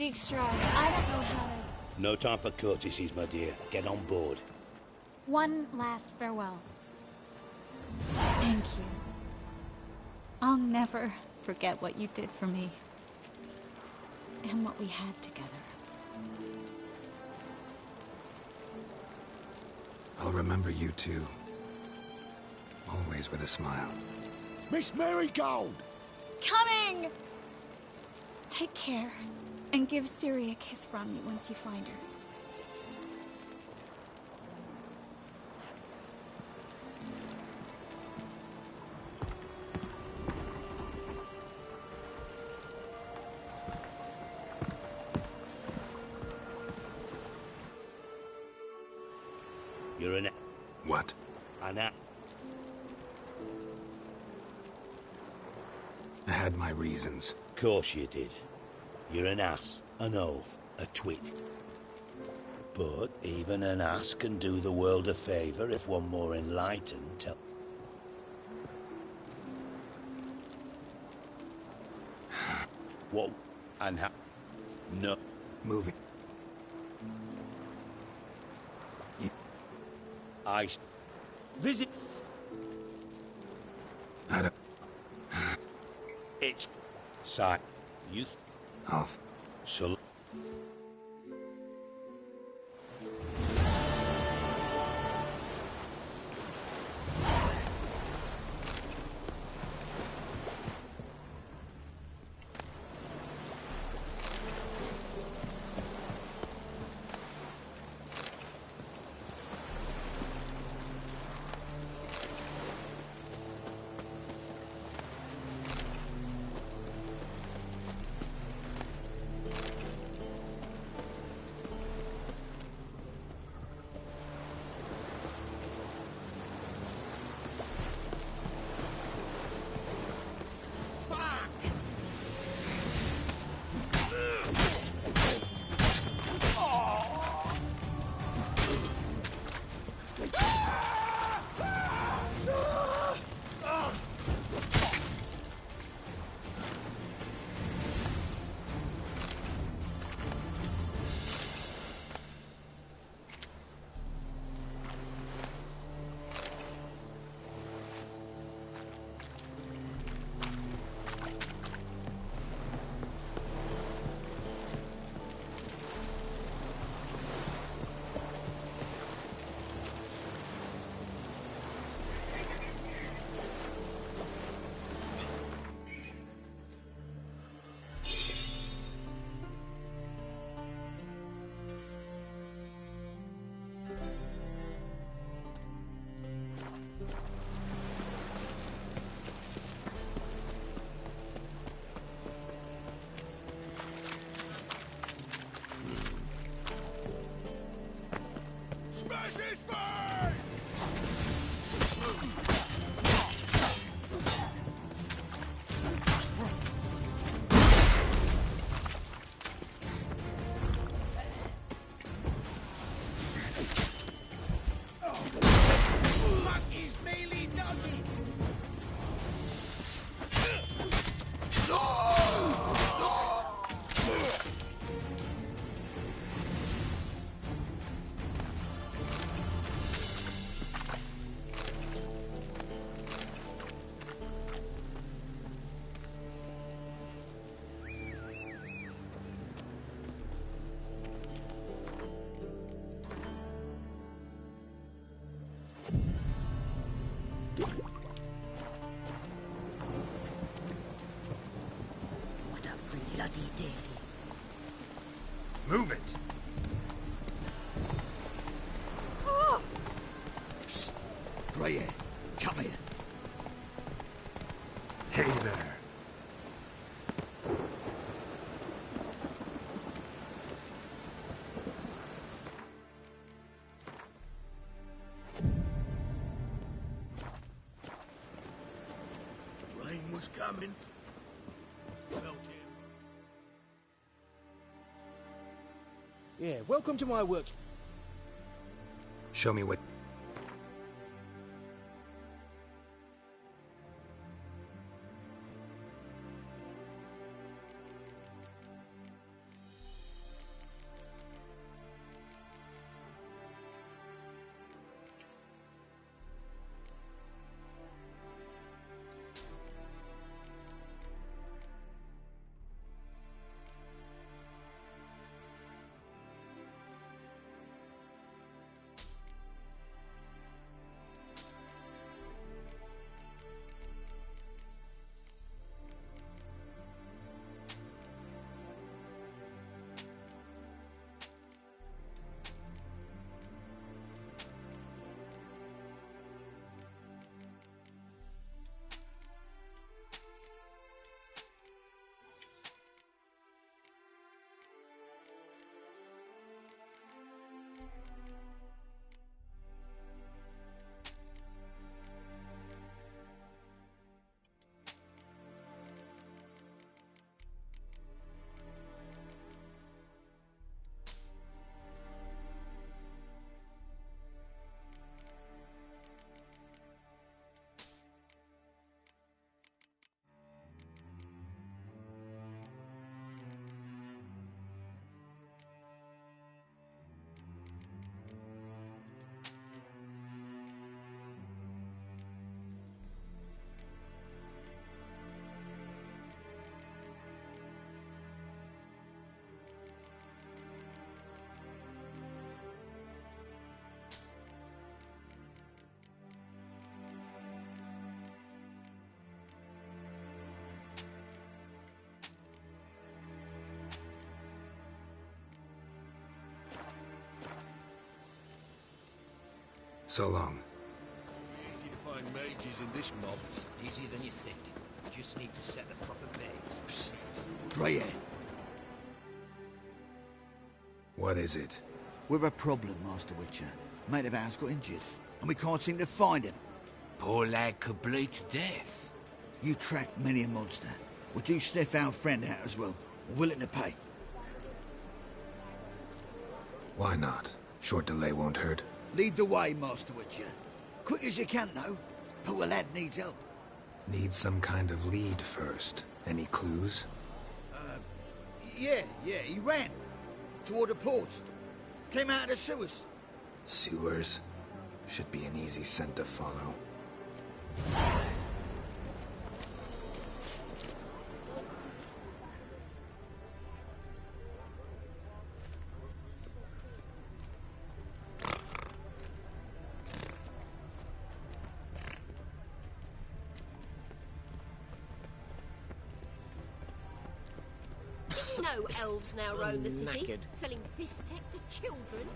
Dijkstra, I don't know how to... No time for courtesies, my dear. Get on board. One last farewell. Thank you. I'll never forget what you did for me. And what we had together. I'll remember you too. Always with a smile. Miss Marigold! Coming! Take care, and give Ciri a kiss from me once you find her. You're an... What? An... I had my reasons. Course you did. You're an ass, an oaf, a twit. But even an ass can do the world a favour if one more enlightened tell... What? And how... No. Moving. I... Visit... I don't... It's... Side. You... Off. So... Smash his face! Monkey's mealy nugget! What a bloody day. Move it! Psst. Greyhair, come here. Hey there. Rain was coming. Felt it. Yeah, welcome to my work. Show me what... So long. Easy to find mages in this mob. Easier than you think. Just need to set the proper bait. Grey hair. What is it? We've a problem, Master Witcher. Mate of ours got injured, and we can't seem to find him. Poor lad could bleed to death. You track many a monster. Would you sniff our friend out as well? We're willing to pay. Why not? Short delay won't hurt. Lead the way, Master Witcher. Quick as you can, though. Poor lad needs help. Need some kind of lead first. Any clues? Yeah, he ran. Toward the port. Came out of the sewers. Sewers? Should be an easy scent to follow. You know elves now roam the city, knackered. selling fist-tech to children.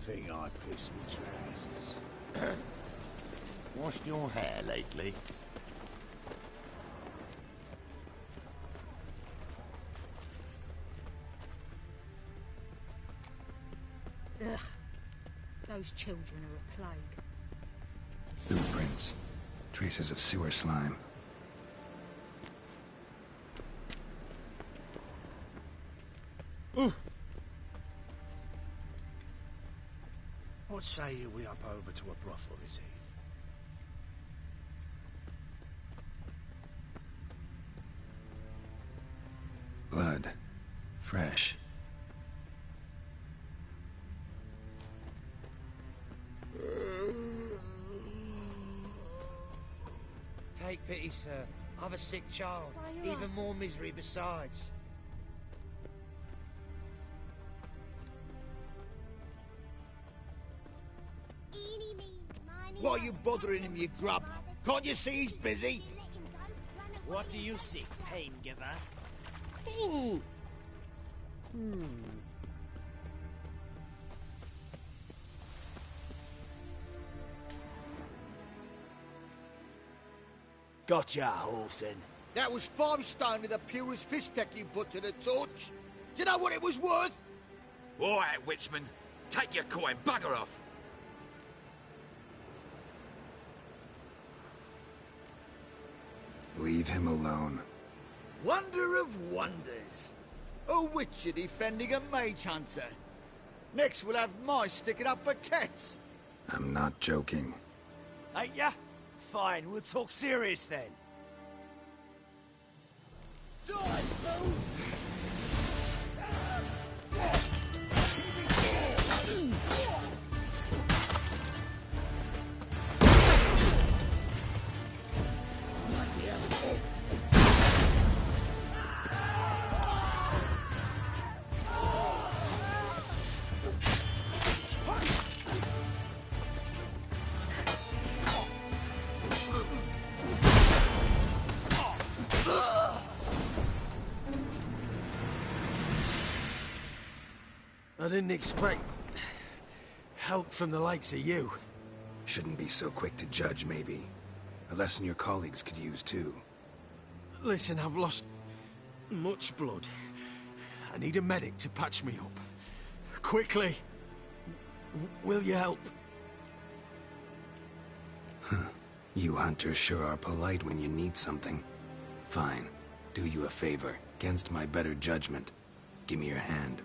Think I pissed my trousers. Washed your hair lately? Ugh. Those children are a plague. Blueprints. Traces of sewer slime. What say you we up over to a brothel this eve? Blood. Fresh. Take pity, sir. I've a sick child. Why, you're Even more misery besides. Why are you bothering him, you grub? Can't you see he's busy? What do you seek, pain giver? Gotcha, Horson. That was 5 stone of the purest fist tech you put to the torch. Do you know what it was worth? All right, Witchman. Take your coin, bugger off. Leave him alone. Wonder of wonders. A witcher defending a mage hunter. Next we'll have mice sticking up for cats. I'm not joking. Ain't ya? Fine, we'll talk serious then. Die, fool! I didn't expect help from the likes of you. Shouldn't be so quick to judge, maybe. A lesson your colleagues could use, too. Listen, I've lost much blood. I need a medic to patch me up. Quickly! Will you help? You hunters sure are polite when you need something. Fine. Do you a favor, against my better judgment. Give me your hand.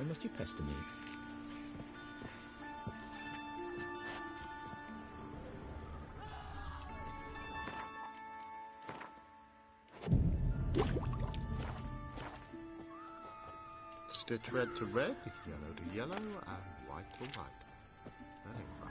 must you pester me? Stitch red to red, yellow to yellow, and white to white. That ain't fun.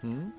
Hmm?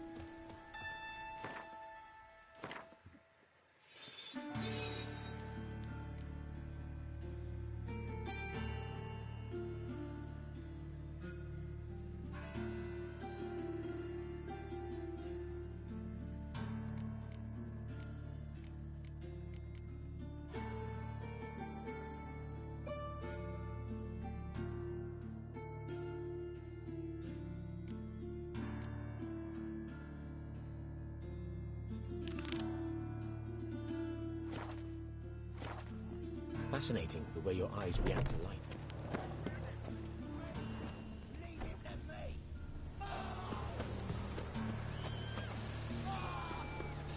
Fascinating, the way your eyes react to light.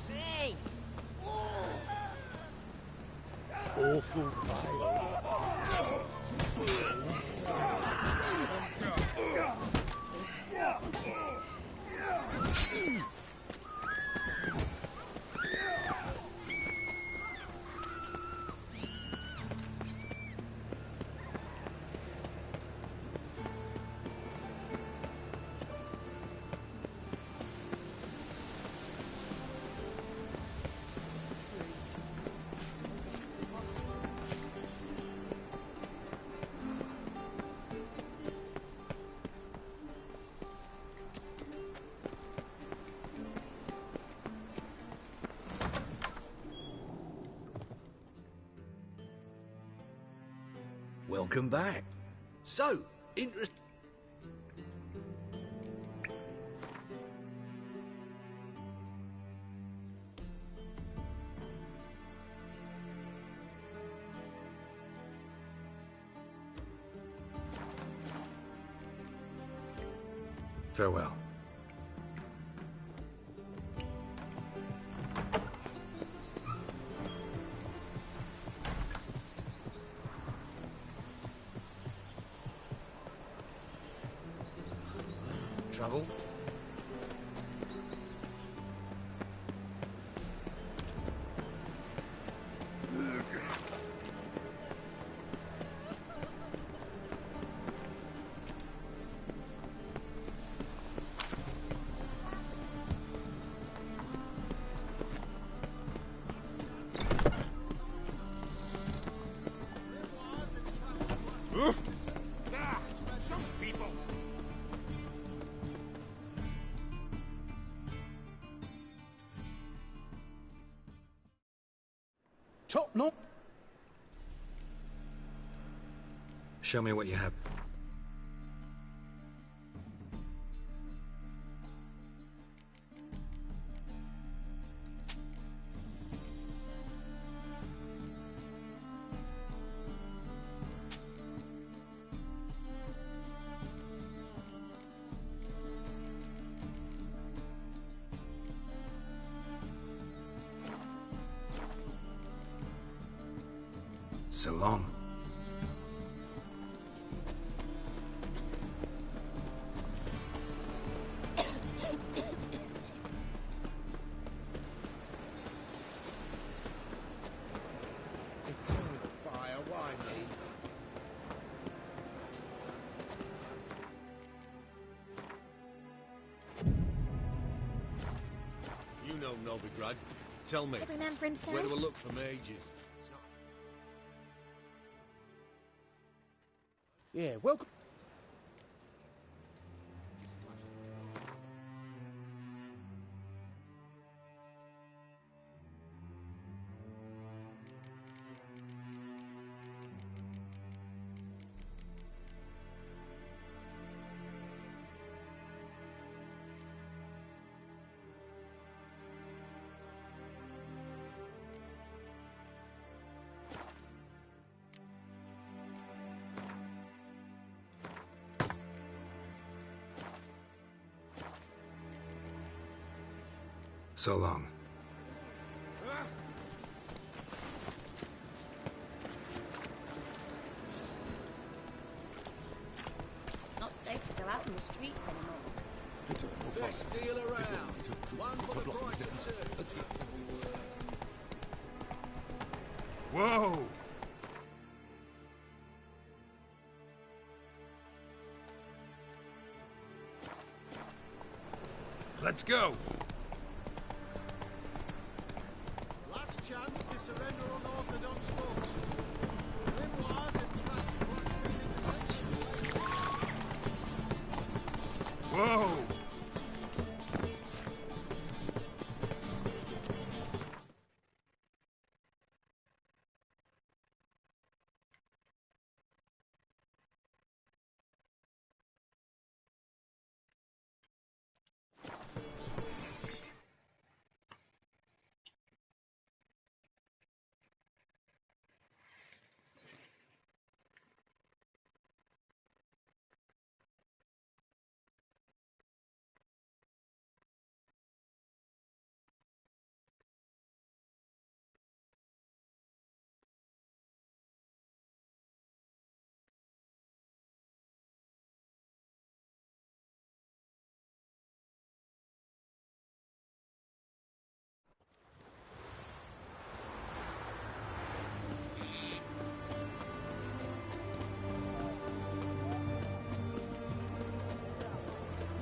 Hey! Awful pale. Welcome back. So, interest... Farewell. Trouble? Some people. Top knot. Show me what you have. So long. Fire, why me? You know Novigrad. Tell me, Every man for himself. where do I look for mages? Yeah, welcome. So long. It's not safe to go out on the streets anymore. Best deal around. One for the price of two. Whoa! Let's go! Last chance to surrender unorthodox folks. Grimoires and traps blaspheming the sanctuaries. Whoa!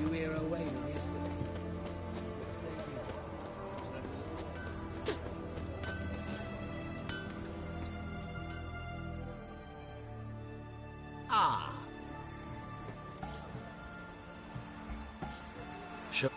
You hear her wailing yesterday? Ah. Show.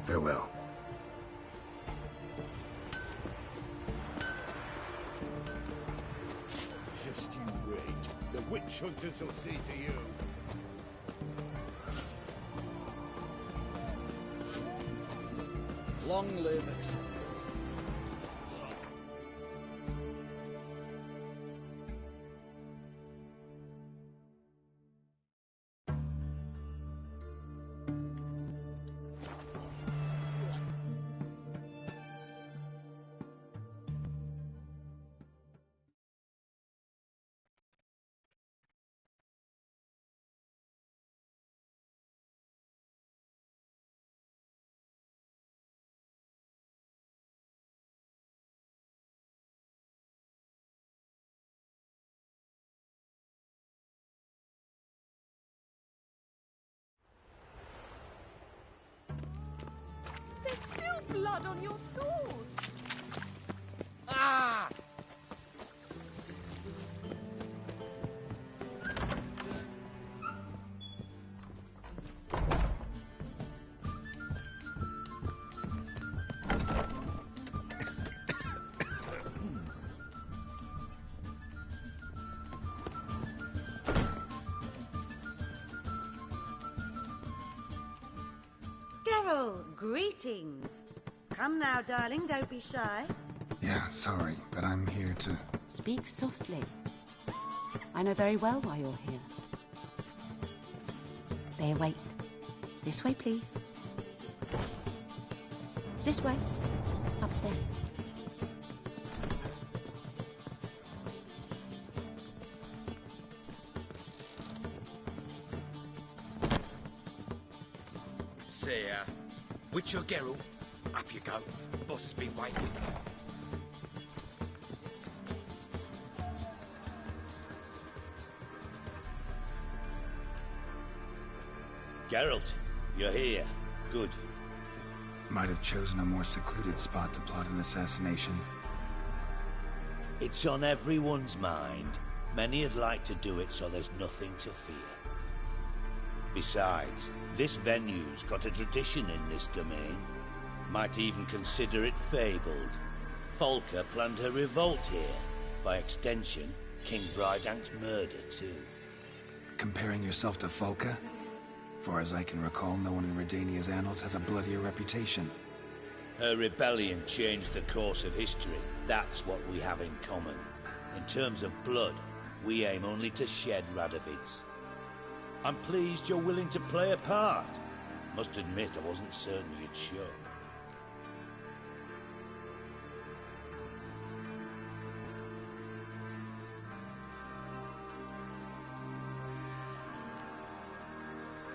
Farewell. Just you wait. The witch hunters will see to you. Long live acceptance. There's still blood on your swords! Ah! Geralt, greetings. Come now, darling, don't be shy. Yeah, sorry, but I'm here to... Speak softly. I know very well why you're here. They await. This way, please. This way. Upstairs. See ya. Witcher Geralt, up you go. Boss has been waiting. Geralt, you're here. Good. Might have chosen a more secluded spot to plot an assassination. It's on everyone's mind. Many would like to do it so there's nothing to fear. Besides, this venue's got a tradition in this domain. Might even consider it fabled. Folka planned her revolt here. By extension, King Vrydank's murder too. Comparing yourself to Folka? Far as I can recall, no one in Redania's annals has a bloodier reputation. Her rebellion changed the course of history. That's what we have in common. In terms of blood, we aim only to shed Radovid's. I'm pleased you're willing to play a part. Must admit, I wasn't certain you'd show.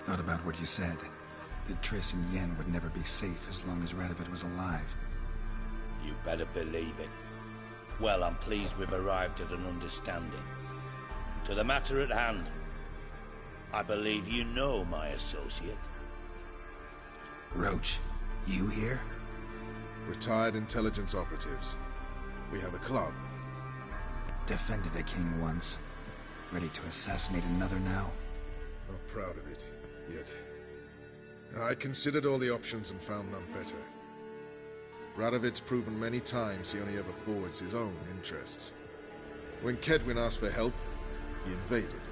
Thought about what you said. That Triss and Yen would never be safe as long as Radovid was alive. You better believe it. Well, I'm pleased we've arrived at an understanding. To the matter at hand, I believe you know my associate. Roach, you here? Retired intelligence operatives. We have a club. Defended a king once. Ready to assassinate another now? Not proud of it, yet. I considered all the options and found none better. Radovid's proven many times he only ever forwards his own interests. When Kedwin asked for help, he invaded.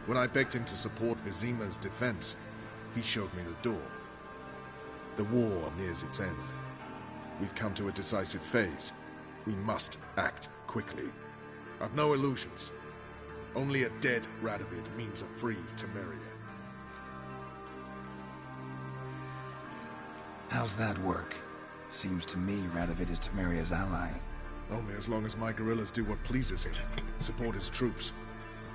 When I begged him to support Vizima's defense, he showed me the door. The war nears its end. We've come to a decisive phase. We must act quickly. I've no illusions. Only a dead Radovid means a free Temeria. How's that work? Seems to me Radovid is Temeria's ally. Only as long as my guerrillas do what pleases him. Support his troops.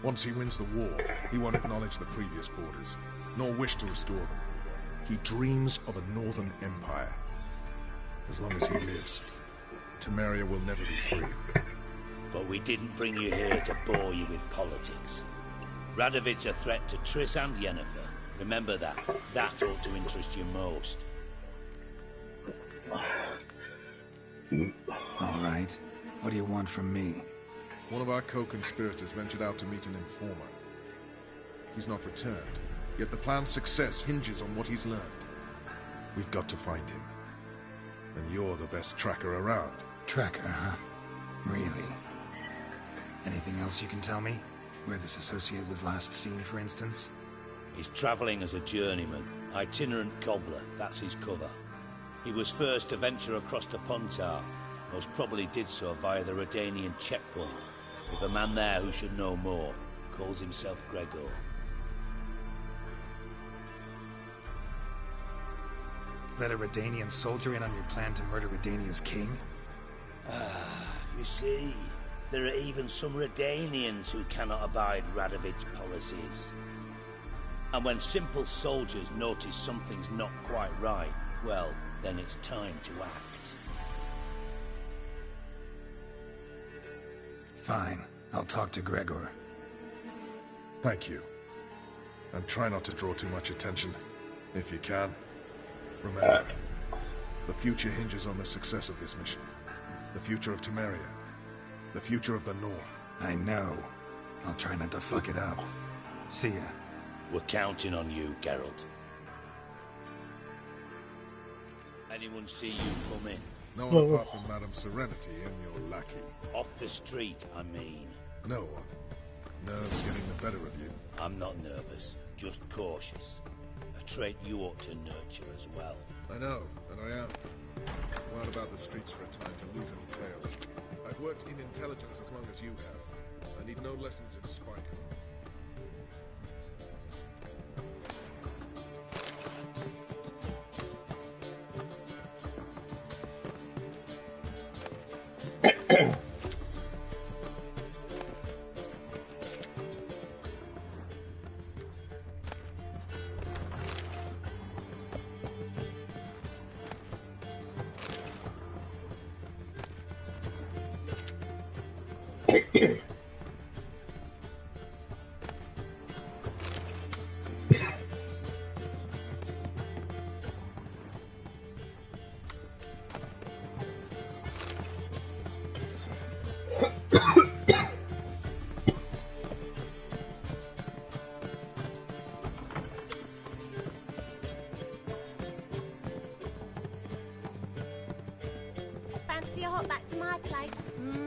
Once he wins the war, he won't acknowledge the previous borders, nor wish to restore them. He dreams of a northern empire. As long as he lives, Temeria will never be free. But we didn't bring you here to bore you with politics. Radovid's a threat to Triss and Yennefer. Remember that. That ought to interest you most. All right. What do you want from me? One of our co-conspirators ventured out to meet an informer. He's not returned, yet the plan's success hinges on what he's learned. We've got to find him. And you're the best tracker around. Tracker, huh? Really? Anything else you can tell me? Where this associate was last seen, for instance? He's travelling as a journeyman. Itinerant cobbler, that's his cover. He was first to venture across the Pontar. Most probably did so via the Redanian checkpoint. With a man there who should know more. Calls himself Gregor. Let a Redanian soldier in on your plan to murder Redania's king? You see, there are even some Redanians who cannot abide Radovid's policies. And when simple soldiers notice something's not quite right, well, then it's time to act. Fine. I'll talk to Gregor. Thank you. And try not to draw too much attention, if you can. Remember, the future hinges on the success of this mission. The future of Temeria. The future of the North. I know. I'll try not to fuck it up. See ya. We're counting on you, Geralt. Anyone see you come in? No one apart from Madame Serenity and your lackey. Off the street, I mean. No one. Nerves getting the better of you. I'm not nervous, just cautious. A trait you ought to nurture as well. I know, and I am. Go out about the streets for a time to lose any tales. I've worked in intelligence as long as you have. I need no lessons in spite. Fancy a hop back to my place?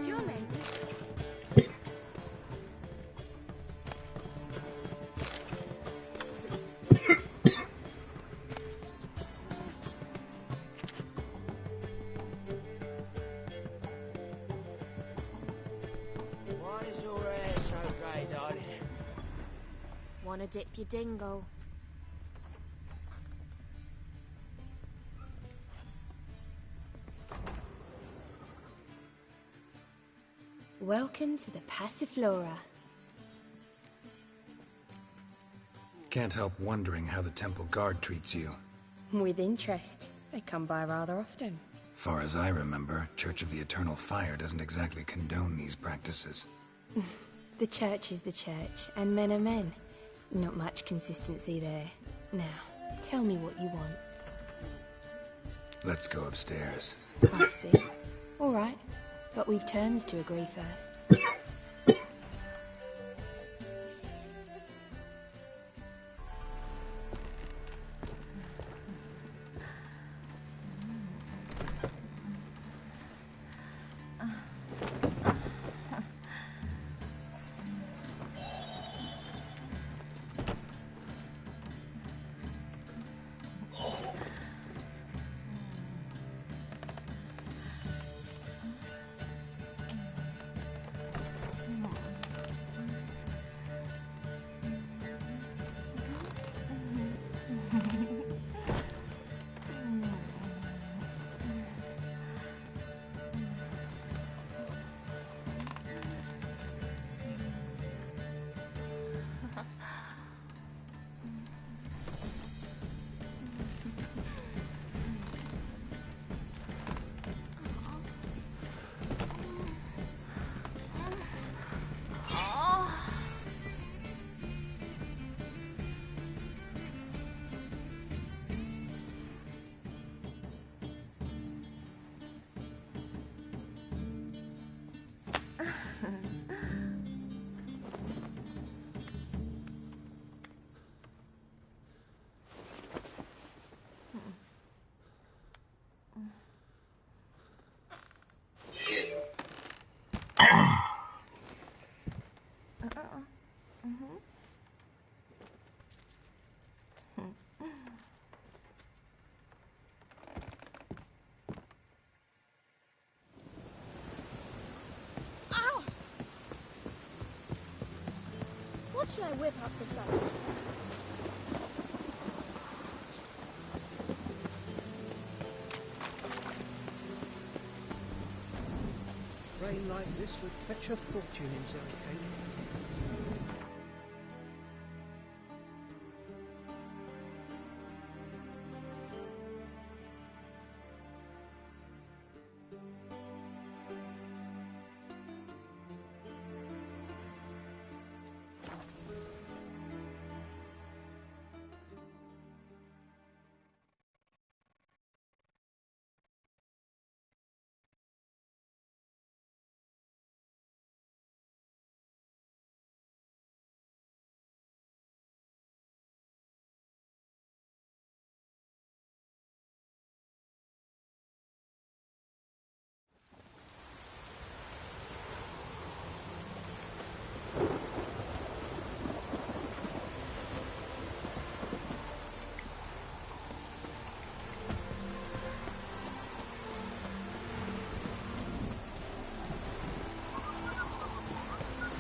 Surely. Why is your hair so grey, darling? Wanna dip your dingle? Welcome to the Passiflora. Can't help wondering how the Temple Guard treats you. With interest. They come by rather often. Far as I remember, Church of the Eternal Fire doesn't exactly condone these practices. The church is the church, and men are men. Not much consistency there. Now, tell me what you want. Let's go upstairs. I see. All right, but we've terms to agree first. Ow! What should I whip up for supper? Rain like this would fetch a fortune in Zerrikane.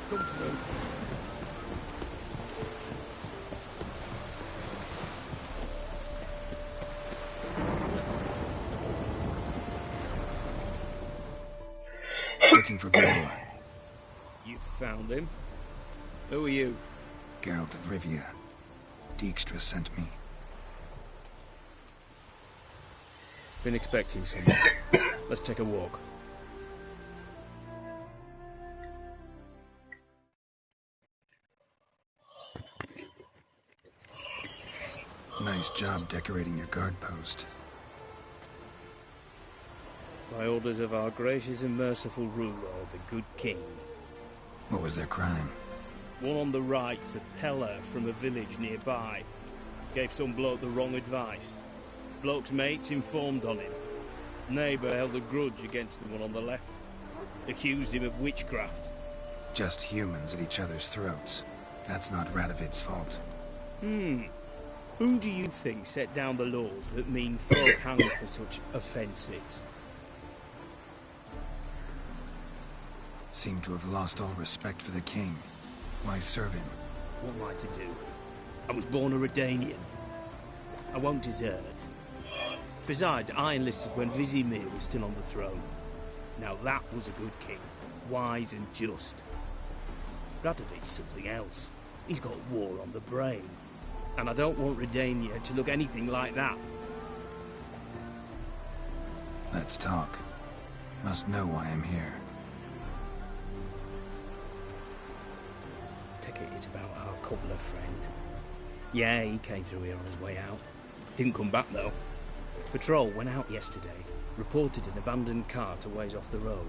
Come through. Looking for Gregor. You found him? Who are you? Geralt of Rivia. Dijkstra sent me. Been expecting someone. Let's take a walk. Nice job decorating your guard post. By orders of our gracious and merciful ruler, the good king. What was their crime? One on the right's a peller from a village nearby. Gave some bloke the wrong advice. Bloke's mates informed on him. Neighbour held a grudge against the one on the left. Accused him of witchcraft. Just humans at each other's throats. That's not Radovid's fault. Who do you think set down the laws that mean folk hang for such offences? Seem to have lost all respect for the king. Why serve him? What am I to do? I was born a Redanian. I won't desert. Besides, I enlisted when Vizimir was still on the throne. Now that was a good king. Wise and just. Radovid's something else. He's got war on the brain. And I don't want Redania to look anything like that. Let's talk. Must know why I'm here. Take it it's about our cobbler friend. Yeah, he came through here on his way out. Didn't come back though. Patrol went out yesterday. Reported an abandoned cart a ways off the road.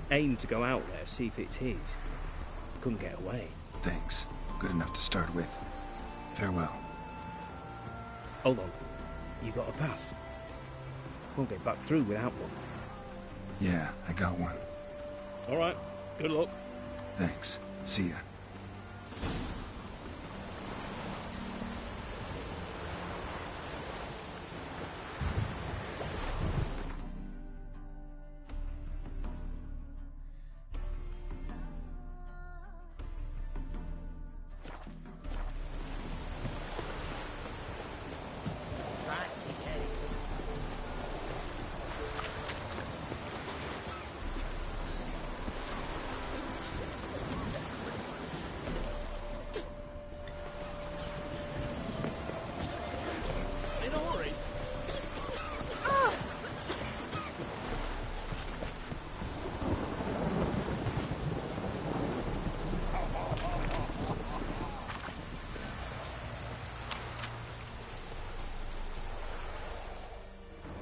Aimed to go out there, see if it's his. Couldn't get away. Thanks. Good enough to start with. Farewell. Hold on. You got a pass? Won't get back through without one. Yeah, I got one. All right. Good luck. Thanks. See ya.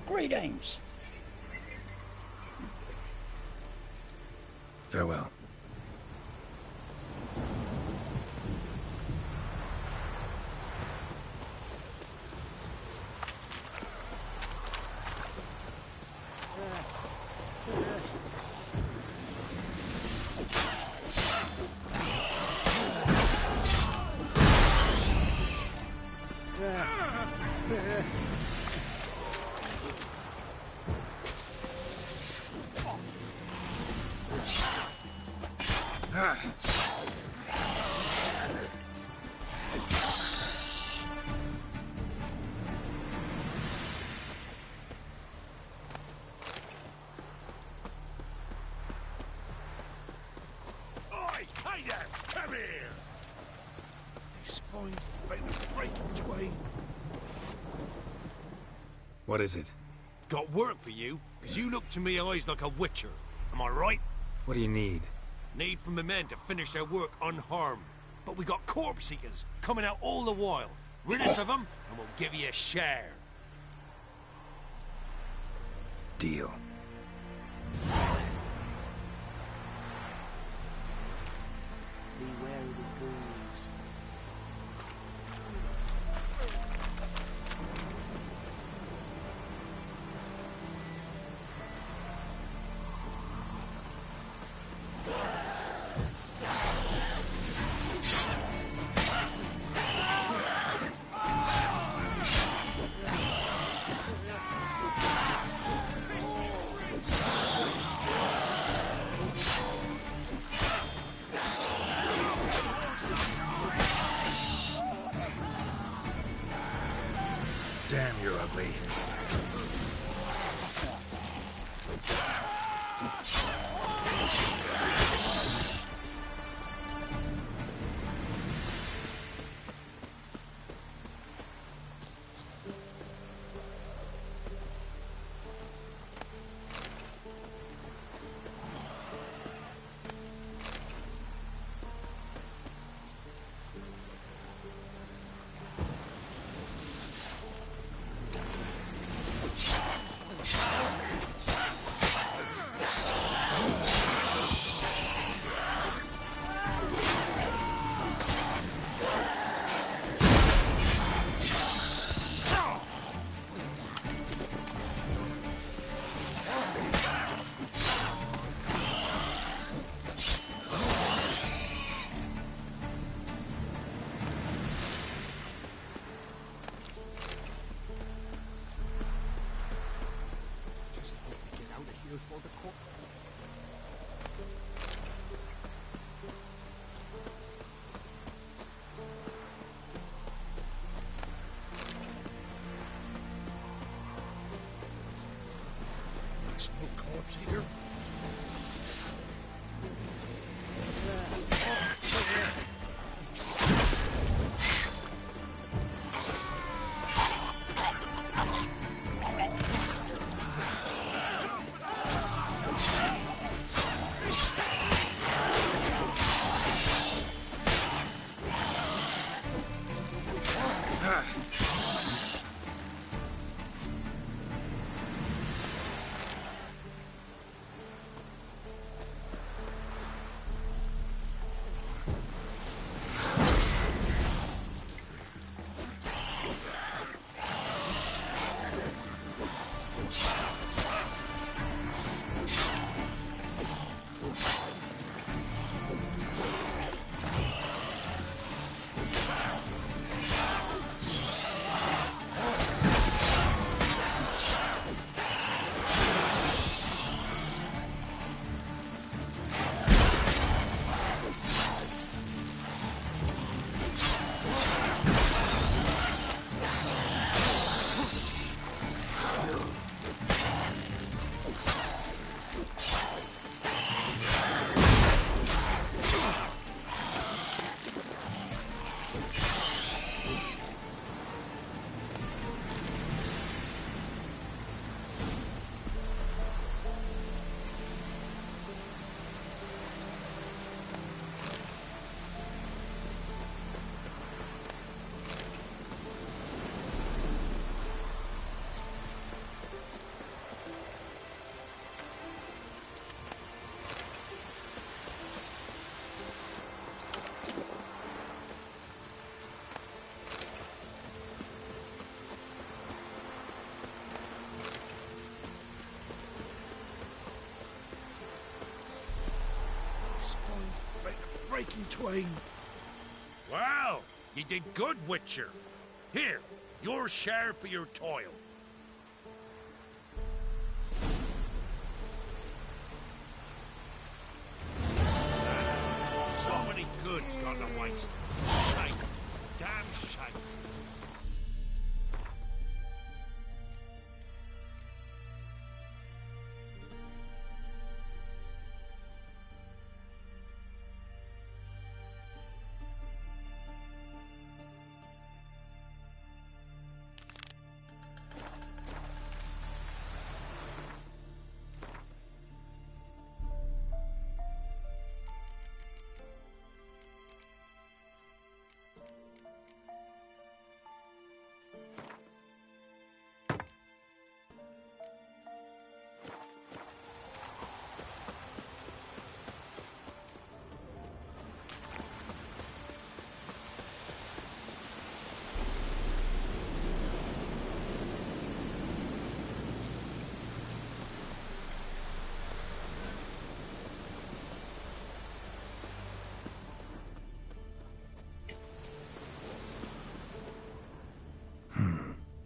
Greetings. Farewell. Oi, hey there! Come here! He's going to break in twain. What is it? Got work for you, because you look to me eyes like a witcher. Am I right? What do you need? Need from the men to finish their work unharmed. But we got corpse eaters coming out all the while. Rid us of them, and we'll give you a share. Deal. Beware of the ghouls. Damn, you're ugly. There's no corpse here. Breaking twain. Well, you did good, Witcher. Here, Your share for your toil. So many goods gone to waste. Shame. Damn shame.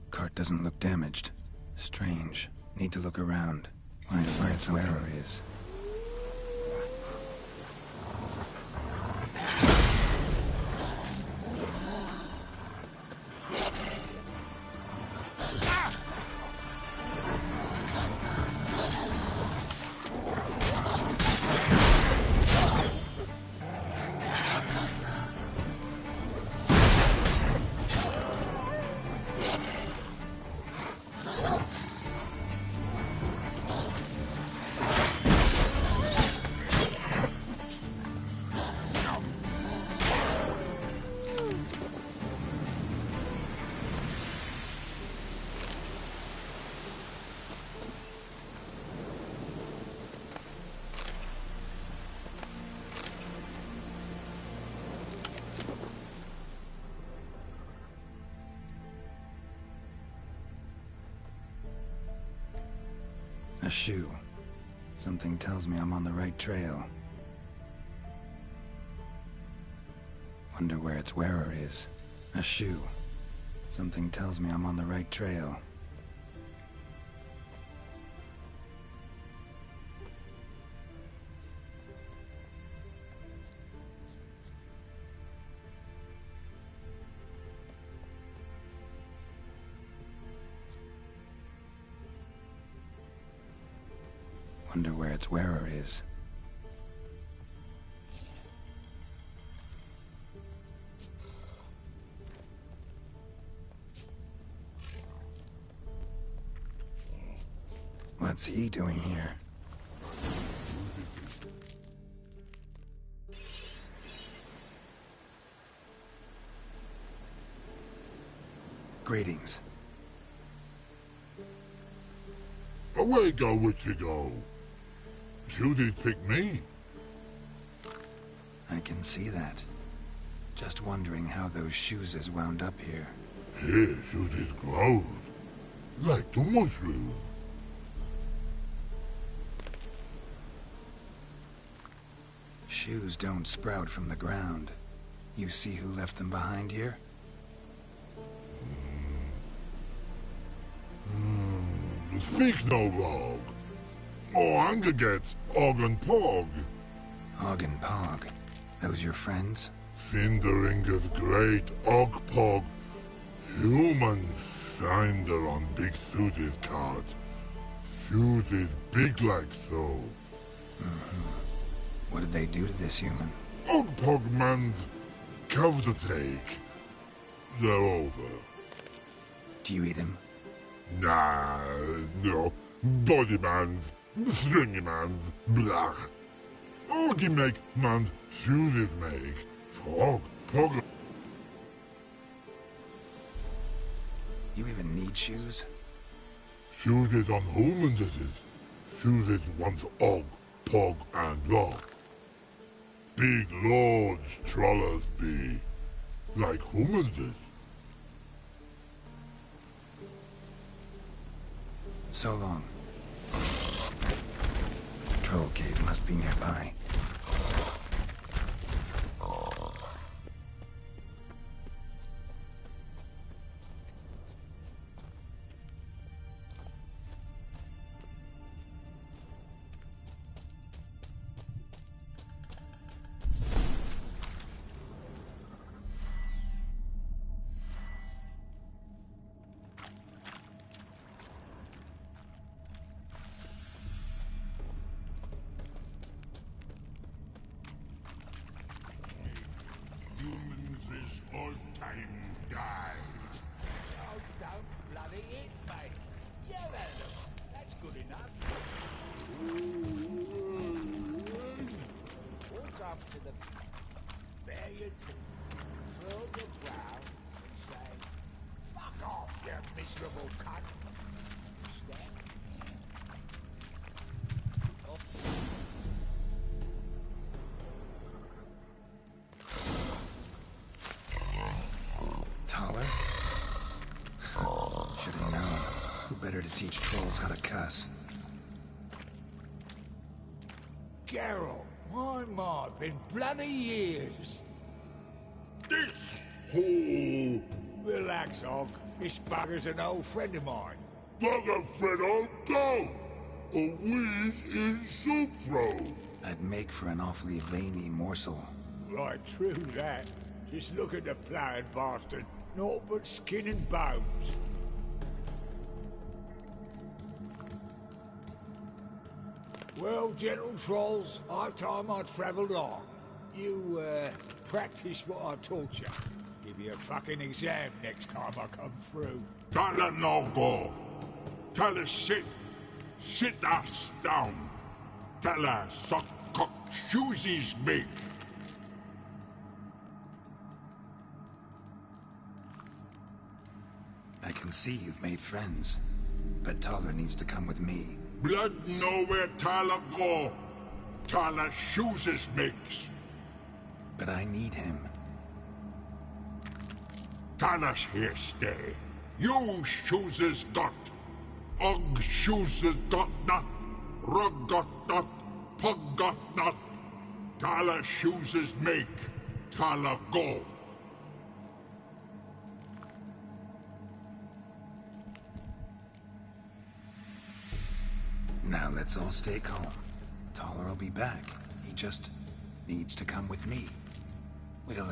Cart doesn't look damaged. Strange. Need to look around. Find where its wearer is. A shoe. Something tells me I'm on the right trail. Wonder where its wearer is. A shoe. Something tells me I'm on the right trail. Wonder where its wearer is. What's he doing here? Greetings. Away go, witchy go. You did pick me. I can see that. Just wondering how those shoes is wound up here. Here you did grow. Like the mushroom. Shoes don't sprout from the ground. You see who left them behind here? Speak no wrong. Oh, anger gets Og and Pog. Og and Pog. Those your friends? Finderinger's great Og Pog. Human finder on big suited cart. Suited big like so. What did they do to this human? Og Pog man's cover to take. They're over. Do you eat him? Nah, no. Body man's, stringy man's, blach. Oggy make man's suited make. Frog, pog. You even need shoes? Suited on humans it is. Suited once Og, Pog, and Law. Big lords trollers be. Like humans is. So long. Troll cave must be nearby. all-time die. Oh, don't bloody hit me. Yell at them. That's good enough. Walk up to the... bare your teeth, throw the brow, and say, "Fuck off, you miserable cunt." Stand. Taller? Should have known. Who better to teach trolls how to cuss? Geralt, my, been bloody years. This hole! Relax, Og. This bugger's an old friend of mine. Bugger friend I'll go! A wheeze in soup throw! I'd make for an awfully veiny morsel. Right, true that. Just look at the ploughing bastard. Naught but skin and bones. Well, gentle trolls, high time I travelled on. You, practice what I taught you. Give you a fucking exam next time I come through. Tala no go. Tala sit. Sit ass down. Tala suck cock shoesies make. I can see you've made friends, but Taller needs to come with me. Blood nowhere Tala go. Tala shoeses makes. But I need him. Tala's here stay. You shoeses got. Og shoeses got not. Rug got not. Pug got not. Tala shoeses make. Tala go. Now let's all stay calm. Taller will be back. He just needs to come with me. We'll,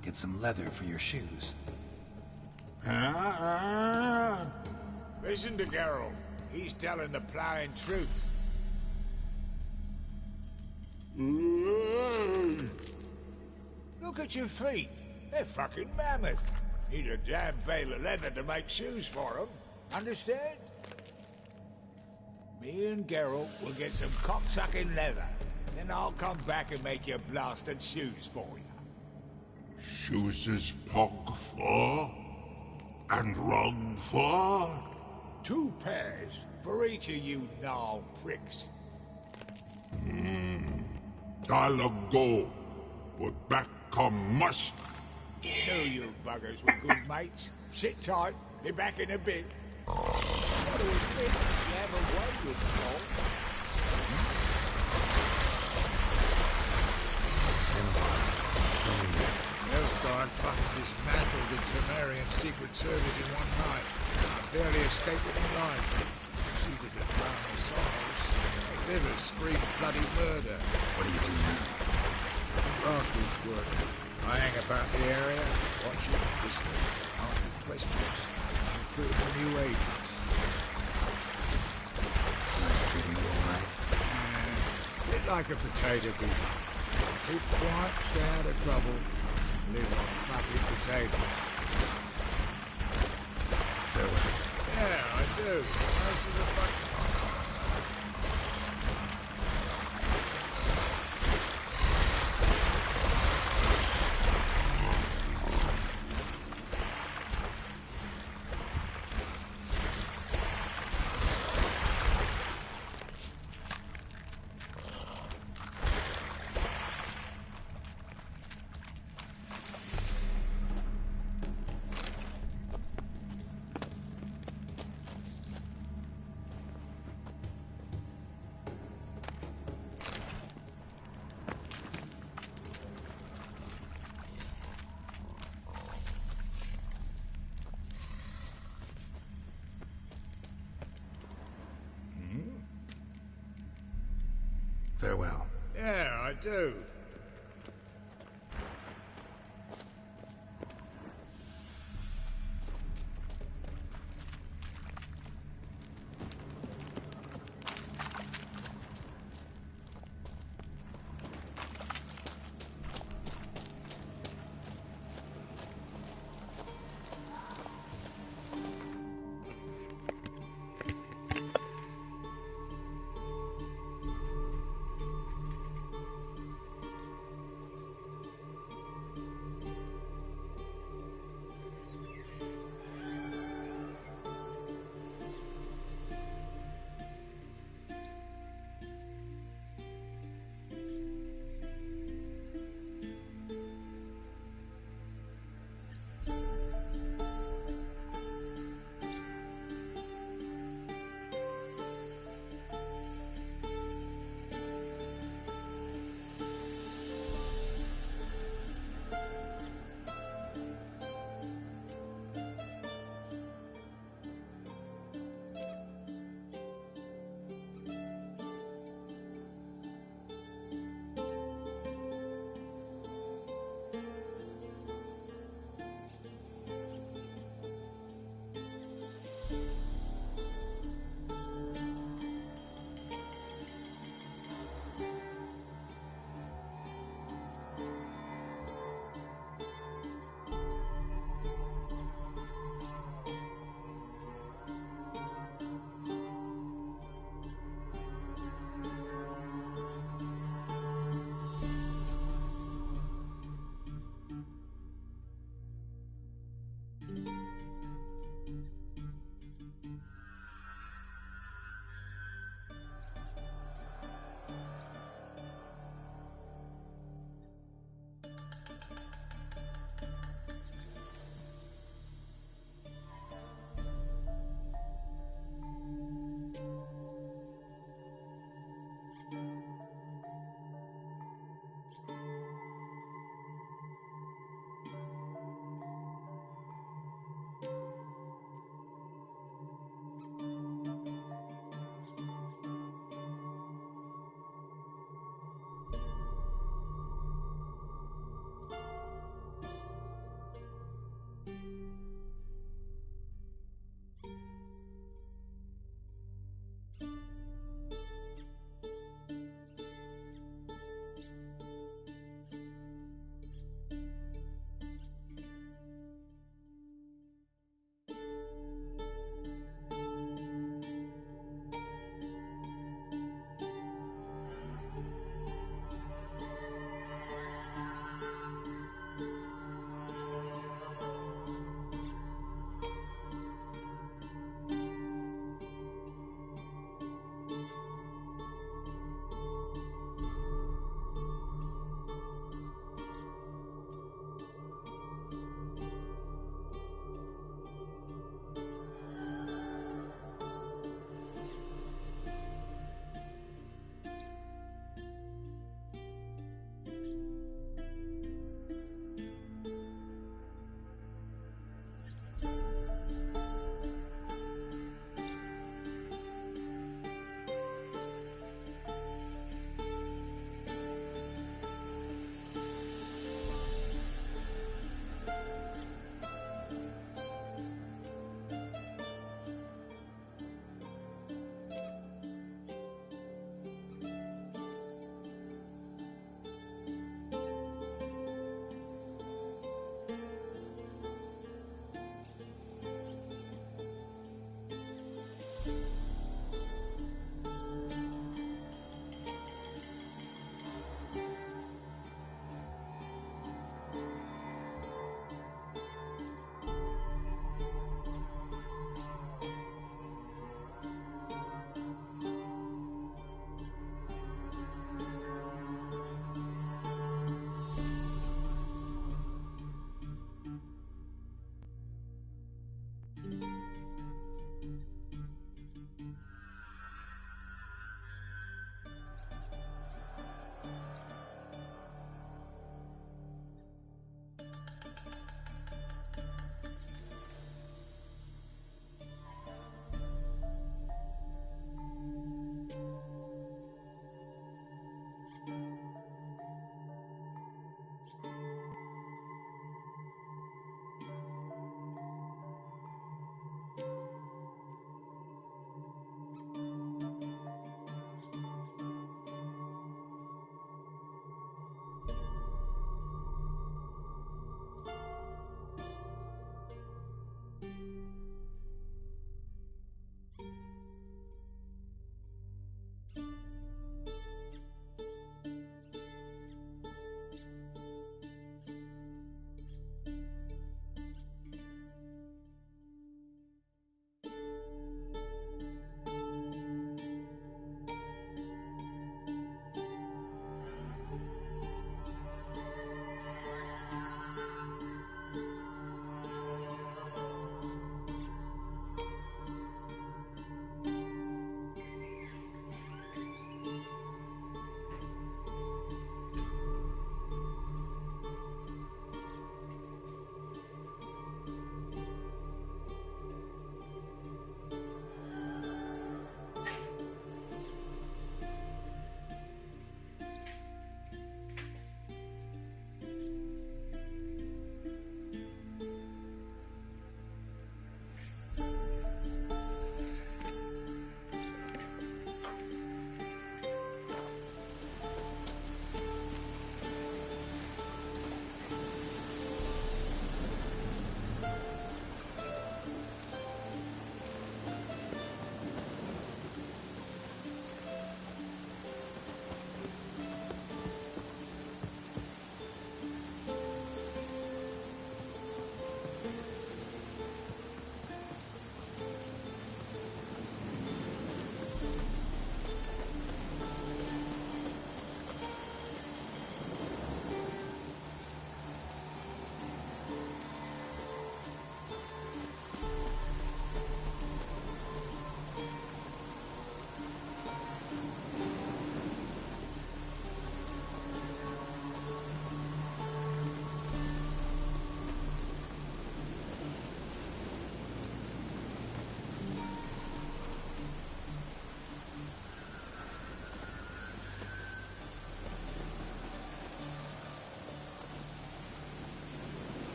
get some leather for your shoes. Listen to Geralt. He's telling the ploughing truth. Look at your feet. They're fucking mammoth. Need a damn bale of leather to make shoes for them. Understand? Me and Geralt will get some cocksucking leather. Then I'll come back and make your blasted shoes for you. Shoeses pog for? And rug for? 2 pairs for each of you gnarled pricks. Tala go. But back come must. Knew you buggers were good mates. Sit tight. Be back in a bit. What do we think? You have a way with Troll. Nilfgaard fucking dismantled the Temerian Secret Service in one night. I barely escaped with my life. Proceeded to drown my sorrows. My liver screamed bloody murder. What do you do now? Grassroots work. I hang about the area, watching, listening, asking questions, recruiting new agents. Life treating you all right? Bit like a potato bean. Keep quiet, stay out of trouble, live on fucking potatoes. Farewell. Yeah, I do. Most of the fucking... Farewell. Yeah, I do.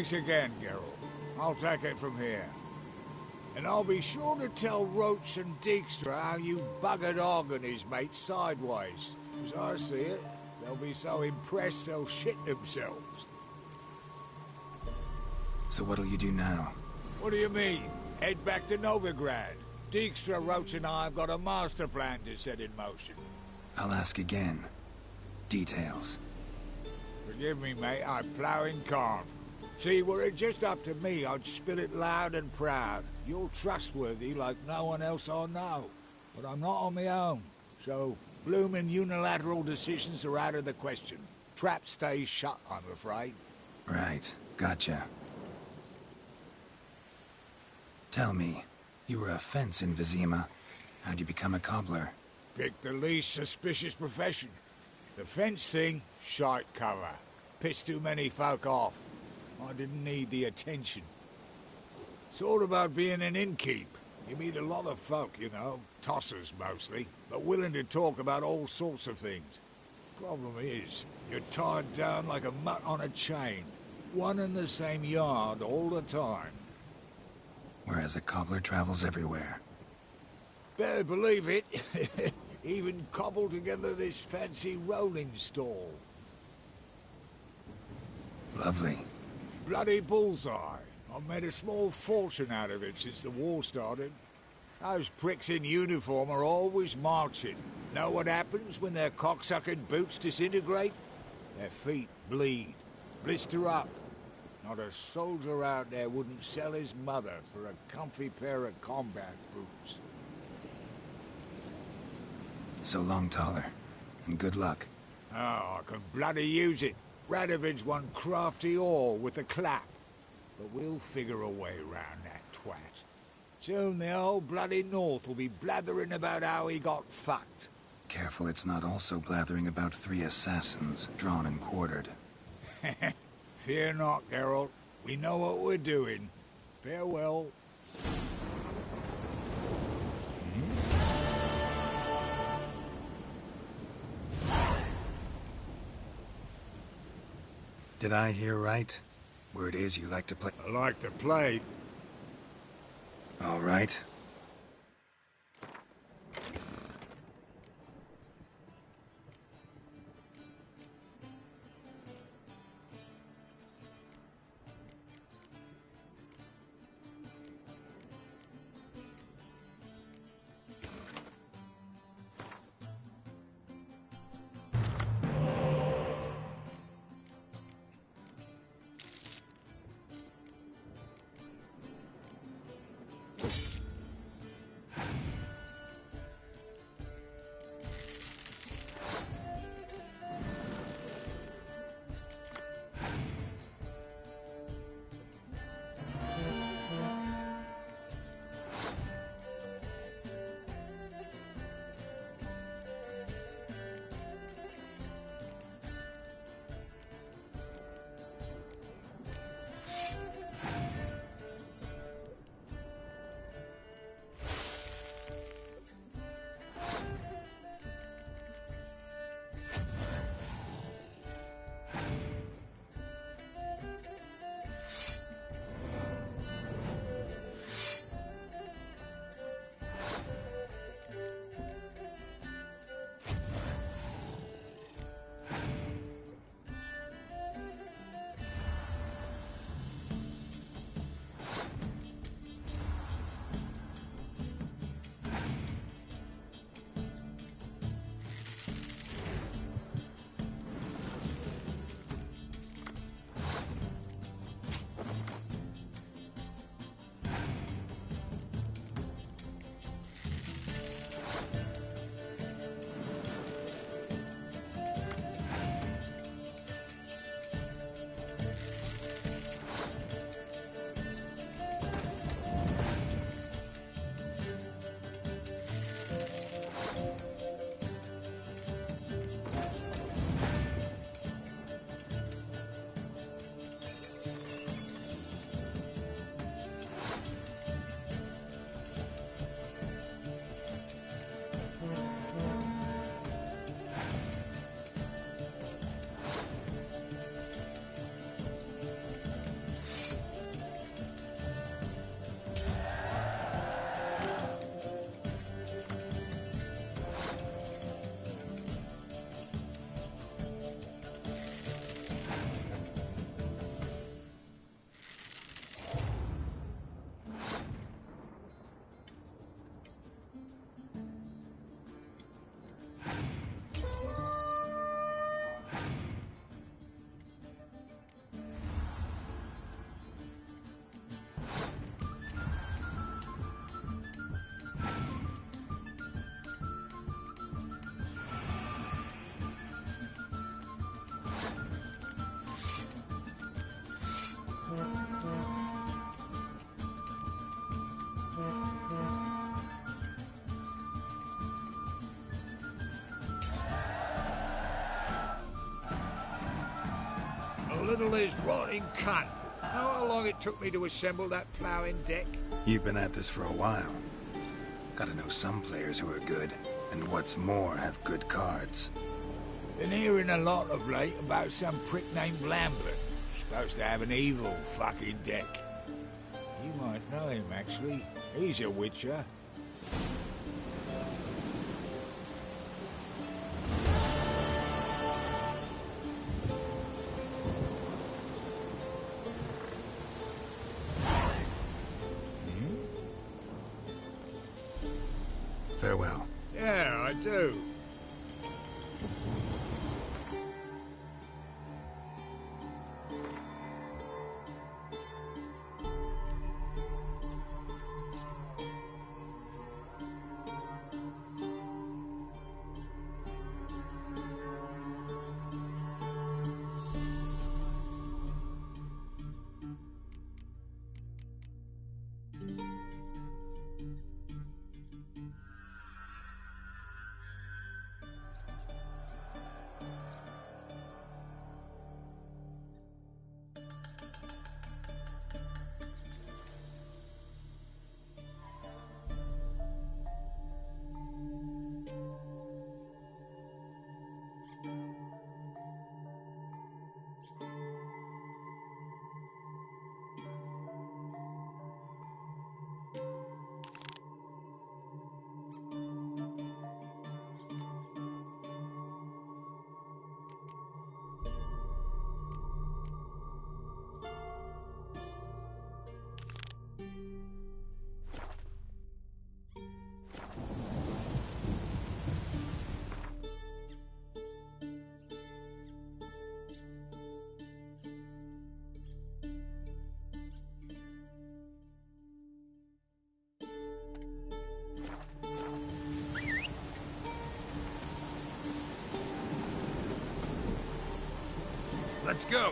Thanks again, Geralt. I'll take it from here. And I'll be sure to tell Roach and Dijkstra how you buggered Og and his mates sideways. As I see it, they'll be so impressed they'll shit themselves. So what'll you do now? What do you mean? Head back to Novigrad. Dijkstra, Roach and I have got a master plan to set in motion. I'll ask again. Details. Forgive me, mate, I'm ploughing corn. See, were it just up to me, I'd spill it loud and proud. You're trustworthy like no one else I know. But I'm not on my own. So, bloomin' unilateral decisions are out of the question. Trap stays shut, I'm afraid. Right. Gotcha. Tell me, you were a fence in Vizima. How'd you become a cobbler? Pick the least suspicious profession. The fence thing, shite cover. Pissed too many folk off. I didn't need the attention. Thought about being an innkeep. You meet a lot of folk, you know, tossers mostly, but willing to talk about all sorts of things. Problem is, you're tied down like a mutt on a chain. One and the same yard all the time. Whereas a cobbler travels everywhere. Better believe it. Even cobbled together this fancy rolling stall. Lovely. Bloody bullseye. I've made a small fortune out of it since the war started. Those pricks in uniform are always marching. Know what happens when their cocksucking boots disintegrate? Their feet bleed, blister up. Not a soldier out there wouldn't sell his mother for a comfy pair of combat boots. So long, Taller. And good luck. Oh, I can bloody use it. Radovid's one crafty ore with a clap. But we'll figure a way round that twat. Soon the whole bloody North will be blathering about how he got fucked. Careful it's not also blathering about 3 assassins, drawn and quartered. Fear not, Geralt. We know what we're doing. Farewell. Did I hear right? Word is you like to play... I like to play. All right. little is rotting cunt. Know how long it took me to assemble that ploughing deck? You've been at this for a while. Gotta know some players who are good, and what's more, have good cards. Been hearing a lot of late about some prick named Lambert. Supposed to have an evil fucking deck. You might know him, actually. He's a witcher. Farewell. Yeah, I do. Let's go!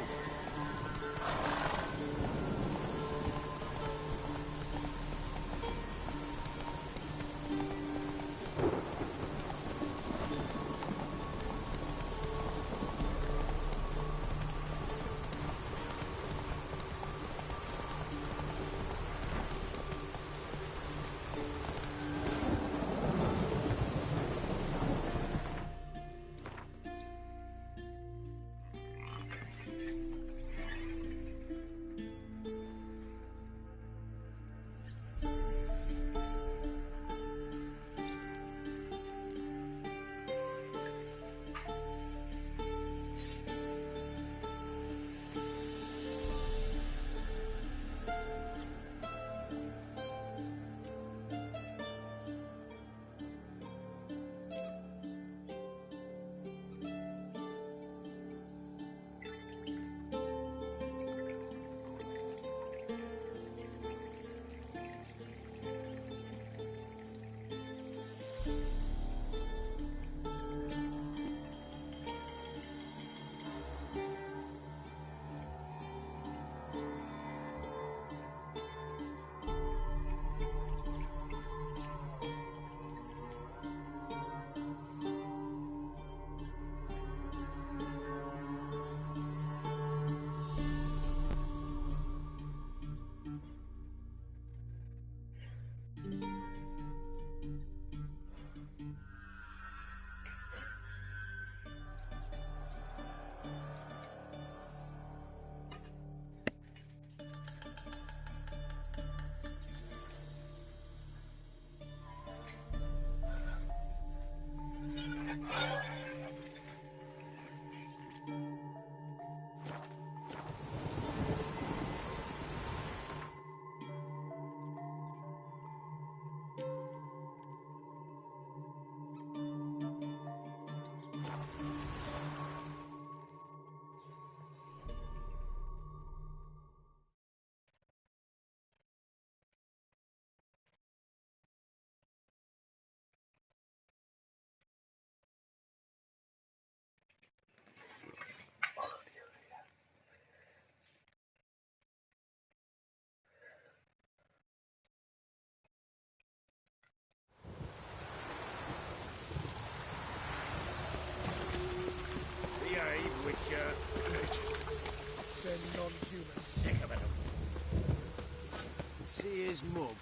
Here's Mug.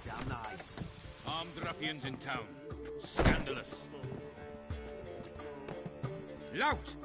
Damn nice. Armed ruffians in town. Scandalous. Lout!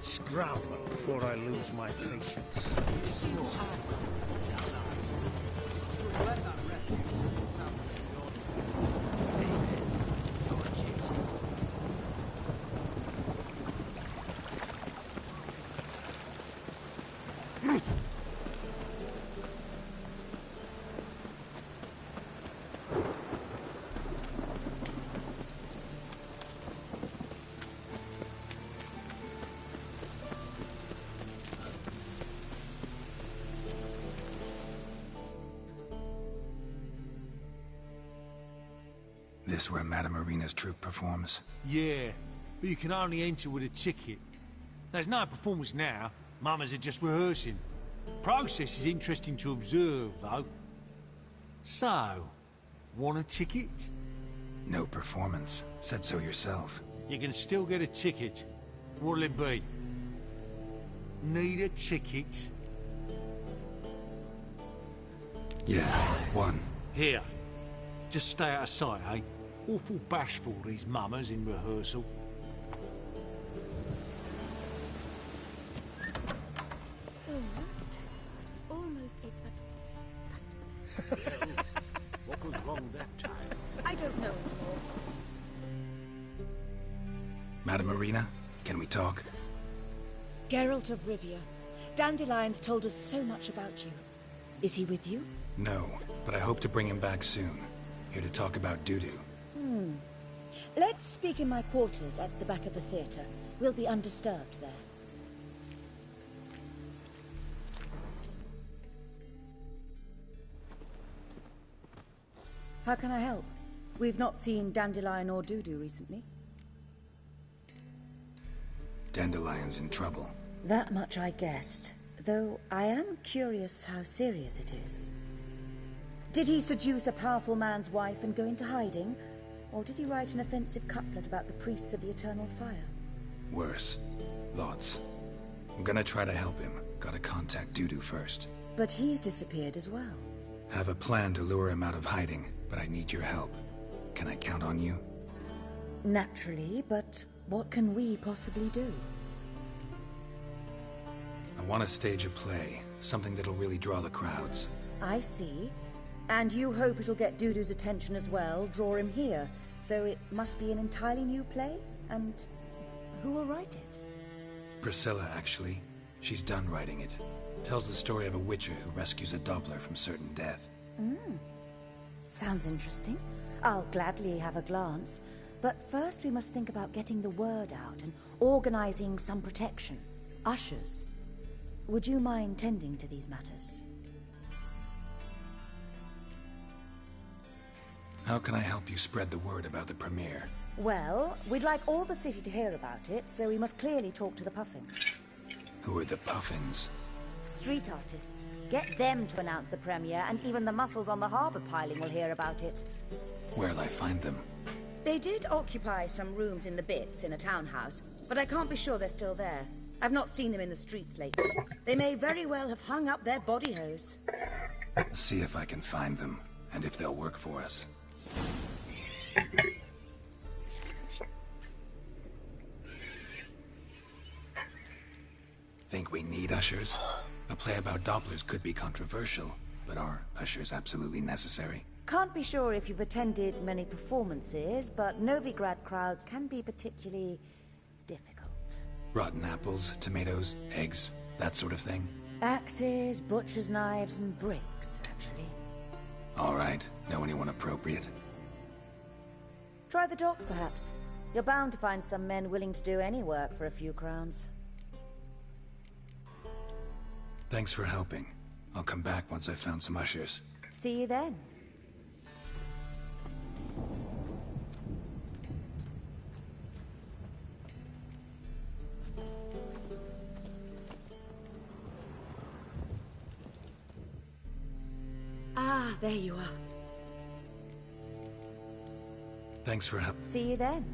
Scram before I lose my patience. This where Madame Irina's troupe performs? Yeah, but you can only enter with a ticket. There's no performance now. Mamas are just rehearsing. Process is interesting to observe, though. So, want a ticket? No performance. Said so yourself. You can still get a ticket. What'll it be? Need a ticket? Yeah, one. Here. Just stay out of sight, eh? Awful bashful, these mamas in rehearsal. Almost it, but... What was wrong that time? I don't know anymore. Madame Irina, can we talk? Geralt of Rivia. Dandelion's told us so much about you. Is he with you? No, but I hope to bring him back soon. Here to talk about Dudu. Let's speak in my quarters at the back of the theatre. We'll be undisturbed there. How can I help? We've not seen Dandelion or Dudu recently. Dandelion's in trouble. That much I guessed, though I am curious how serious it is. Did he seduce a powerful man's wife and go into hiding? Or did he write an offensive couplet about the priests of the Eternal Fire? Worse. Lots. I'm gonna try to help him. Gotta contact Dudu first. But he's disappeared as well. Have a plan to lure him out of hiding, but I need your help. Can I count on you? Naturally, but what can we possibly do? I want to stage a play. Something that'll really draw the crowds. I see. And you hope it'll get Dudu's attention as well, draw him here. So it must be an entirely new play? And who will write it? Priscilla, actually. She's done writing it. Tells the story of a witcher who rescues a Doppler from certain death. Sounds interesting. I'll gladly have a glance. But first we must think about getting the word out and organizing some protection. Ushers. Would you mind tending to these matters? How can I help you spread the word about the premiere? Well, we'd like all the city to hear about it, so we must clearly talk to the Puffins. Who are the Puffins? Street artists. Get them to announce the premiere, and even the muscles on the harbour piling will hear about it. Where'll I find them? They did occupy some rooms in the Bits in a townhouse, but I can't be sure they're still there. I've not seen them in the streets lately. They may very well have hung up their body hose. See if I can find them, and if they'll work for us. Think we need ushers? A play about Dopplers could be controversial, but are ushers absolutely necessary? Can't be sure if you've attended many performances, but Novigrad crowds can be particularly difficult. Rotten apples, tomatoes, eggs, that sort of thing? Axes, butcher's knives, and bricks, actually. All right. Know anyone appropriate? Try the docks, perhaps. You're bound to find some men willing to do any work for a few crowns. Thanks for helping. I'll come back once I've found some ushers. See you then. Ah, there you are. Thanks for help. See you then.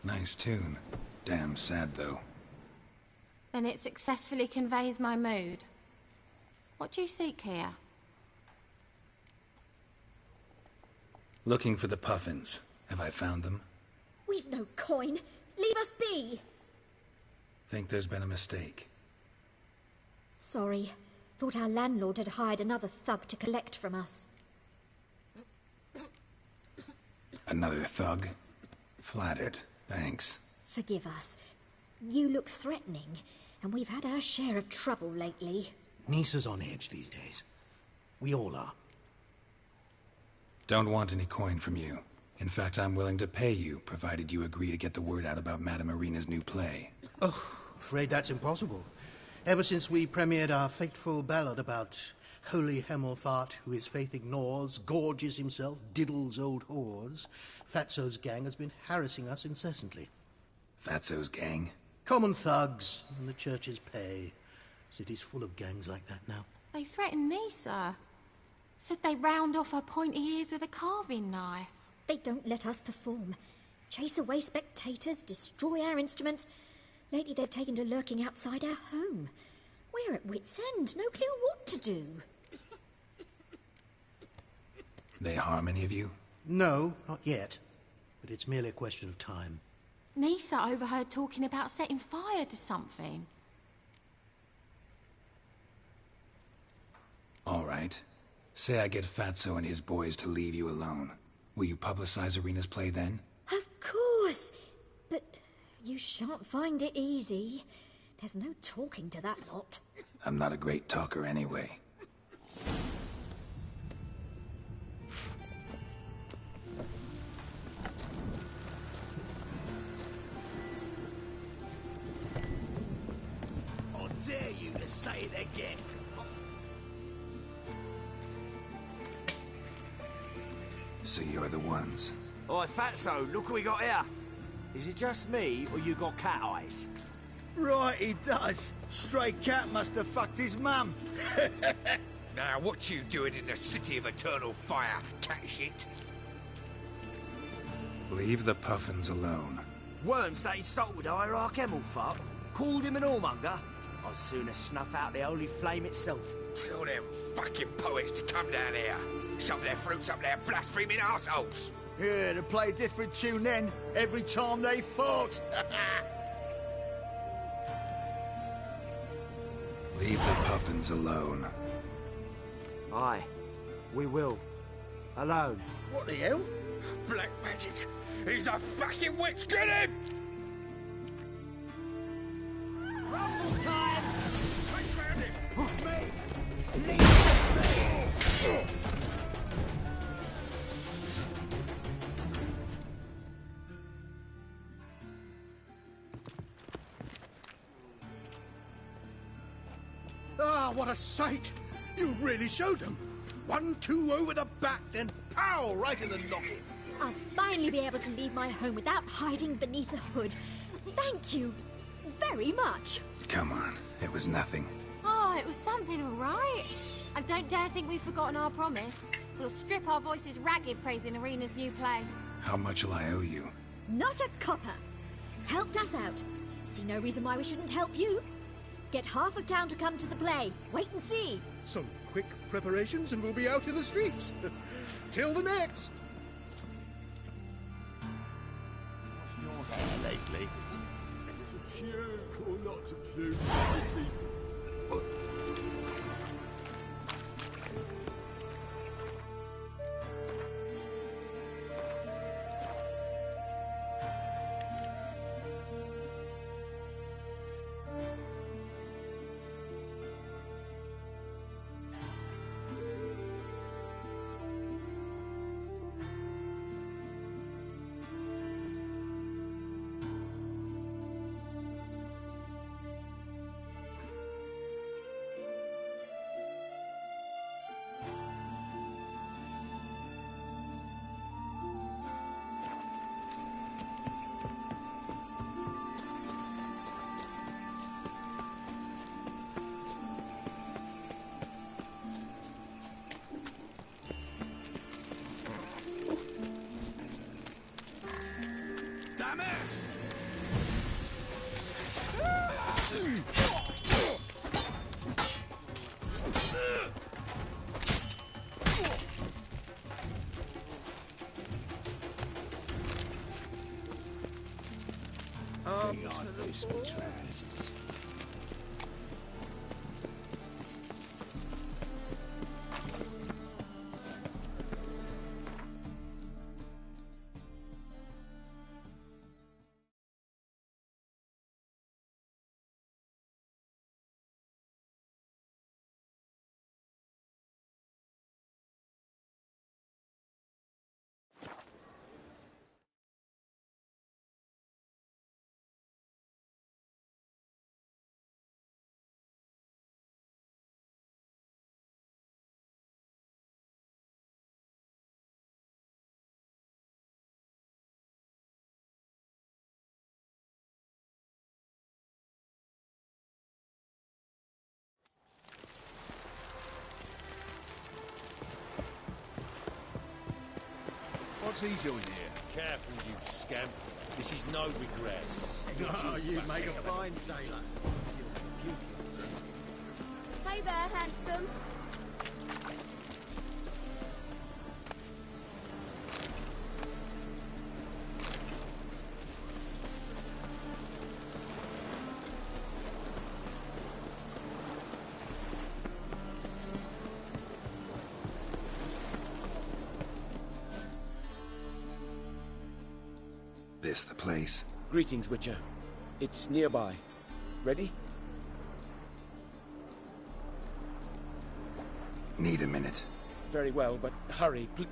Nice tune. Damn sad, though. Then it successfully conveys my mood. What do you seek here? Looking for the Puffins. Have I found them? We've no coin. Leave us be. Think there's been a mistake. Sorry. Thought our landlord had hired another thug to collect from us. Another thug? Flattered. Thanks. Forgive us. You look threatening, and we've had our share of trouble lately. Nisa's on edge these days. We all are. Don't want any coin from you. In fact, I'm willing to pay you, provided you agree to get the word out about Madame Irina's new play. Oh, afraid that's impossible. Ever since we premiered our fateful ballad about holy Hemelfart, who his faith ignores, gorges himself, diddles old whores, Fatso's gang has been harassing us incessantly. Fatso's gang? Common thugs, and the church's pay. City's full of gangs like that now. They threatened Nisa. Said they round off her pointy ears with a carving knife. They don't let us perform. Chase away spectators, destroy our instruments. Lately they've taken to lurking outside our home. We're at wit's end, no clue what to do. They harm any of you? No, not yet. But it's merely a question of time. Nisa overheard talking about setting fire to something. All right. right. Say I get Fatso and his boys to leave you alone. Will you publicize Irina's play then? Of course! But you shan't find it easy. There's no talking to that lot. I'm not a great talker anyway. I dare you to say it again. So you're the ones. Oi, Fatso, look what we got here. Is it just me, or you got cat eyes? Right, he does. Stray cat must have fucked his mum. Now, what you doing in the City of Eternal Fire, cat shit? Leave the Puffins alone. Worms that insulted Hierarch Emelfart, called him an whoremonger. I'd sooner snuff out the holy flame itself. Tell them fucking poets to come down here. Shove their fruits up their blaspheming arseholes. Yeah, to play a different tune then, every time they fought. Leave the Puffins alone. Aye, we will. Alone. What the hell? Black magic! He's a fucking witch! Get him! Rumble time! Me! Leave me! Ah, what a sight! You really showed them. 1-2 over the back, then pow! Right in the noggin. I'll finally be able to leave my home without hiding beneath the hood. Thank you very much. Come on, it was nothing. Oh, it was something, all right. And don't dare think we've forgotten our promise. We'll strip our voices ragged praising Irina's new play. How much will I owe you? Not a copper. Helped us out. See no reason why we shouldn't help you. Get half of town to come to the play. Wait and see. Some quick preparations and we'll be out in the streets. Till the next. What's your hair lately? To puke or not to puke? What's he doing here? Careful, you scamp. This is no regress. Oh, you make a fine sailor. Hey there, handsome. this the place? Greetings, Witcher. It's nearby. Ready? Need a minute. Very well, but hurry, please.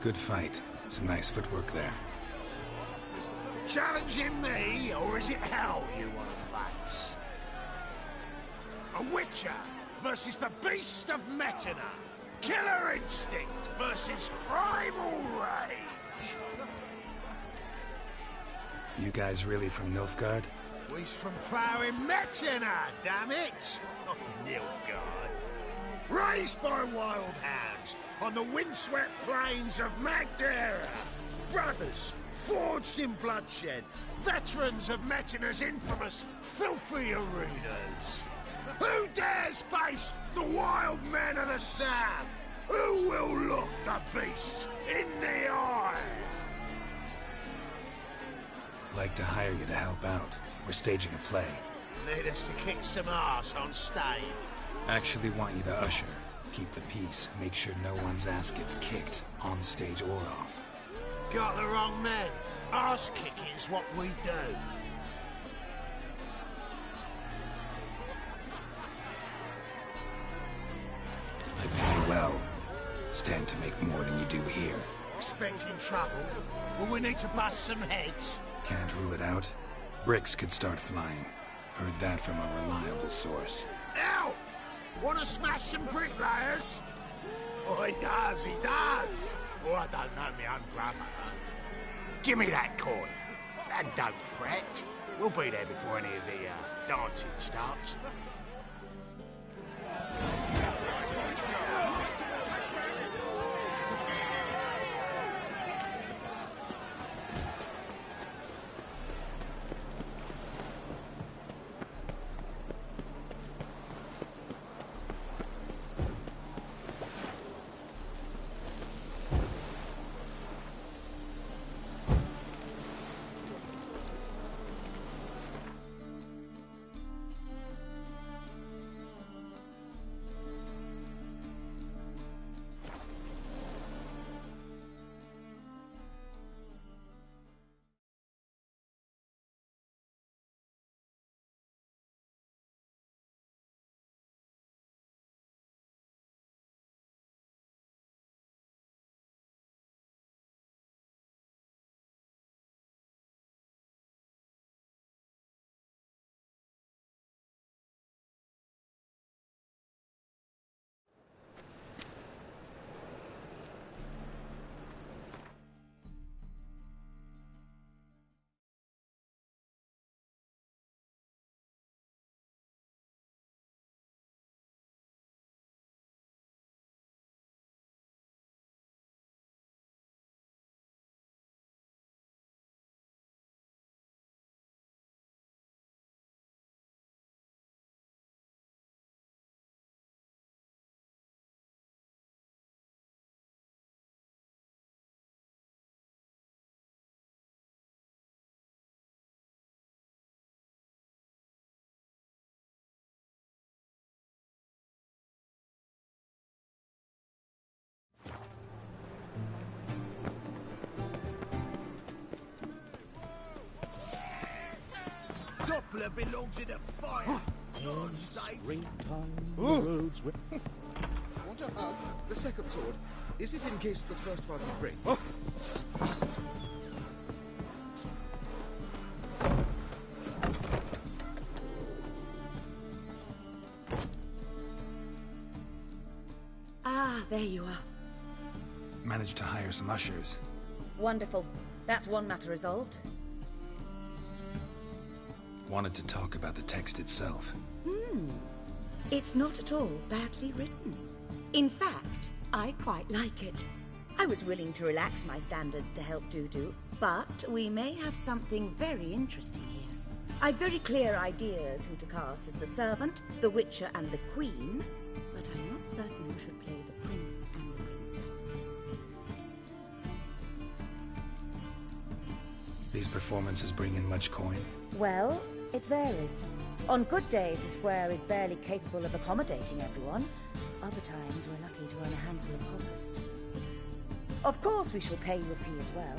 Good fight. Some nice footwork there. Challenging me, or is it hell you want to face? A Witcher versus the Beast of Metina. Killer instinct versus primal rage. You guys really from Nilfgaard? We's from ploughing Metina, damn it! Not Nilfgaard. Raised by wild hounds on the windswept plains of Magdera. Brothers, forged in bloodshed. Veterans of Metina's infamous filthy arenas. Who dares face the wild men of the south? Who will look the beasts in the eye? Like to hire you to help out. We're staging a play. Need us to kick some ass on stage. Actually want you to usher. Keep the peace. Make sure no one's ass gets kicked, on stage or off. Got the wrong men. Ass kicking's what we do. I pay well. Stand to make more than you do here. Expecting trouble? Will we need to bust some heads? Can't rule it out. Bricks could start flying. Heard that from a reliable source. Ow! Wanna smash some bricklayers? Oh, he does. Oh, I don't know my own brother. Give me that coin. And don't fret. We'll be there before any of the dancing starts. Doppler belongs in a fire. On stage. Springtime, the roads were... Want a hug? The second sword. Is it in case the first one you bring? Oh. Ah, there you are. Managed to hire some ushers. Wonderful. That's one matter resolved. Wanted to talk about the text itself. It's not at all badly written. In fact, I quite like it. I was willing to relax my standards to help Dudu, but we may have something very interesting here. I've very clear ideas who to cast as the servant, the witcher, and the queen, but I'm not certain who should play the prince and the princess. These performances bring in much coin? Well, it varies. On good days, the square is barely capable of accommodating everyone. Other times, we're lucky to earn a handful of coppers. Of course, we shall pay you a fee as well.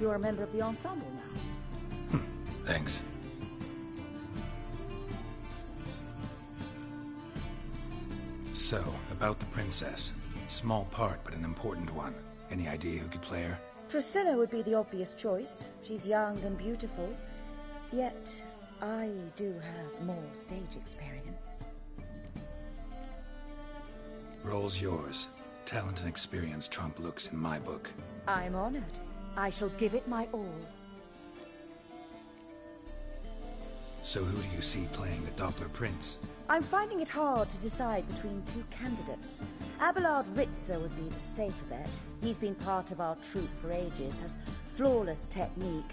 You're a member of the ensemble now. Thanks. So, about the princess. Small part, but an important one. Any idea who could play her? Priscilla would be the obvious choice. She's young and beautiful. Yet, I do have more stage experience. Role's yours. Talent and experience trump looks in my book. I'm honored. I shall give it my all. So who do you see playing the Doppler Prince? I'm finding it hard to decide between two candidates. Abelard Ritzer would be the safer bet. He's been part of our troupe for ages, has flawless technique,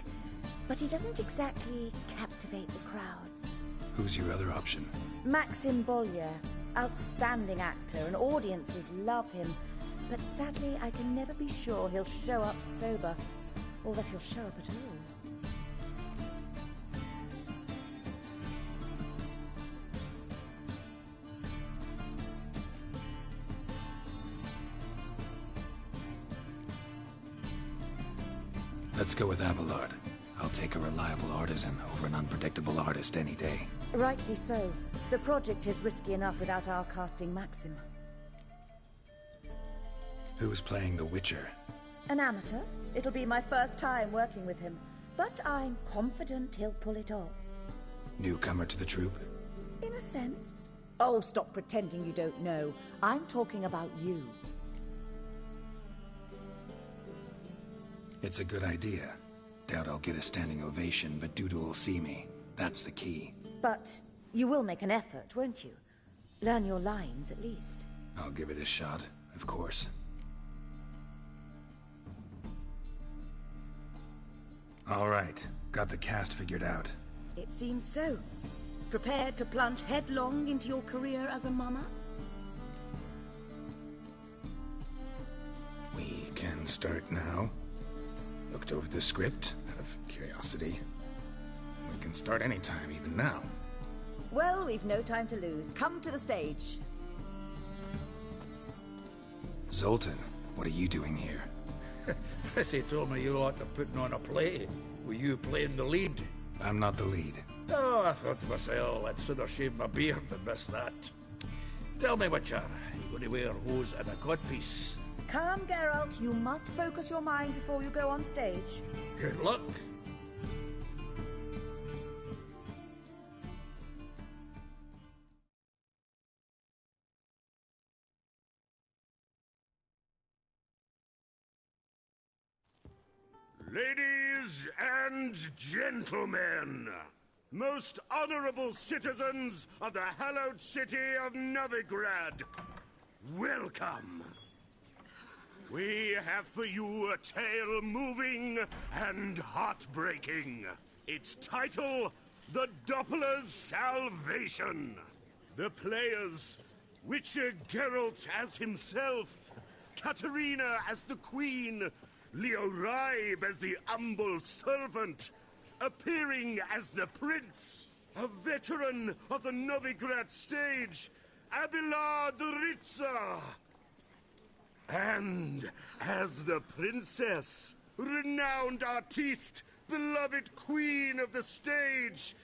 but he doesn't exactly captivate the crowds. Who's your other option? Maxim Bollier, outstanding actor, and audiences love him, but sadly I can never be sure he'll show up sober, or that he'll show up at all. Let's go with Abelard. I'll take a reliable artisan over an unpredictable artist any day. Rightly so. The project is risky enough without our casting Maxim. Who's playing the Witcher? An amateur. It'll be my first time working with him, but I'm confident he'll pull it off. Newcomer to the troupe? In a sense. Oh, stop pretending you don't know. I'm talking about you. It's a good idea. Doubt I'll get a standing ovation, but Dudu will see me. That's the key. But you will make an effort, won't you? Learn your lines, at least. I'll give it a shot, of course. All right. Got the cast figured out. It seems so. Prepared to plunge headlong into your career as a mama? We can start now. Looked over the script, out of curiosity. We can start anytime, even now. Well, we've no time to lose. Come to the stage. Zoltan, what are you doing here? Prissy told me you like to putting on a play. Were you playing the lead? I'm not the lead. Oh, I thought to myself, I'd sooner shave my beard than miss that. Tell me, Witcher, you going to wear hose and a codpiece? Come, Geralt. You must focus your mind before you go on stage. Good luck. Ladies and gentlemen, most honorable citizens of the hallowed city of Novigrad, welcome. We have for you a tale moving and heartbreaking. Its title, The Doppler's Salvation. The players, Witcher Geralt as himself, Katarina as the Queen, Leo Raib as the humble servant, appearing as the Prince, a veteran of the Novigrad stage, Abelard Ritzer. And as the Princess, renowned artiste, beloved queen of the stage,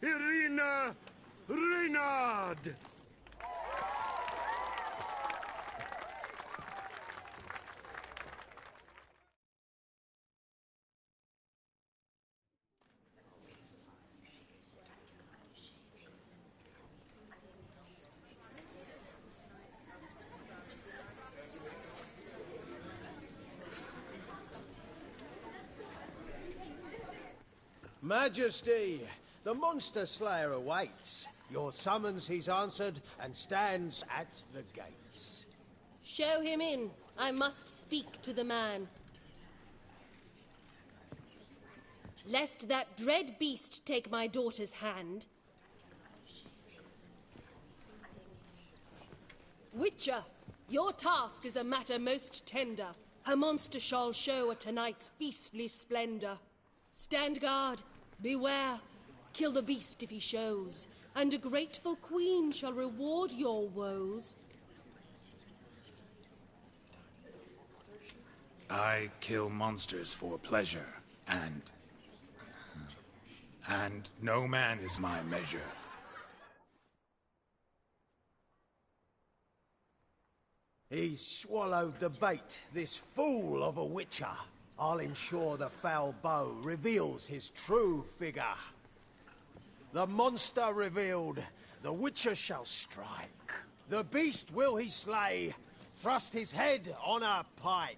Irina Reynard. Majesty, the Monster Slayer awaits. Your summons he's answered and stands at the gates. Show him in. I must speak to the man. lest that dread beast take my daughter's hand. Witcher, your task is a matter most tender. Her monster shall show at tonight's feastly splendor. Stand guard, beware, kill the beast if he shows, and a grateful queen shall reward your woes. I kill monsters for pleasure, and no man is my measure. He's swallowed the bait, this fool of a witcher. I'll ensure the foul bow reveals his true figure. The monster revealed, the witcher shall strike. The beast will he slay, thrust his head on a pike.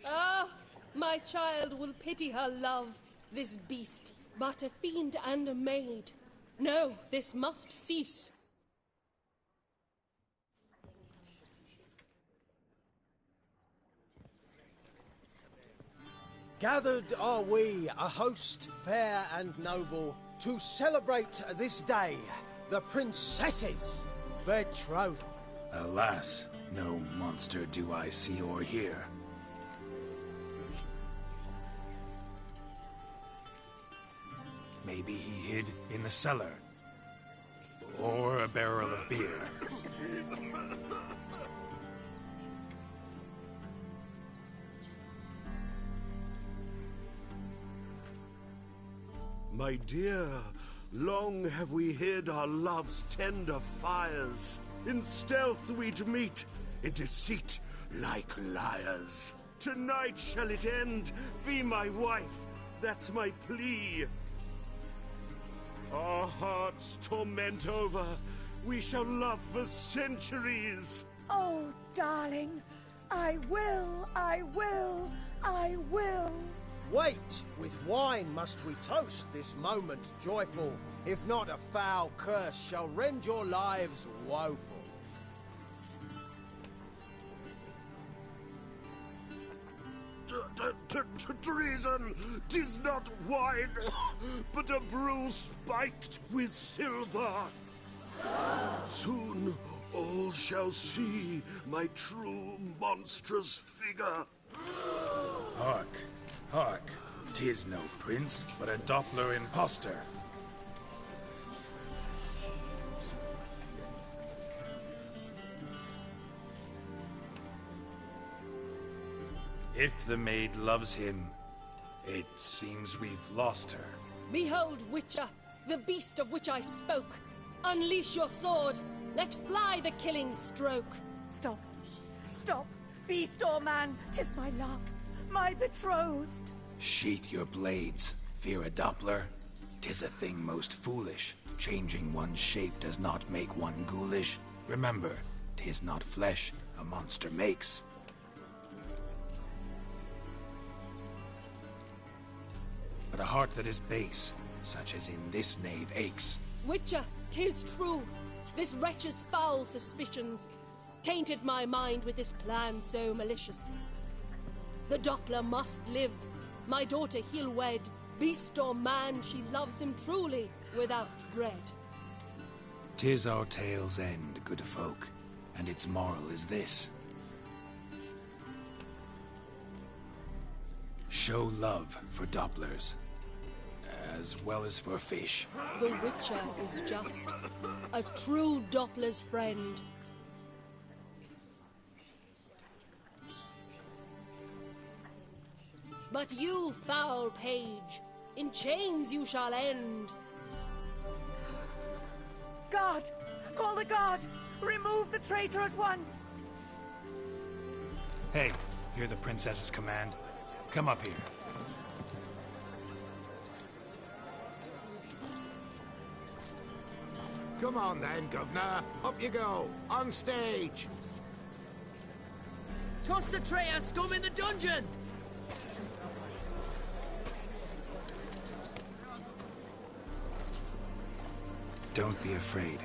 Ah, my child will pity her love, this beast, but a fiend and a maid. No, this must cease. Gathered are we, a host fair and noble, to celebrate this day, the princess's betrothal. Alas, no monster do I see or hear. Maybe he hid in the cellar. Or a barrel of beer. My dear, long have we hid our love's tender fires. In stealth we'd meet, in deceit like liars. Tonight shall it end, be my wife, that's my plea. Our hearts torment over, we shall love for centuries. Oh, darling, I will, I will, I will. Wait, with wine must we toast this moment joyful. If not, a foul curse shall rend your lives woeful. Treason! 'Tis not wine, but a brew spiked with silver. Soon all shall see my true monstrous figure. Hark, hark. 'Tis no prince, but a Doppler impostor. If the maid loves him, it seems we've lost her. Behold, Witcher, the beast of which I spoke. Unleash your sword. Let fly the killing stroke. Stop. Stop. Beast or man, 'tis my love, my betrothed. Sheath your blades. Fear a Doppler? 'Tis a thing most foolish. Changing one's shape does not make one ghoulish. Remember, 'tis not flesh a monster makes. But a heart that is base, such as in this knave aches. Witcher, 'tis true. This wretch's foul suspicions tainted my mind with this plan so malicious. The Doppler must live. My daughter he'll wed. Beast or man, she loves him truly, without dread. 'Tis our tale's end, good folk, and its moral is this. Show love for Dopplers, as well as for fish. The Witcher is just a true Doppler's friend. But you, foul page, in chains you shall end. Guard! Call the guard! Remove the traitor at once! Hey, hear the princess's command? Come up here. Come on then, Governor. Up you go. On stage. Toss the traitor scum in the dungeon! Don't be afraid.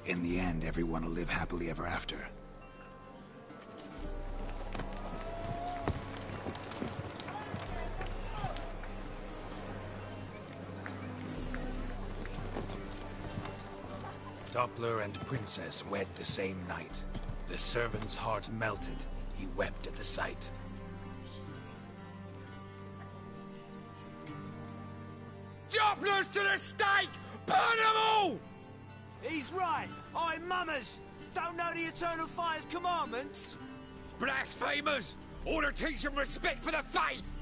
In the end, everyone will live happily ever after. Doppler and Princess wed the same night. The servant's heart melted. He wept at the sight. Dopplers to the stake! Burn them all! He's right. I'm mummers. Don't know the Eternal Fire's commandments? Blasphemers! Order teach them respect for the faith!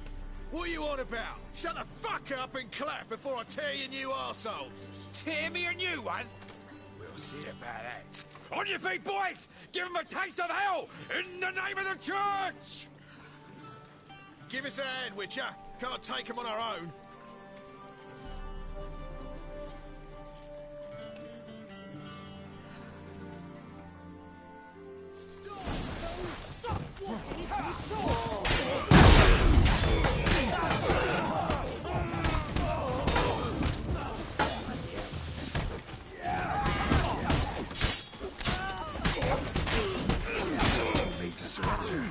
What are you on about? Shut the fuck up and clap before I tear you new arseholes! Tear me a new one? We'll see about that. On your feet, boys! Give them a taste of hell in the name of the church! Give us a hand, Witcher. Can't take them on our own. Stop walking into the sword! Made to surrender.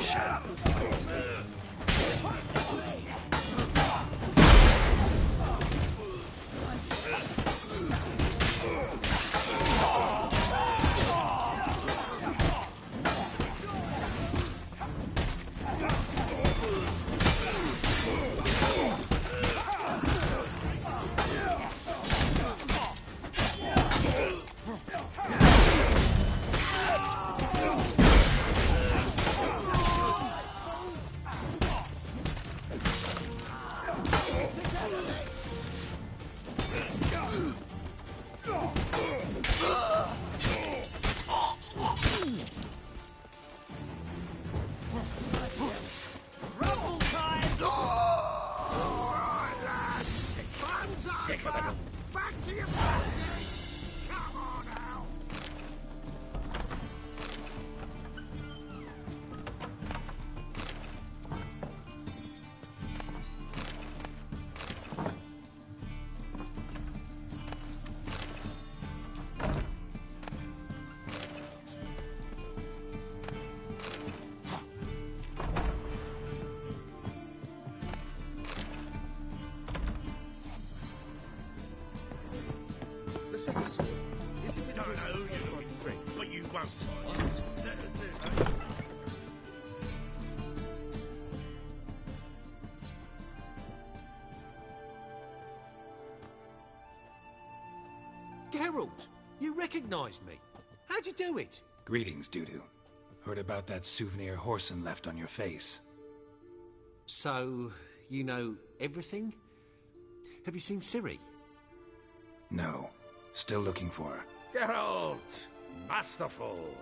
Shut up! Sick of it. Back to your places! Come on now! Geralt! You recognised me. How'd you do it? Greetings, Dudu. Heard about that souvenir Whoreson left on your face. So, you know everything? Have you seen Ciri? No. Still looking for her. Geralt! Masterful!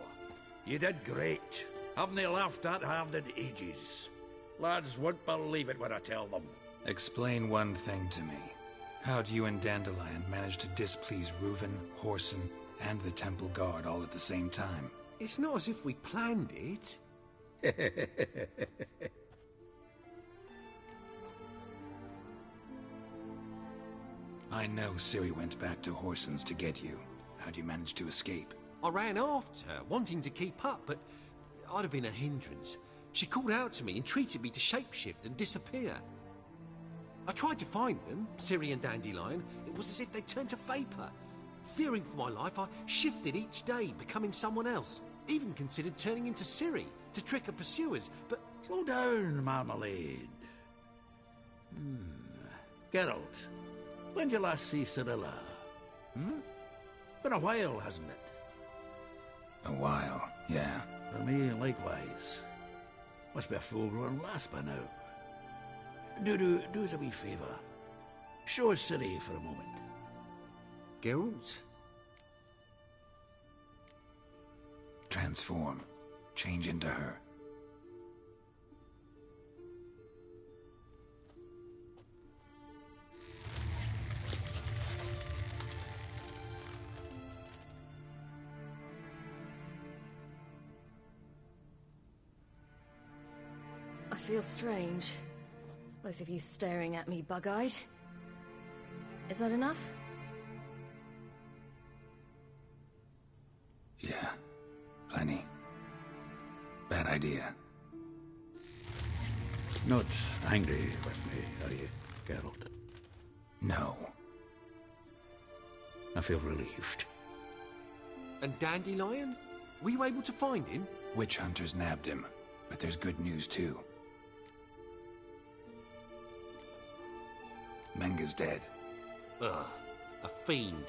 You did great. Haven't they laughed that hard in ages? Lads won't believe it when I tell them. Explain one thing to me. How'd you and Dandelion manage to displease Reuven, Whoreson, and the Temple Guard all at the same time? It's not as if we planned it. I know Ciri went back to Whoreson's to get you. How'd you manage to escape? I ran after her, wanting to keep up, but I'd have been a hindrance. She called out to me and treated me to shapeshift and disappear. I tried to find them, Ciri and Dandelion. It was as if they turned to vapour. Fearing for my life, I shifted each day, becoming someone else. Even considered turning into Ciri to trick her pursuers, but... Slow down, Marmalade. Geralt, when did you last see Cirilla? Been a while, hasn't it? A while, yeah. For me, likewise. Must be a full-grown lass by now. Do us a wee favour. Show us Ciri for a moment. Geralt? Transform. Change into her. I feel strange. Both of you staring at me bug-eyed. Is that enough? Yeah. Plenty. Bad idea. Not angry with me, are you, Geralt? No. I feel relieved. And Dandelion? Were you able to find him? Witch hunters nabbed him, but there's good news too. Menga's dead. Ugh, a fiend.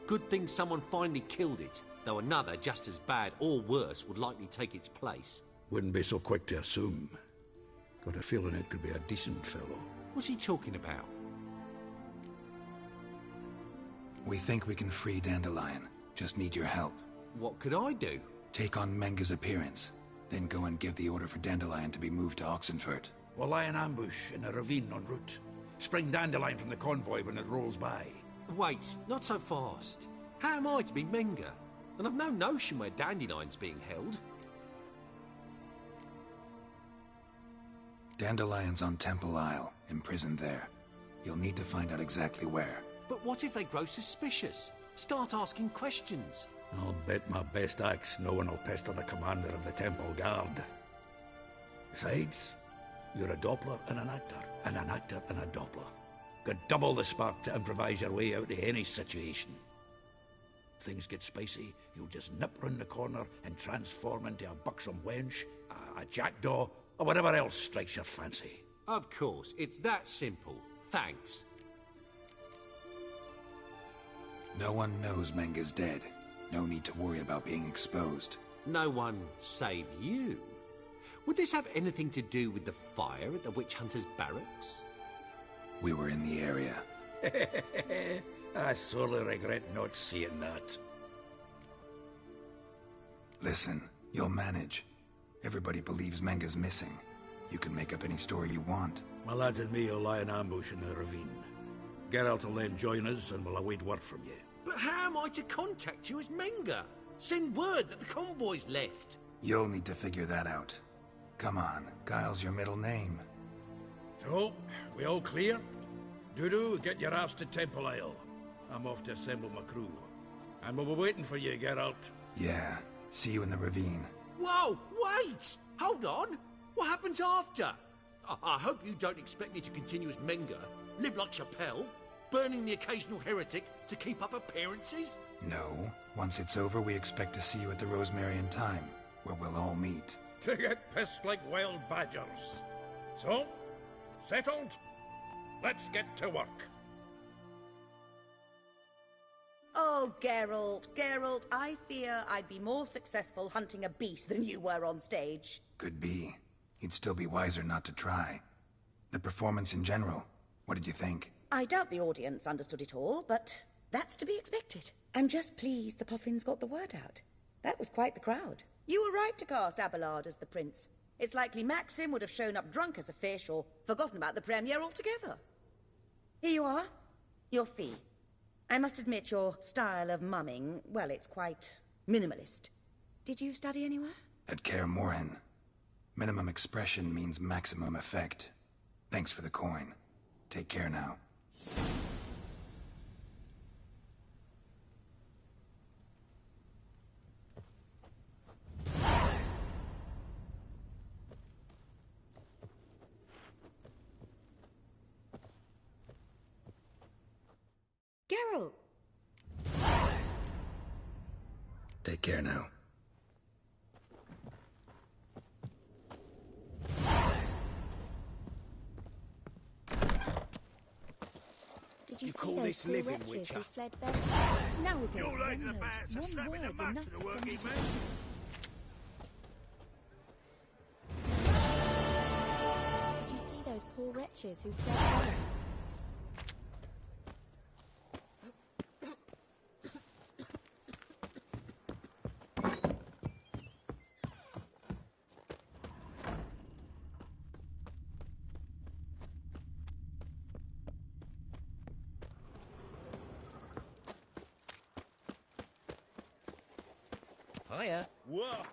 Good thing someone finally killed it, though another just as bad or worse would likely take its place. Wouldn't be so quick to assume. Got a feeling it could be a decent fellow. What's he talking about? We think we can free Dandelion. Just need your help. What could I do? Take on Menga's appearance, then go and give the order for Dandelion to be moved to Oxenfurt. We'll lie in ambush in a ravine en route. Spring Dandelion from the convoy when it rolls by. Wait, not so fast. How am I to be Menga? And I've no notion where Dandelion's being held. Dandelion's on Temple Isle, imprisoned there. You'll need to find out exactly where. But what if they grow suspicious? Start asking questions? I'll bet my best axe no one will pester the commander of the Temple Guard. Besides, you're a Doppler and an actor and a Doppler. Got double the spark to improvise your way out of any situation. Things get spicy, you'll just nip round the corner and transform into a buxom wench, a jackdaw, or whatever else strikes your fancy. Of course, it's that simple. Thanks. No one knows Menga's dead. No need to worry about being exposed. No one save you. Would this have anything to do with the fire at the Witch Hunters' barracks? We were in the area. I sorely regret not seeing that. Listen, you'll manage. Everybody believes Menga's missing. You can make up any story you want. My lads and me will lie in ambush in the ravine. Geralt will then join us and we'll await word from you. But how am I to contact you as Menga? Send word that the convoy's left. You'll need to figure that out. Come on, Guile's your middle name. So, we all clear? Dudu, get your ass to Temple Isle. I'm off to assemble my crew. And we'll be waiting for you, Geralt. Yeah, see you in the ravine. Whoa, wait! Hold on! What happens after? I hope you don't expect me to continue as Menga, live like Chappelle, burning the occasional heretic to keep up appearances? No. Once it's over, we expect to see you at the Rosemarian Time, where we'll all meet. To get pissed like wild badgers. So, settled? Let's get to work. Oh, Geralt, Geralt, I fear I'd be more successful hunting a beast than you were on stage. Could be. He'd still be wiser not to try. The performance in general, what did you think? I doubt the audience understood it all, but that's to be expected. I'm just pleased the Puffins got the word out. That was quite the crowd. You were right to cast Abelard as the prince. It's likely Maxim would have shown up drunk as a fish or forgotten about the premiere altogether. Here you are. Your fee. I must admit your style of mumming, well, it's quite minimalist. Did you study anywhere? At Kaer Morhen. Minimum expression means maximum effect. Thanks for the coin. Take care now. Geralt! Take care now. Did you see call those this poor living, wretches Witcher? who fled there? Nowadays, You're like the one bats are word, slapping one the word's muck enough to the for working somebody to man. Did you see those poor wretches who fled there? Hiya. Whoa!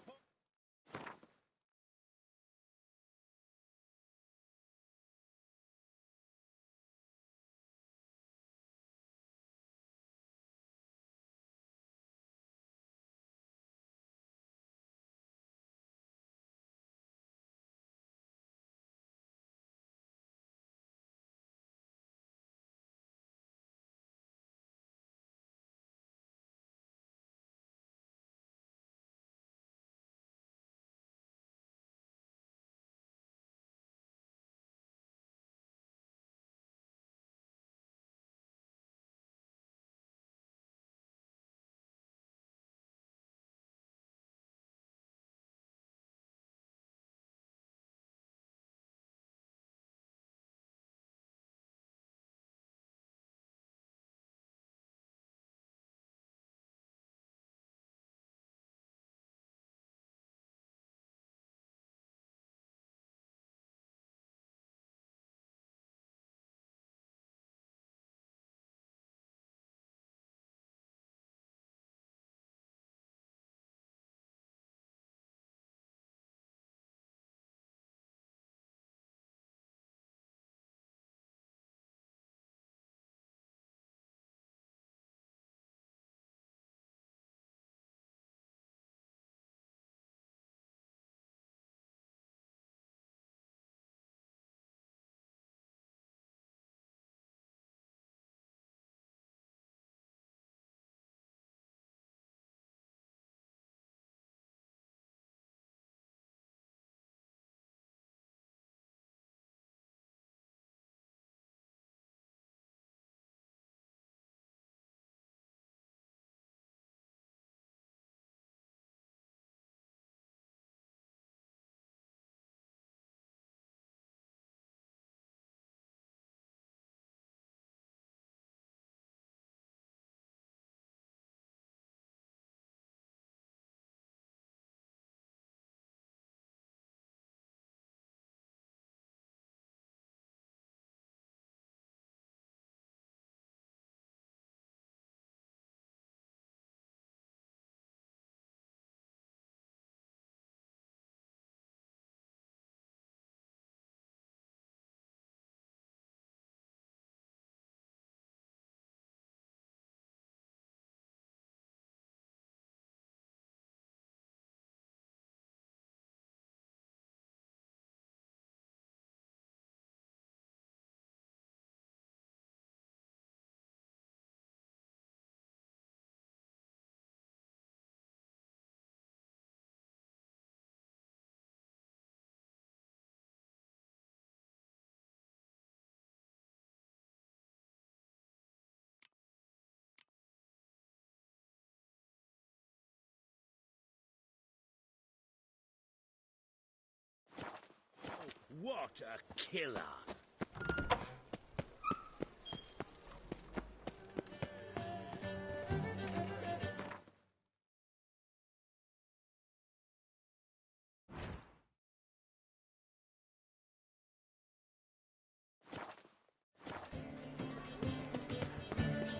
What a killer!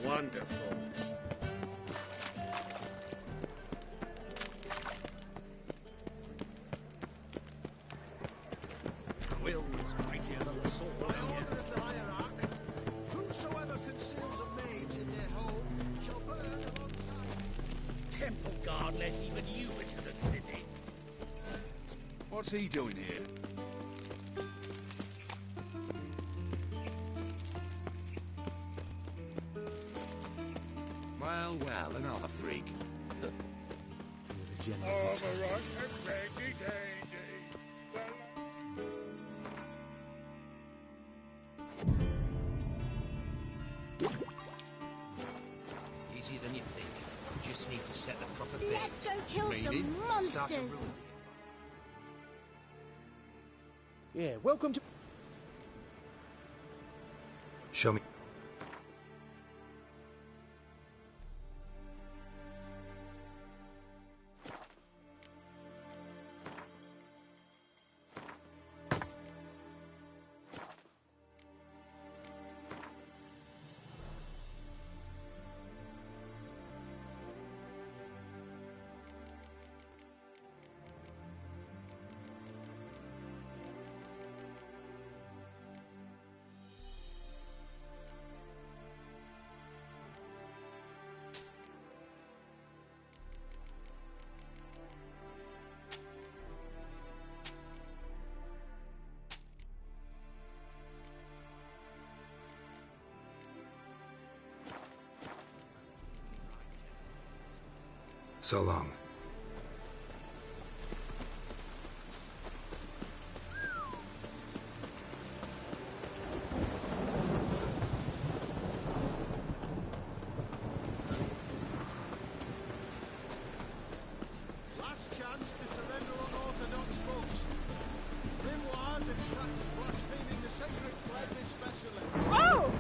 Wonderful. Will is mightier than the sword. By order of the hierarch, whosoever conceals a mage in their home shall burn alongside. Temple Guard lets even you into the city. What's he doing here? Well, well, another freak. He was a general. All right, and dandy dandy. Easier than you think. You just need to set the proper bait. Let's go kill Meaning, some start a monsters. rumor. Yeah, welcome to... Show me. So long. Last chance to surrender unorthodox books. Grimoires and tracts blaspheming the sacred flame especially. Oh!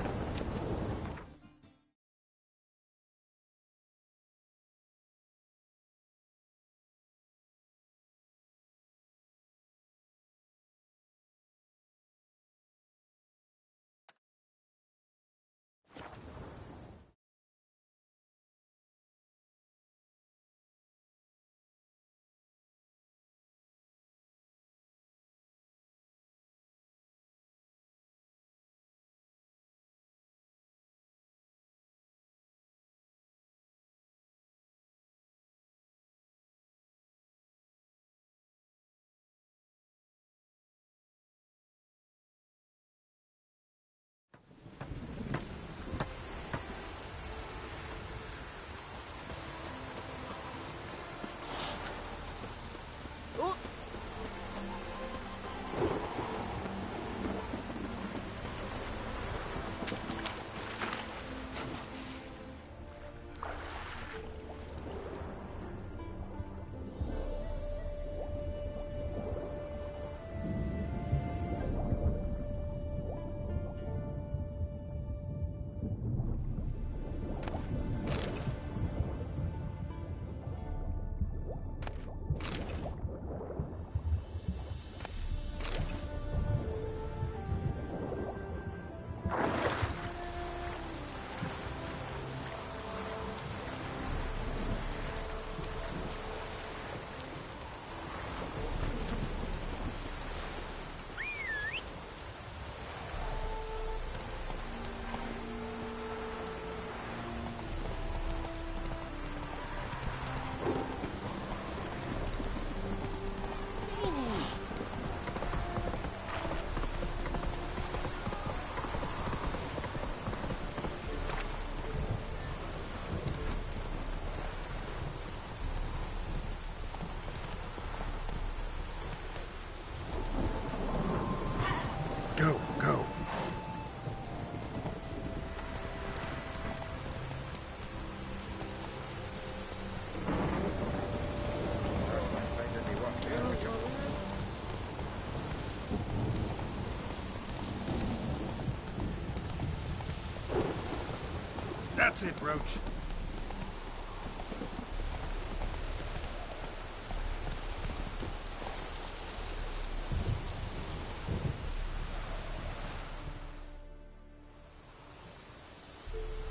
Go, go. That's it, Roach.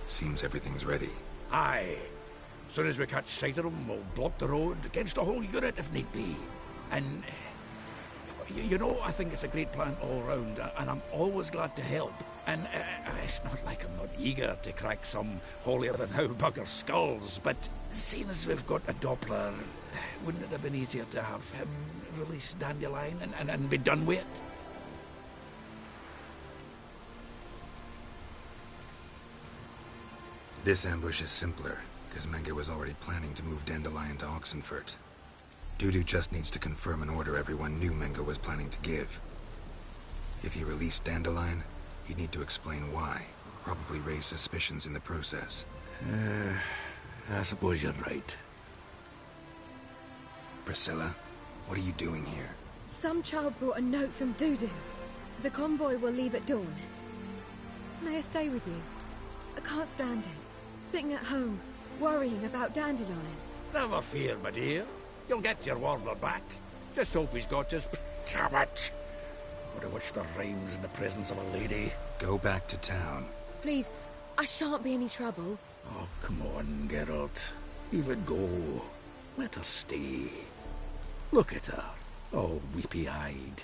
Seems everything's ready. Aye. Soon as we catch sight of them, we'll block the road against the whole unit if need be. And, you know, I think it's a great plan all round, and I'm always glad to help. And it's not like I'm not eager to crack some holier-than-thou bugger skulls, but seeing as we've got a Doppler, wouldn't it have been easier to have him release Dandelion and be done with it? This ambush is simpler, because Menge was already planning to move Dandelion to Oxenfurt. Dudu just needs to confirm an order everyone knew Menge was planning to give. If he released Dandelion, he'd need to explain why, probably raise suspicions in the process. I suppose you're right. Priscilla, what are you doing here? Some child brought a note from Dudu. The convoy will leave at dawn. May I stay with you? I can't stand it. Sitting at home, worrying about Dandelion. Never fear, my dear. You'll get your warbler back. Just hope he's got his... Damn it! Would have wished the rhymes in the presence of a lady. Go back to town. Please, I shan't be any trouble. Oh, come on, Geralt. Leave it go. Let her stay. Look at her. Oh, weepy-eyed.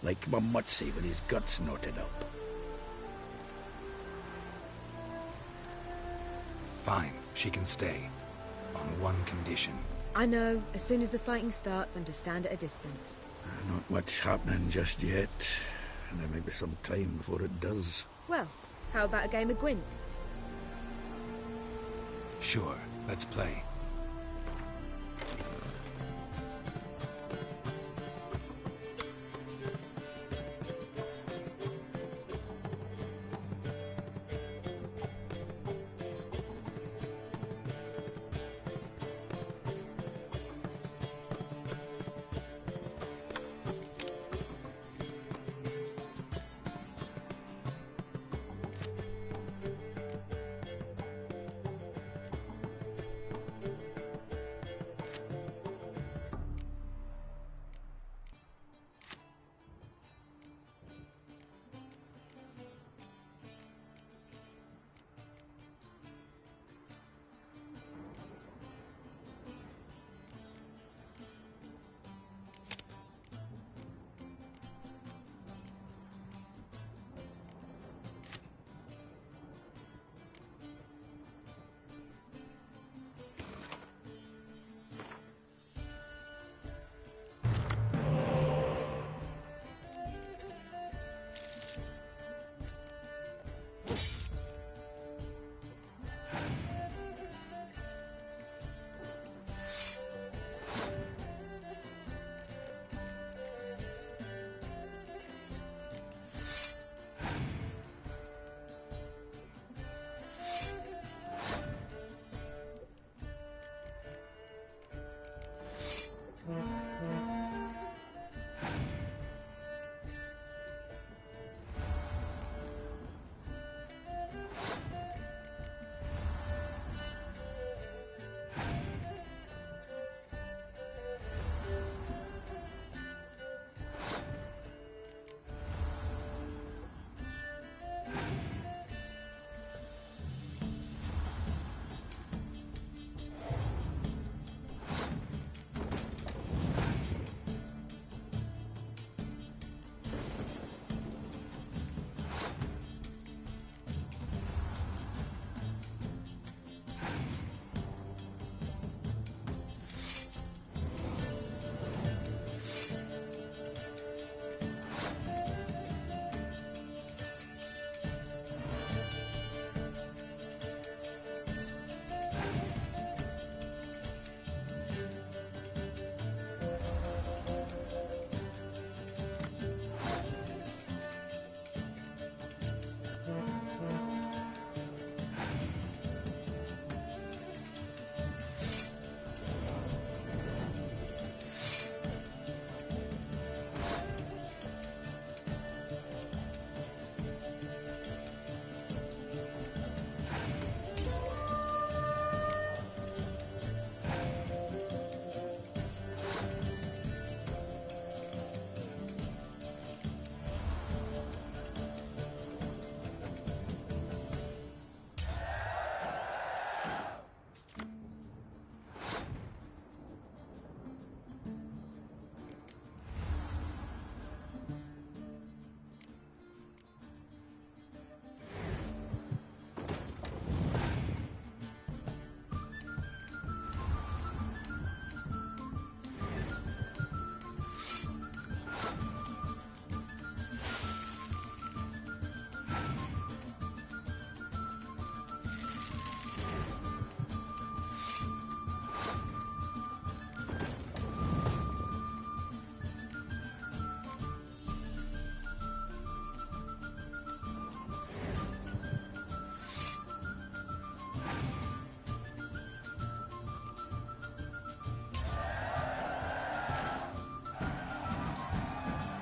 Like my Mutsy with his guts knotted up. Fine, she can stay. On one condition. I know, as soon as the fighting starts, I'm to stand at a distance. Not much happening just yet. And there may be some time before it does. Well, how about a game of Gwent? Sure, let's play.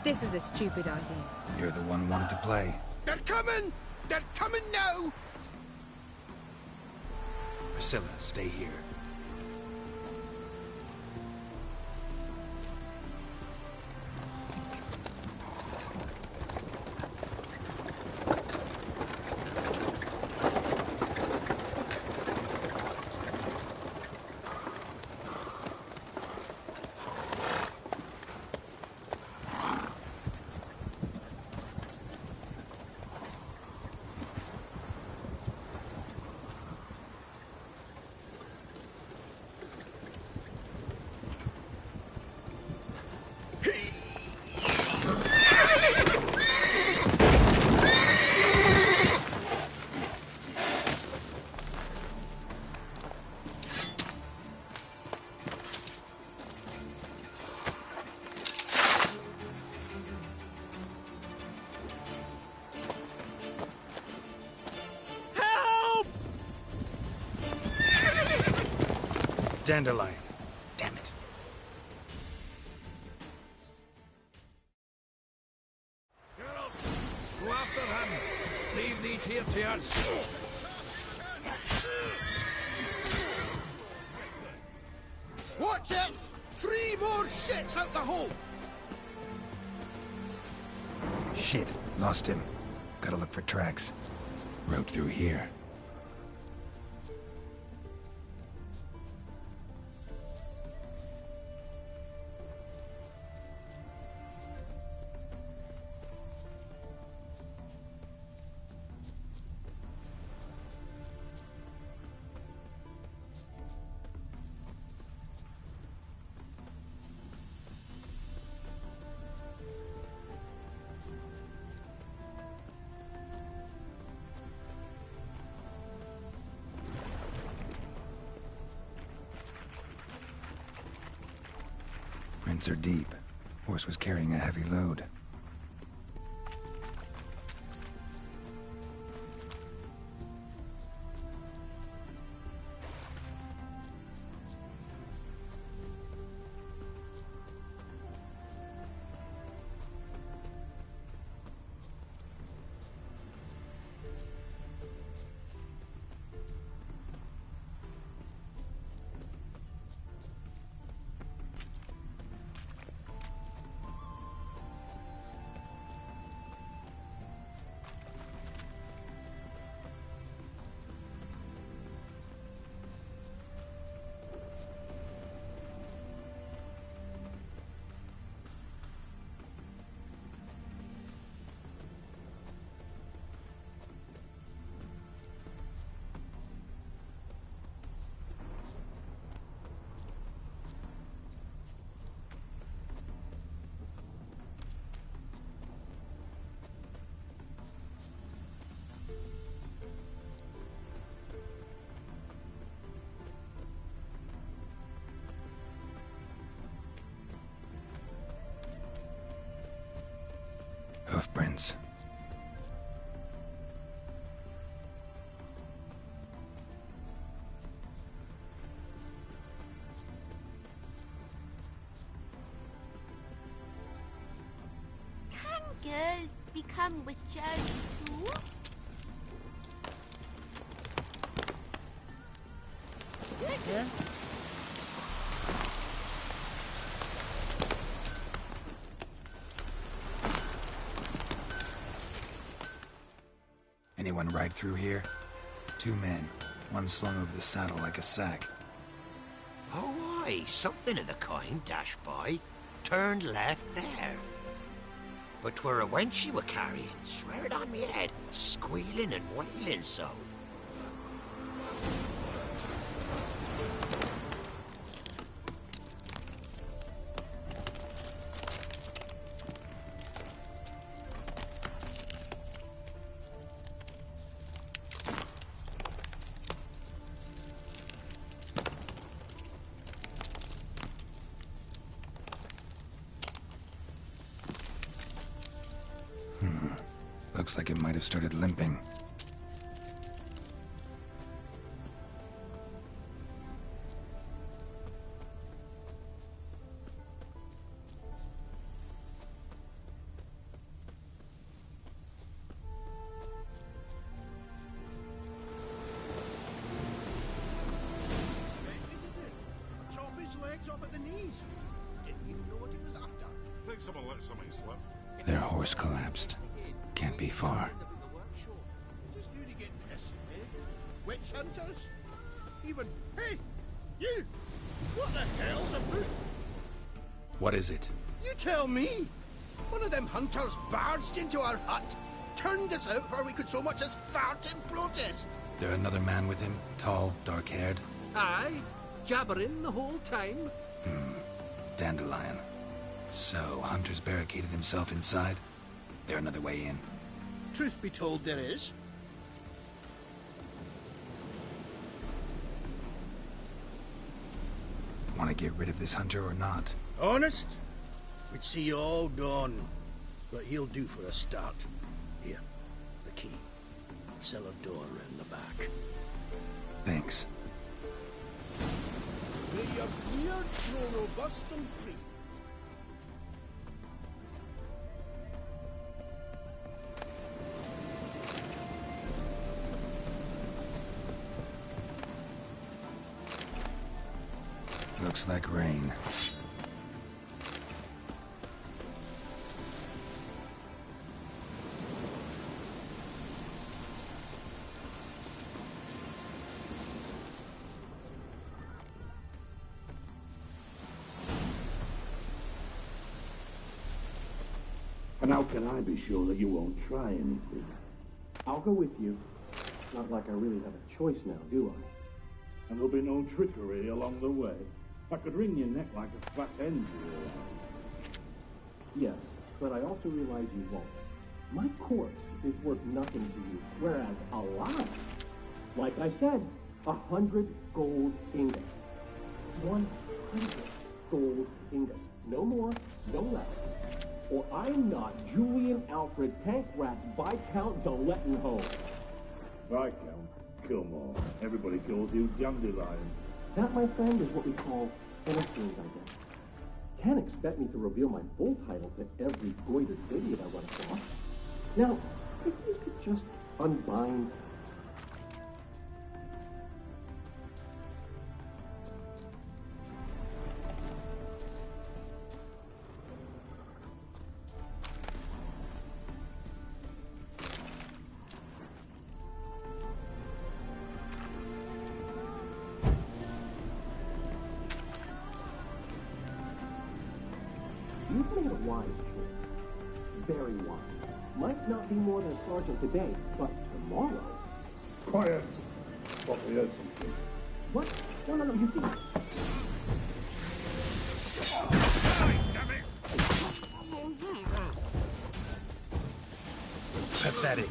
This was a stupid idea. You're the one who wanted to play. They're coming! They're coming now! Priscilla, stay here. Dandelion. Damn it. Girls, go after him. Leave these here to us. Watch it! 3 more shits out the hole! Shit, lost him. Gotta look for tracks. Road through here. Prints are deep. Horse was carrying a heavy load. Hoofprints. Can girls become witches too? Yeah. Anyone ride through here? 2 men. One slung over the saddle like a sack. Oh, aye, something of the kind dashed by. Turned left there. But 'twere a wench she were carrying, swear it on me head, squealing and wailing so. Looks like it might have started limping. heads off at the knees. Didn't even know what he was after. Think someone let something slip. Their horse collapsed. Can't be far. Just you to get pissed with. Witch hunters? Even... Hey! You! What the hell's afoot? What is it? You tell me! One of them hunters barged into our hut, turned us out before we could so much as fart in protest. There another man with him? Tall, dark-haired? Aye, jabbering the whole time. Dandelion. So, Hunter's barricaded himself inside? There another way in? Truth be told, there is. Want to get rid of this Hunter or not? Honest? We'd see you all gone. But he'll do for a start. Here, the key. Cellar door round the back. Thanks. May your beard grow robust and free. Looks like rain. And how can I be sure that you won't try anything? I'll go with you. Not like I really have a choice now, do I? And there'll be no trickery along the way. I could wring your neck like a fat hen for all I know. Yes, but I also realize you won't. My corpse is worth nothing to you, whereas alive, like I said, 100 gold ingots. 100 gold ingots. No more, no less. Or I'm not Julian Alfred Pankratz Viscount de Lettenholm. Viscount? Come on. Everybody calls you Dandelion. That, my friend, is what we call Emerson's identity. Can't expect me to reveal my full title to every goitered idiot I run across. Now, if you could just unbind... You've made a wise choice. Very wise. Might not be more than a sergeant today, but tomorrow... Quiet! Thought we heard something. What? No, you see... Pathetic.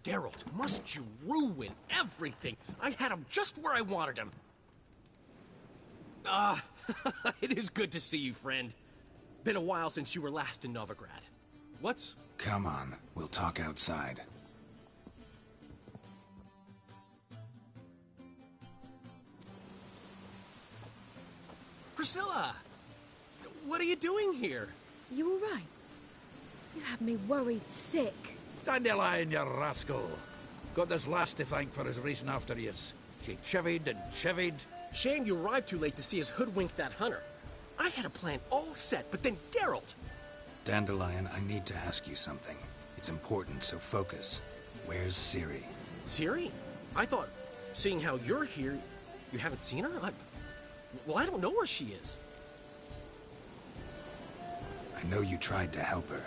Geralt, must you ruin everything? I had him just where I wanted him. It is good to see you, friend. Been a while since you were last in Novigrad. What's... Come on, we'll talk outside. Priscilla! What are you doing here? You all right? You had me worried sick. Dandelion, you rascal. Got this lass to thank for his racing after yous. She chivied and chivied. Shame you arrived too late to see us hoodwink that hunter. I had a plan all set, but then Geralt... Dandelion, I need to ask you something. It's important, so focus. Where's Ciri? Ciri? I thought, seeing how you're here, you haven't seen her? Well, I don't know where she is. I know you tried to help her.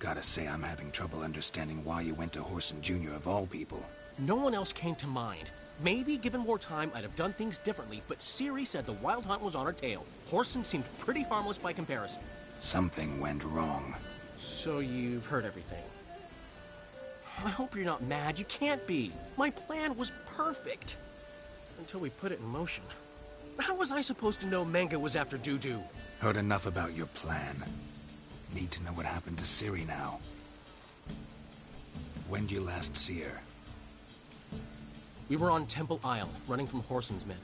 Gotta say, I'm having trouble understanding why you went to Whoreson Jr. of all people. No one else came to mind. Maybe, given more time, I'd have done things differently, but Ciri said the Wild Hunt was on her tail. Whoreson seemed pretty harmless by comparison. Something went wrong. So you've heard everything. I hope you're not mad. You can't be. My plan was perfect. Until we put it in motion. How was I supposed to know Menge was after Dudu? Heard enough about your plan. Need to know what happened to Ciri now. When did you last see her? We were on Temple Isle, running from Whoreson's men.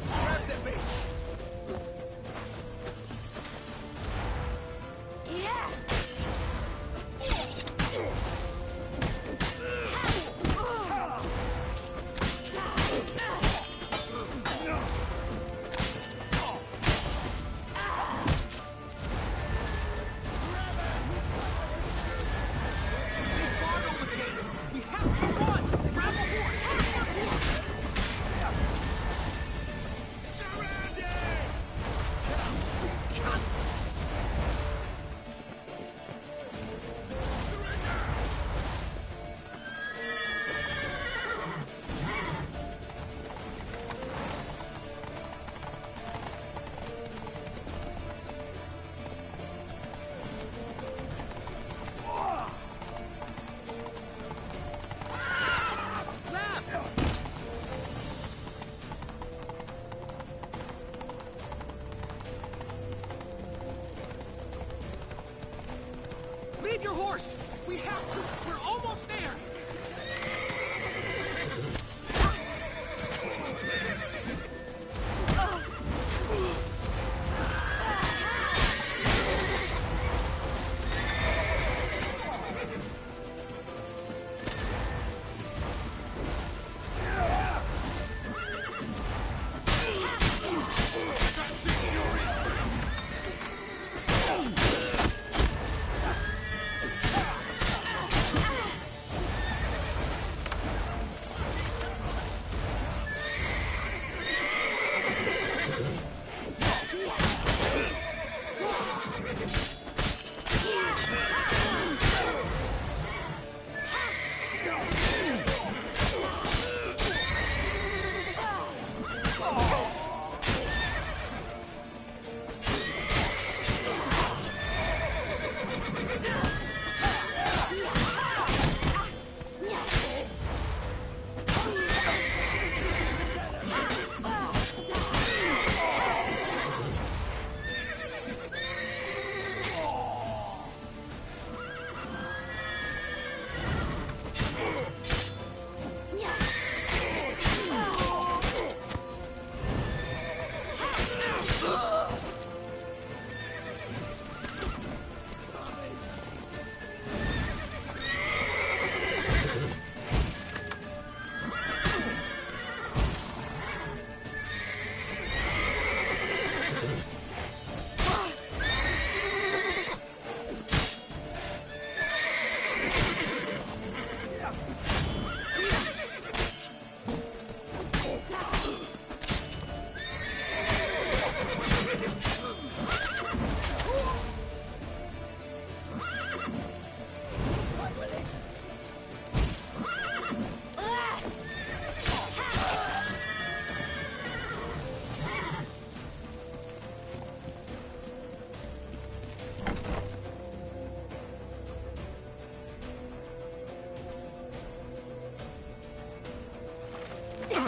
Grab the bitch! Leave your horse! We have to! We're almost there!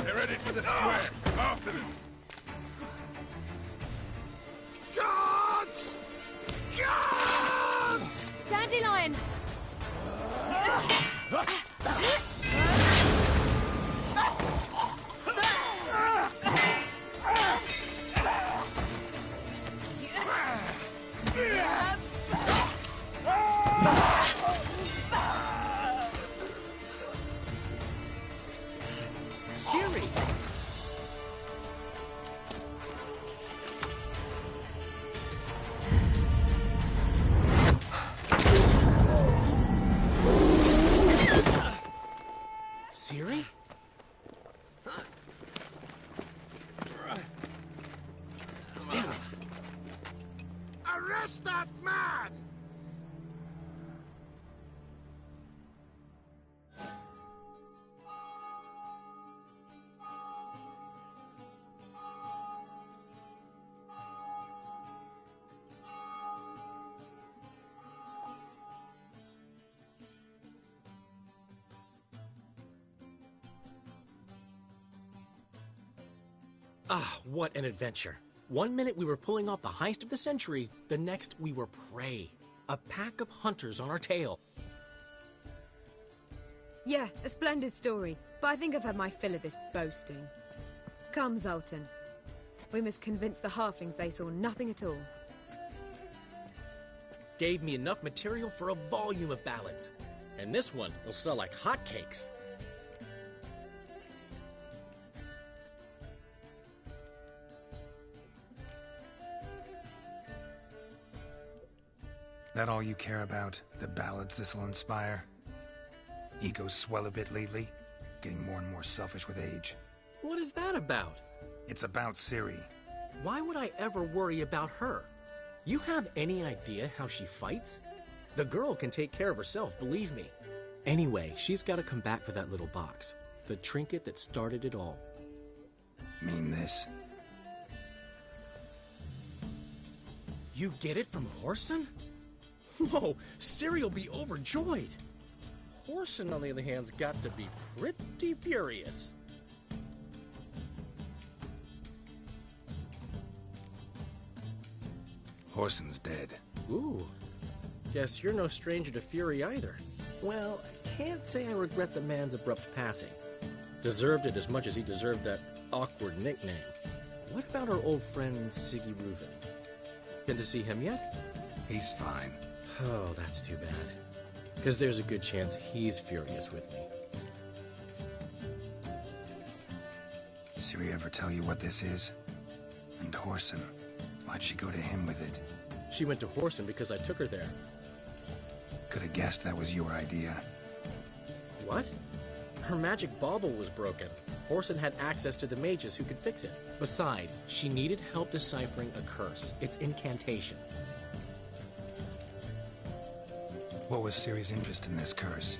They're headed for the square. After them. Guards! Guards! Dandelion! Arrest that man! Ah, what an adventure. One minute we were pulling off the heist of the century, the next we were prey. A pack of hunters on our tail. Yeah, a splendid story, but I think I've had my fill of this boasting. Come, Zoltan. We must convince the halflings they saw nothing at all. Gave me enough material for a volume of ballads. And this one will sell like hotcakes. That all you care about? The ballads this'll inspire? Egos swell a bit lately? Getting more and more selfish with age. What is that about? It's about Ciri. Why would I ever worry about her? You have any idea how she fights? The girl can take care of herself, believe me. Anyway, she's got to come back for that little box. The trinket that started it all. Mean this? You get it from Whoreson? Whoa, Ciri will be overjoyed. Whoreson, on the other hand, has got to be pretty furious. Whoreson's dead. Ooh, guess you're no stranger to fury either. Well, I can't say I regret the man's abrupt passing. Deserved it as much as he deserved that awkward nickname. What about our old friend Siggy Reuven? Been to see him yet? He's fine. Oh, that's too bad. Because there's a good chance he's furious with me. Ciri ever tell you what this is? And Whoreson, why'd she go to him with it? She went to Whoreson because I took her there. Could have guessed that was your idea. What? Her magic bauble was broken. Whoreson had access to the mages who could fix it. Besides, she needed help deciphering a curse. Its incantation. What was Ciri's interest in this curse?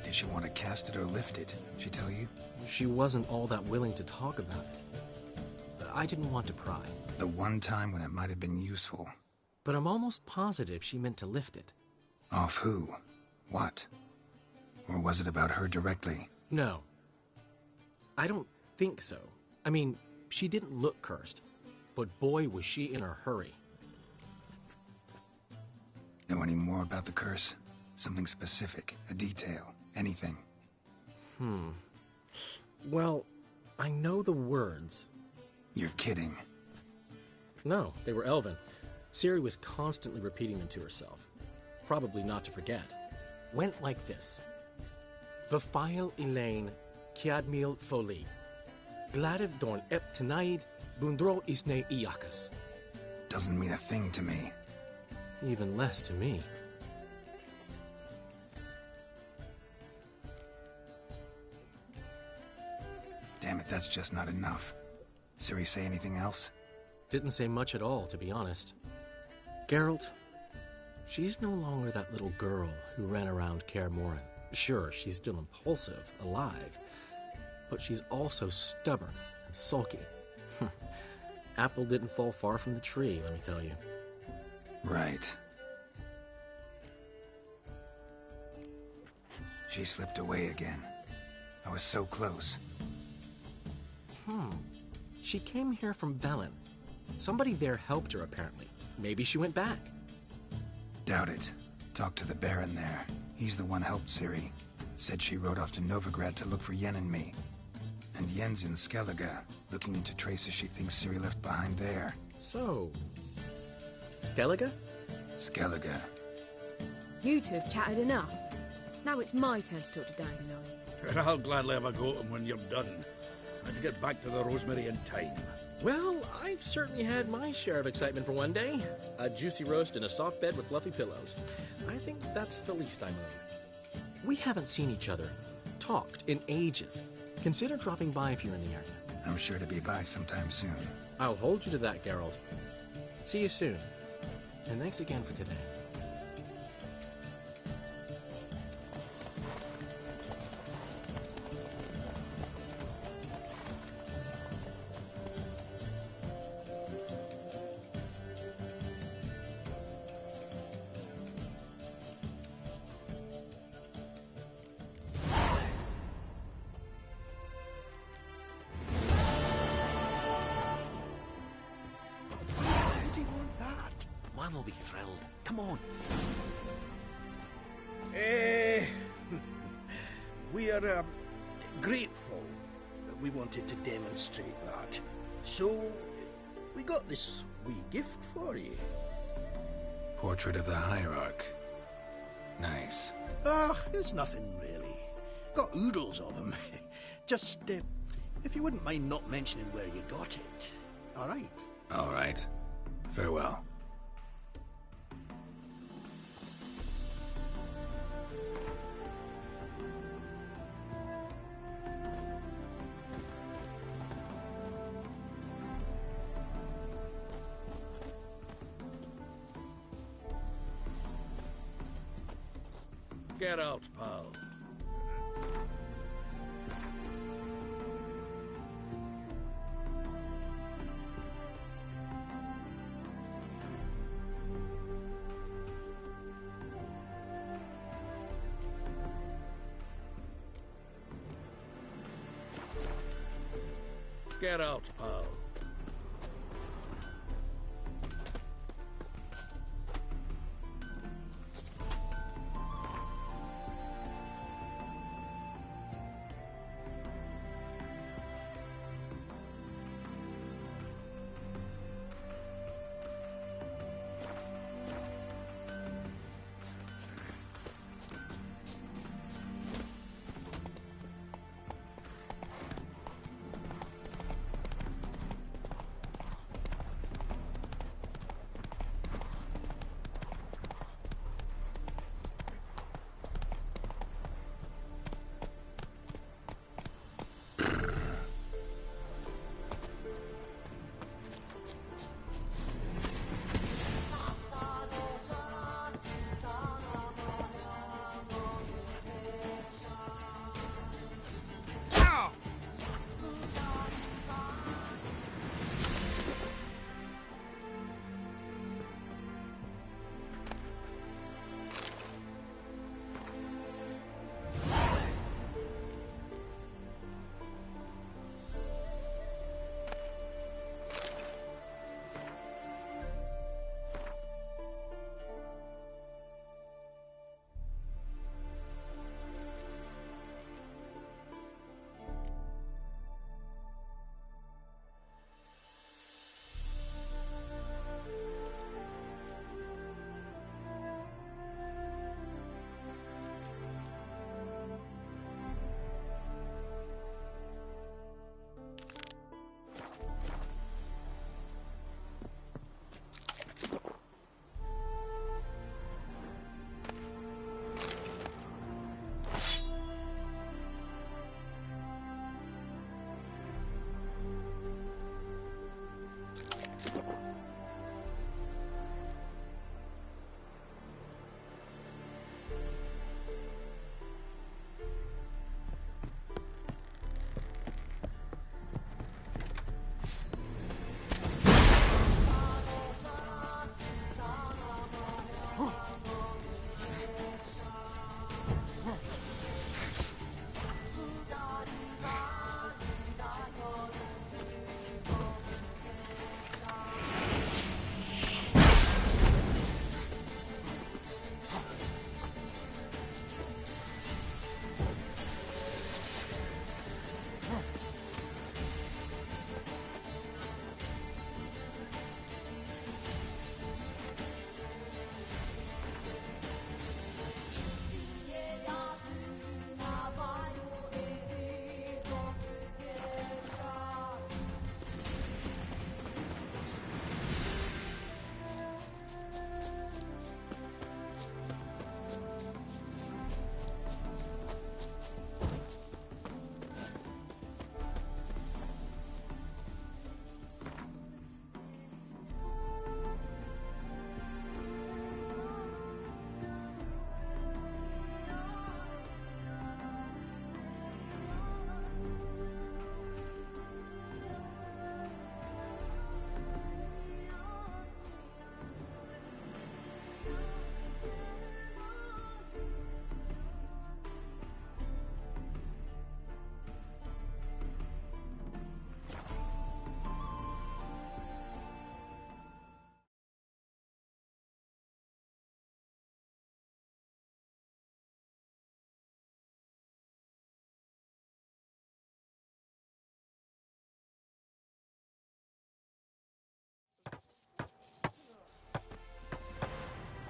Did she want to cast it or lift it? She tell you? She wasn't all that willing to talk about it. I didn't want to pry. The one time when it might have been useful. But I'm almost positive she meant to lift it. Off who? What? Or was it about her directly? No. I don't think so. I mean, she didn't look cursed. But boy, was she in a hurry. Know any more about the curse? Something specific, a detail, anything? Well, I know the words. You're kidding. No, they were Elven. Ciri was constantly repeating them to herself. Probably not to forget. Went like this. Vafile Elaine, Kiadmil Foli. Gladiv Dorn Ep Tenaid, Bundro Isne Iakas. Doesn't mean a thing to me. Even less to me. Damn it, that's just not enough. Ciri say anything else? Didn't say much at all, to be honest. Geralt, she's no longer that little girl who ran around Kaer Morhen. Sure, she's still impulsive, alive, but she's also stubborn and sulky. Apple didn't fall far from the tree, let me tell you. Right. She slipped away again. I was so close. She came here from Velen. Somebody there helped her, apparently. Maybe she went back. Doubt it. Talked to the Baron there. He's the one helped Ciri. Said she rode off to Novigrad to look for Yen and me. And Yen's in Skellige, looking into traces she thinks Ciri left behind there. So... Skellige? Skellige. You two have chatted enough. Now it's my turn to talk to Dandelion. And I'll gladly have a go at him when you're done. Let's get back to the Rosemary in time. Well, I've certainly had my share of excitement for one day. A juicy roast in a soft bed with fluffy pillows. I think that's the least I own. We haven't seen each other, talked in ages. Consider dropping by if you're in the area. I'm sure to be by sometime soon. I'll hold you to that, Geralt. See you soon. And thanks again for today. Man will be thrilled. Come on. We are grateful. We wanted to demonstrate that. So, we got this wee gift for you. Portrait of the Hierarch. Nice. It's nothing really. Got oodles of them. Just, if you wouldn't mind not mentioning where you got it. All right? All right. Farewell. Get out, pal. Get out, pal.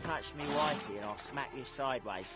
touch me wifey and I'll smack you sideways.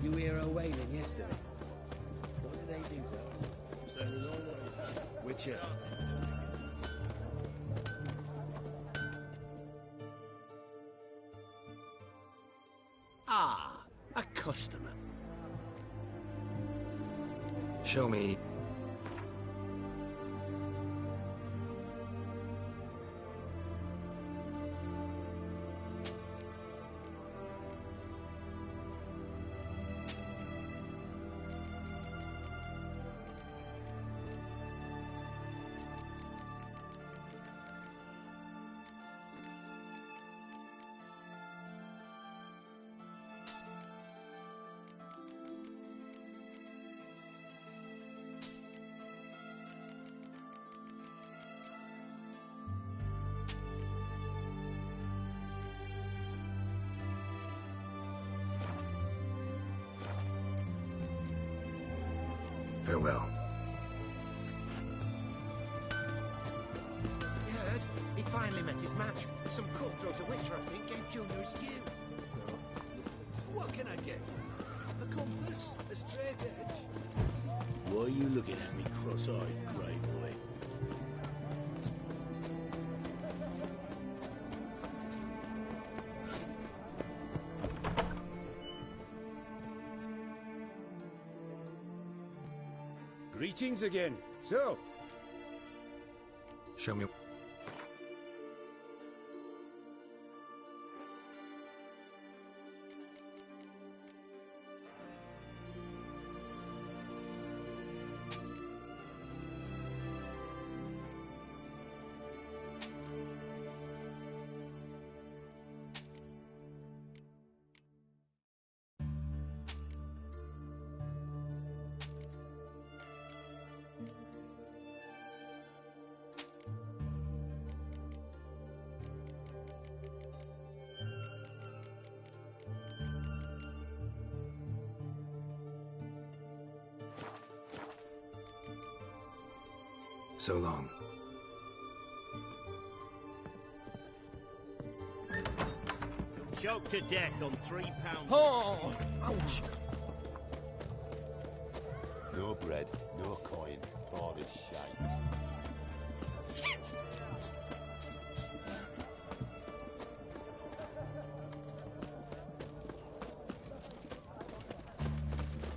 You hear her wailing yesterday? What did they do though? Same as always. Witcher. Ah, a customer. Show me. Farewell. You heard? He finally met his match. Some cutthroat a Witcher, I think, gave Junior his due. So, what can I get? A compass? A straight edge? Why are you looking at me cross-eyed, grey boy? Greetings again. So, Show me. So long. Choked to death on £3. Oh, ouch. No bread, no coin, all this shite.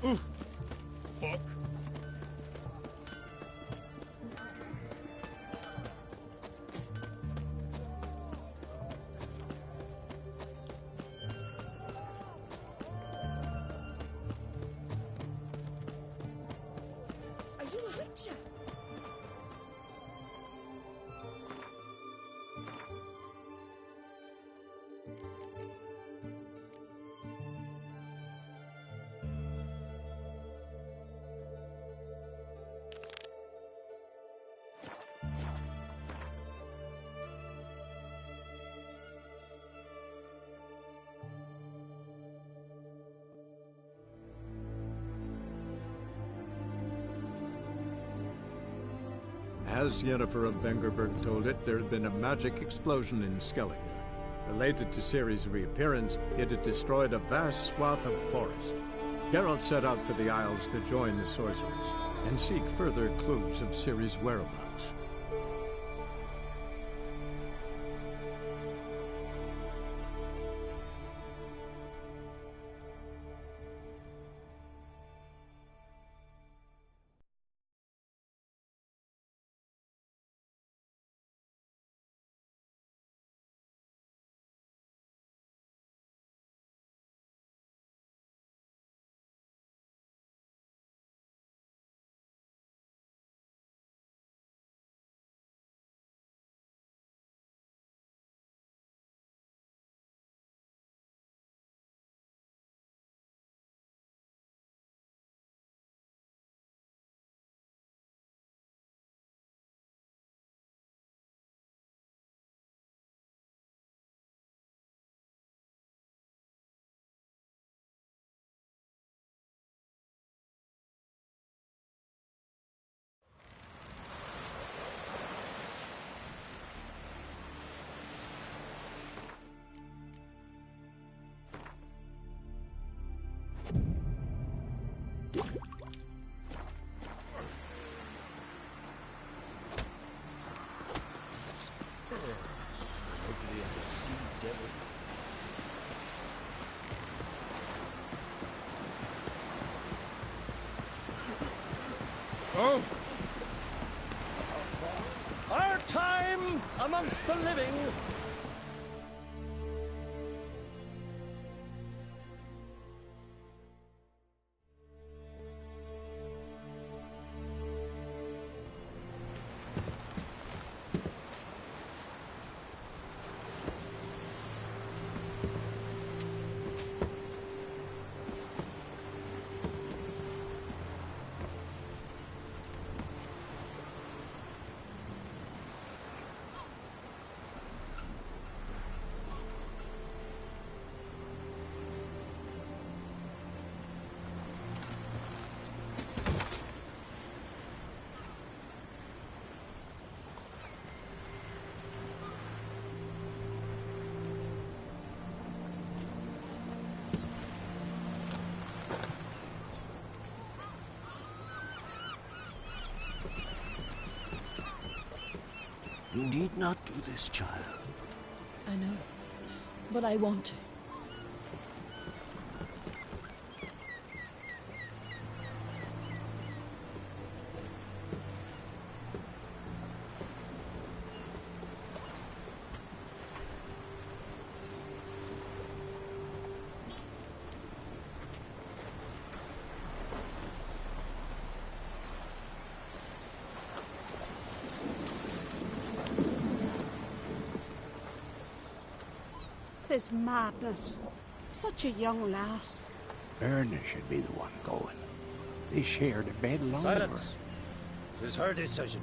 Ooh. Fuck. As Yennefer of Vengerberg told it, there had been a magic explosion in Skellige. Related to Ciri's reappearance, it had destroyed a vast swath of forest. Geralt set out for the Isles to join the sorcerers and seek further clues of Ciri's whereabouts. Ugly as a sea devil. Oh! Our time amongst the living. You need not do this, child. I know, but I want to. Tis madness. Such a young lass. Erna should be the one going. They shared a bed long Silence. 'Tis her decision.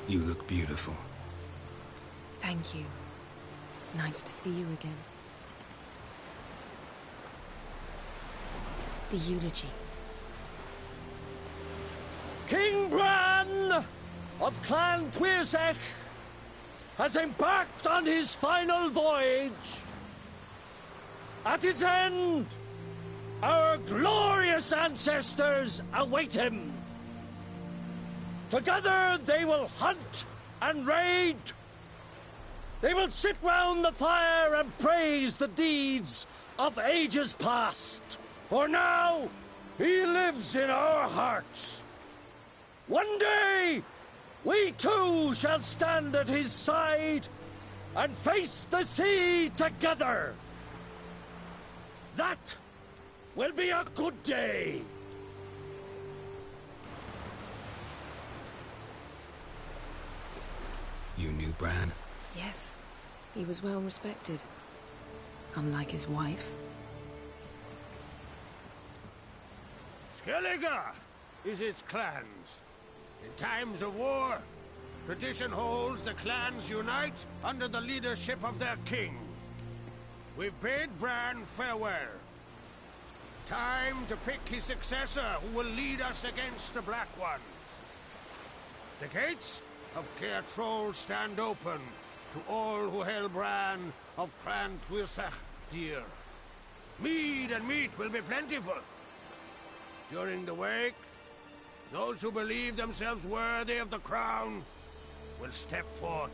You look beautiful. Thank you. Nice to see you again. The eulogy. King Bran of Clan Tuirsech has embarked on his final voyage. At its end, our glorious ancestors await him. Together they will hunt and raid. They will sit round the fire and praise the deeds of ages past. For now, He lives in our hearts. One day, we too shall stand at his side and face the sea together. That will be a good day. You knew Bran? Yes. He was well respected. Unlike his wife. Skellige is its clans. In times of war, tradition holds the clans unite under the leadership of their king. We've bade Bran farewell. Time to pick his successor who will lead us against the Black Ones. The gates of Caer Troll stand open to all who hail Bran of Clan Tuirsach dear. Mead and meat will be plentiful. During the wake, those who believe themselves worthy of the crown will step forth.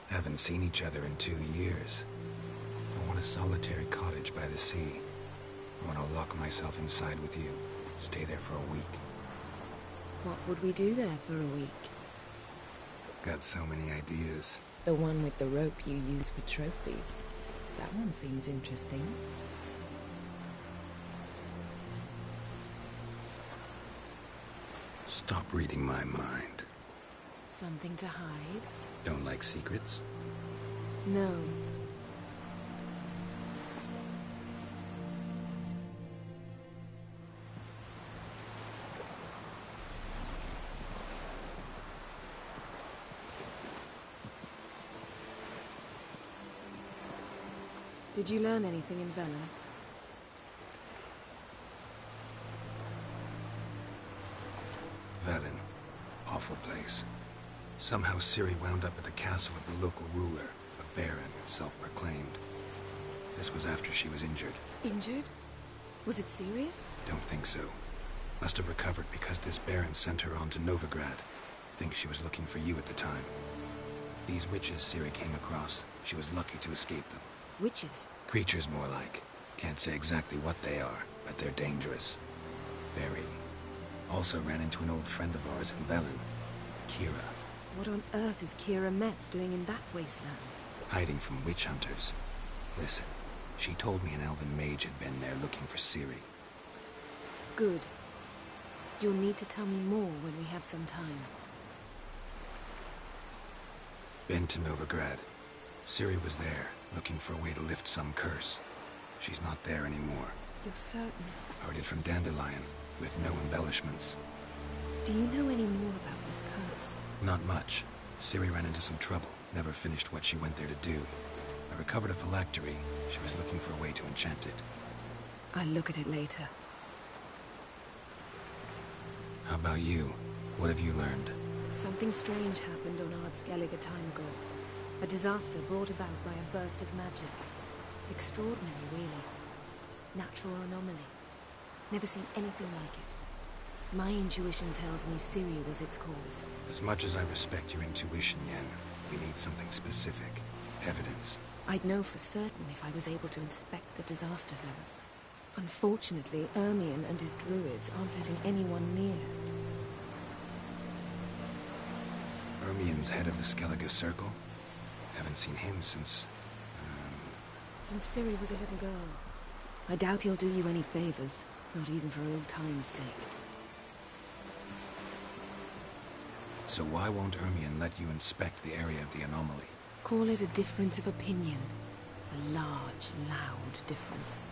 Haven't seen each other in 2 years. I want a solitary cottage by the sea. I want to lock myself inside with you. Stay there for a week. What would we do there for a week? Got so many ideas. The one with the rope you use for trophies. That one seems interesting. Stop reading my mind. Something to hide? Don't like secrets? No. Did you learn anything in Velen? Velen. Awful place. Somehow Ciri wound up at the castle of the local ruler, a baron, self-proclaimed. This was after she was injured. Injured? Was it serious? Don't think so. Must have recovered because this baron sent her on to Novigrad. Think she was looking for you at the time. These witches Ciri came across, she was lucky to escape them. Witches? Creatures more like. Can't say exactly what they are, but they're dangerous. Very. Also ran into an old friend of ours in Velen, Kira. What on earth is Kira Metz doing in that wasteland? Hiding from witch hunters. Listen, she told me an elven mage had been there looking for Ciri. Good. You'll need to tell me more when we have some time. Been to Novigrad. Ciri was there, looking for a way to lift some curse. She's not there anymore. You're certain? Heard it from Dandelion, with no embellishments. Do you know any more about this curse? Not much. Ciri ran into some trouble, never finished what she went there to do. I recovered a phylactery. She was looking for a way to enchant it. I'll look at it later. How about you? What have you learned? Something strange happened on Ard Skellige a time ago. A disaster brought about by a burst of magic. Extraordinary, really. Natural anomaly. Never seen anything like it. My intuition tells me Ciri was its cause. As much as I respect your intuition, Yen, we need something specific. Evidence. I'd know for certain if I was able to inspect the disaster zone. Unfortunately, Ermion and his druids aren't letting anyone near. Ermion's head of the Skellige Circle? Haven't seen him since... Since Ciri was a little girl. I doubt he'll do you any favors, not even for old time's sake. So why won't Ermion let you inspect the area of the anomaly? Call it a difference of opinion. A large, loud difference.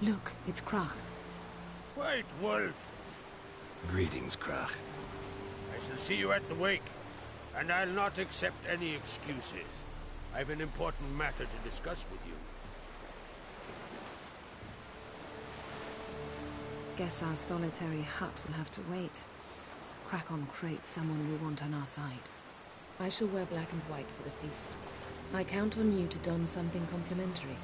Look, it's Crach. White Wolf! Greetings, Crach. I shall see you at the wake, and I'll not accept any excuses. I've an important matter to discuss with you. Guess our solitary hut will have to wait. Crack on crate someone we want on our side. I shall wear black and white for the feast. I count on you to don something complimentary.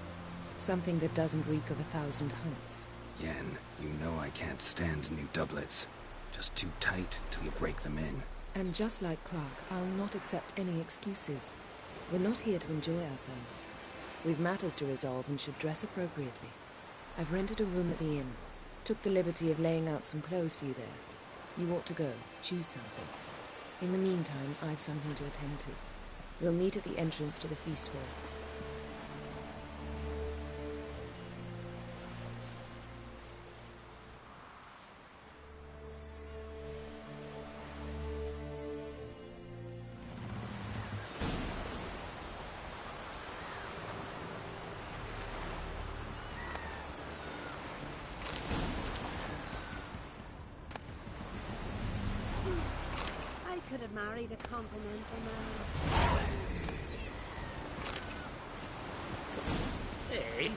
Something that doesn't reek of 1,000 hunts. Yen, you know I can't stand new doublets. Just too tight till you break them in. And just like Clark, I'll not accept any excuses. We're not here to enjoy ourselves. We've matters to resolve and should dress appropriately. I've rented a room at the inn. Took the liberty of laying out some clothes for you there. You ought to go. Choose something. In the meantime, I've something to attend to. We'll meet at the entrance to the feast hall. I could have married a continental man. Hey?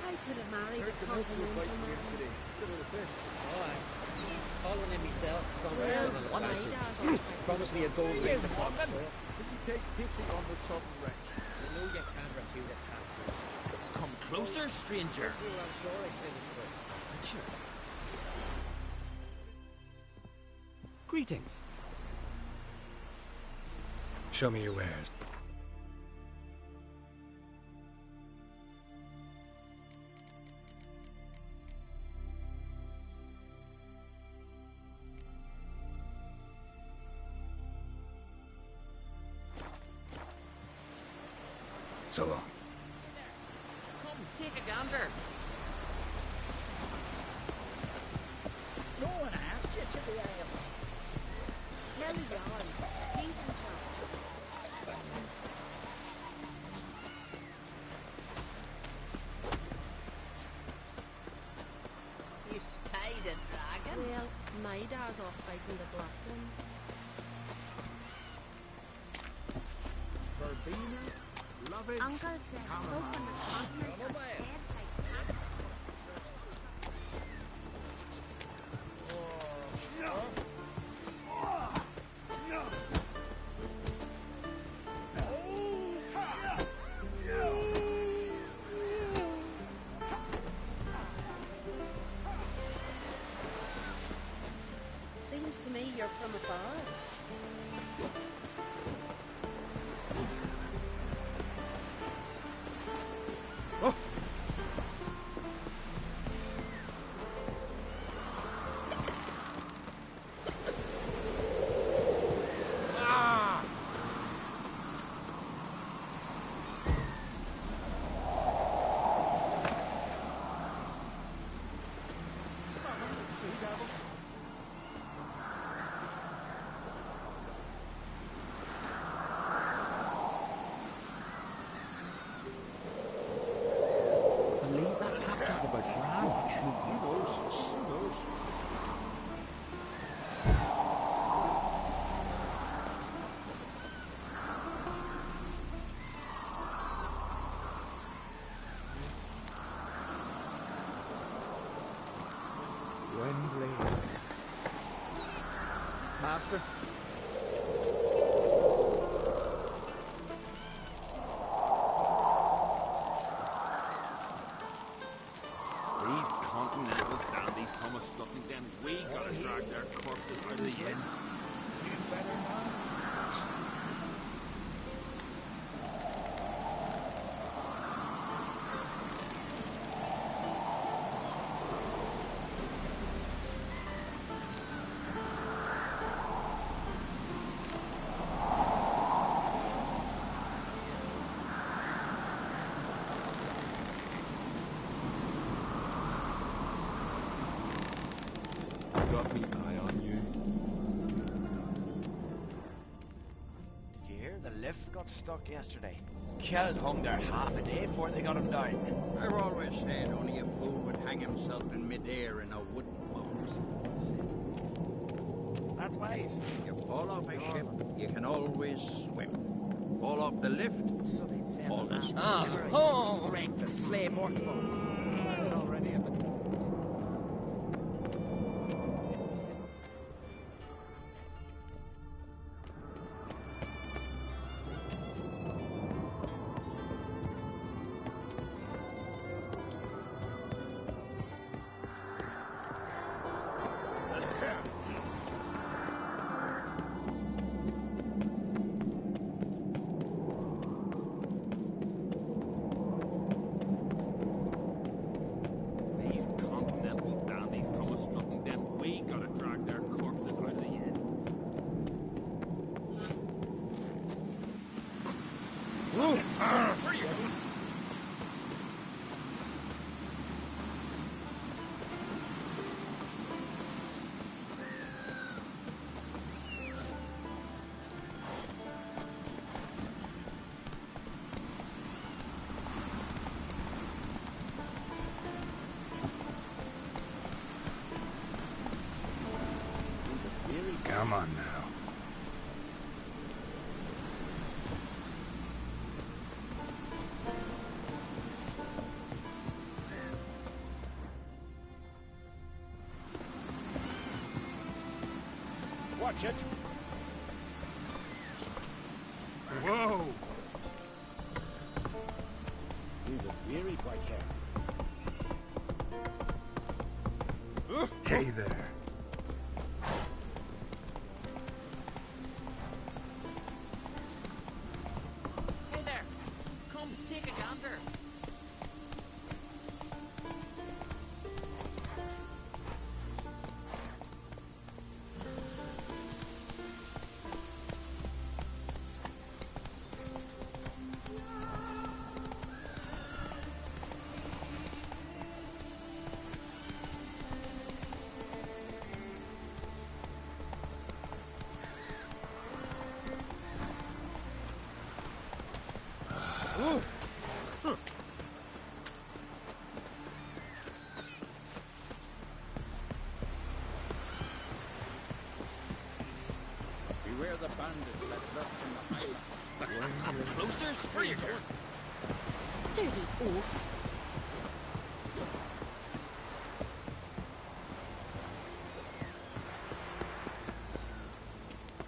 I could have married a continental man. Following him myself. Well, One night, promised me a gold ring to come. Will you take pity on the sudden wretch? You know you can't refuse a task. Come closer, stranger. I'm sure I said it for. But sure. Greetings. Show me your wares. So long. Come, take a gander. No one asked you to the Isles. Tell Jan, he's in charge. You spied a dragon? Well, my dad's off fighting the Black Ones. Verbena, love it. Uncle said folk on the continent got heads like cats. Seems to me you're from afar. Believe that claptrap about Bran? Who knows? Wembley. Master? These continental dandies come a-strutting them. We gotta drag their corpses out of the inn. You'd better not. Got me eye on you. Did you hear the lift got stuck yesterday? Kjeld hung there half a day before they got him down. I've always said only a fool would hang himself in midair in a wooden box. That's wise. You fall off a ship, you can always swim. Fall off the lift, So they'd send all a man this. with courage and strength to slay Morkfall. Already at the... Come on now. Watch it. Whoa! You look weary, Whitehair. Hey there. Hey there! Come, take a gander. Beware the bandit that lurked in the highland. Come closer, stranger. Dirty oaf.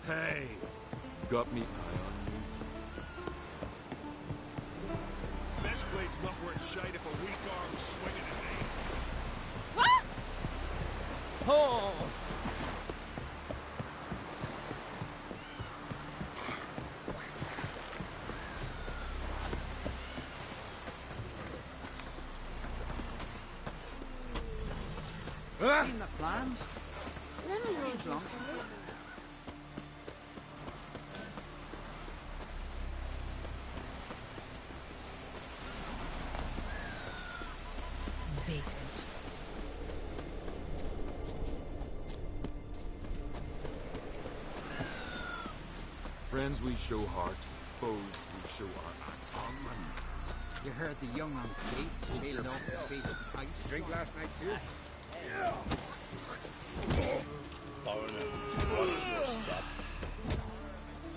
Hey! Got me eye on you. This blade's not worth shite if a weak arm's swinging at me. What? Oh! Seen the plans? Let me hold you, sir. Vacant. Friends we show heart, foes we show our axe. You heard the young on skates sailing off the face of the ice. Drink last night too? Foreigner, watch your step.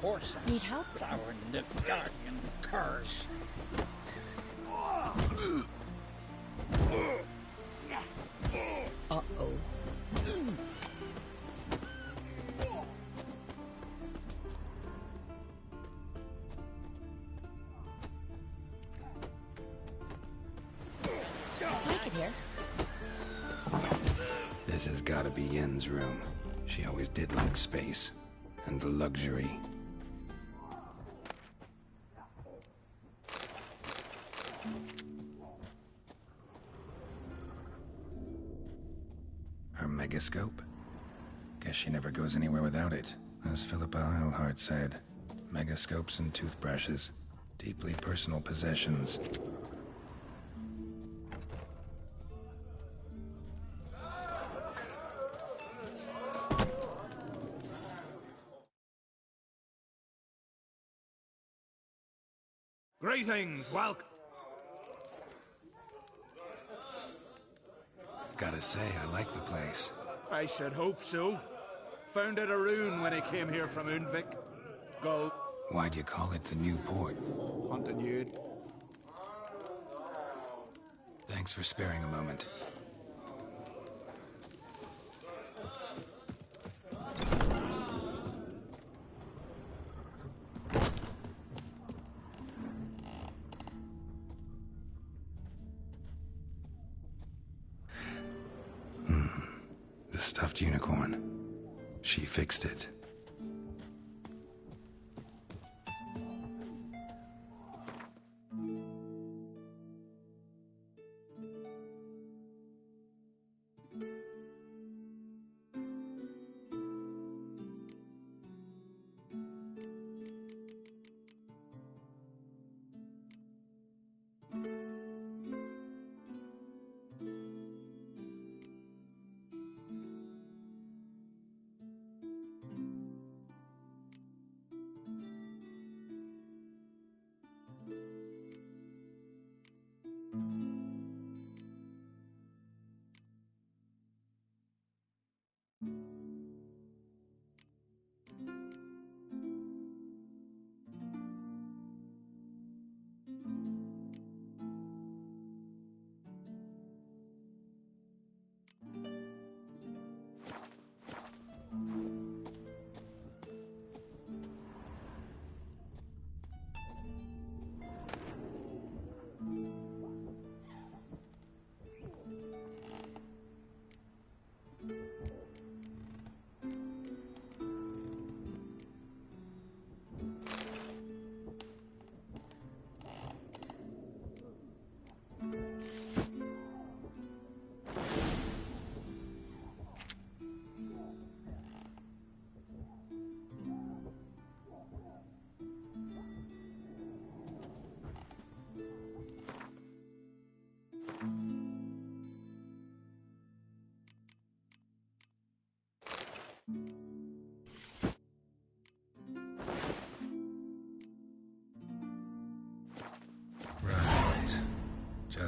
Horse Need help? plowing the guardian curs. Uh-oh. I can hear. This has gotta be Yen's room. She always did like space. And luxury. Her megascope? Guess she never goes anywhere without it. As Philippa Eilhart said, megascopes and toothbrushes. Deeply personal possessions. Greetings, welcome. Gotta say, I like the place. I should hope so. Found it a rune when I came here from Undvik. Go. Why'd you call it the New Port? Continued. Thanks for sparing a moment. The stuffed unicorn. She fixed it.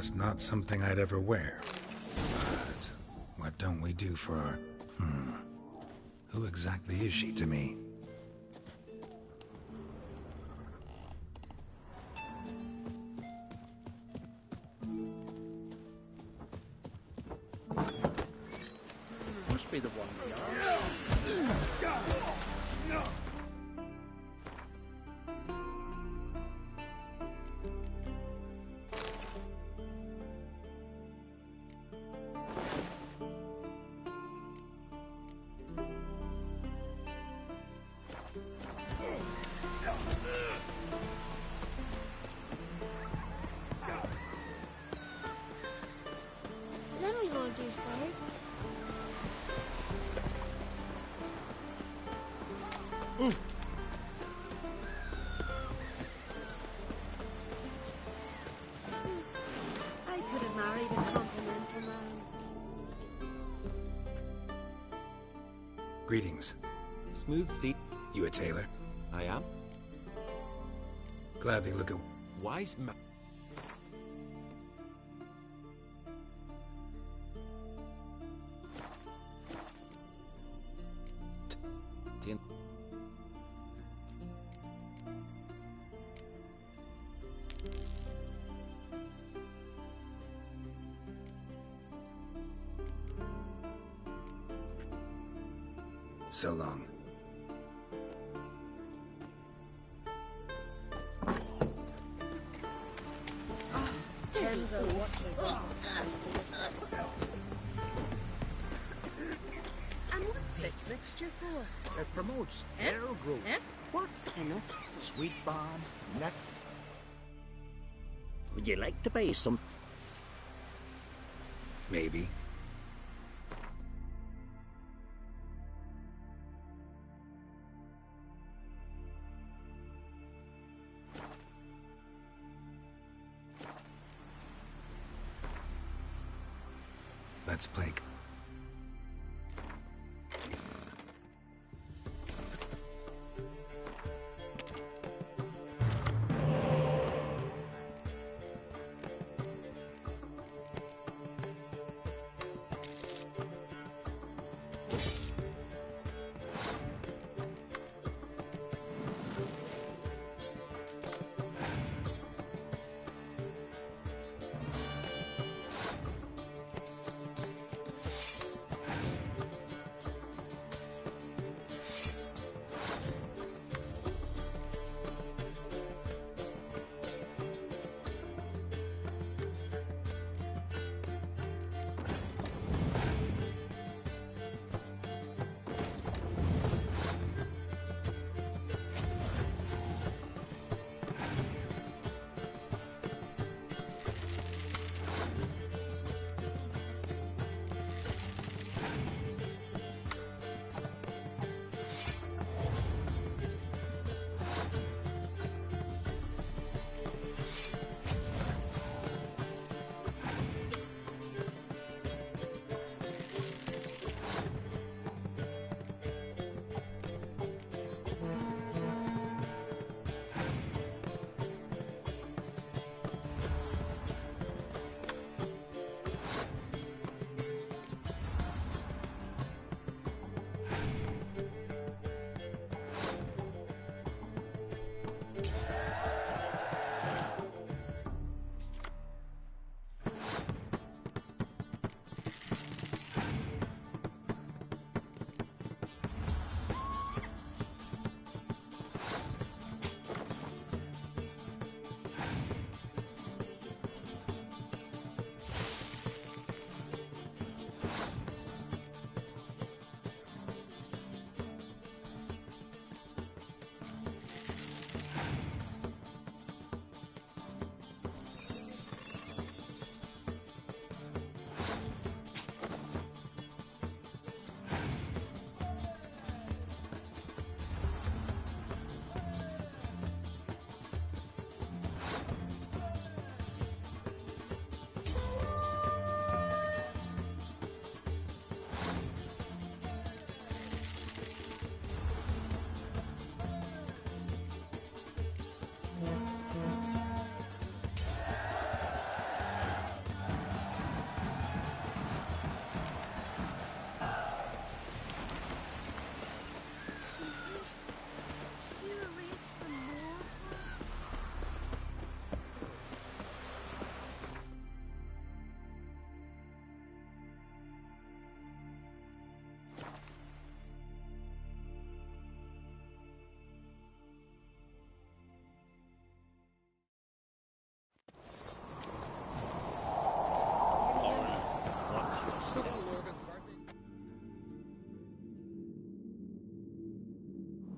Just not something I'd ever wear. But what don't we do for her? Who exactly is she to me? Must be the one we are. Then we will do so. I could have married a continental man. Greetings. Smooth seat. You a tailor? I am. Gladly look at... Wise man. So long. Tender watches on. And what's this mixture for? It promotes hair growth. What's in it? Sweet balm, net. Would you like to buy some? Maybe. Let's play.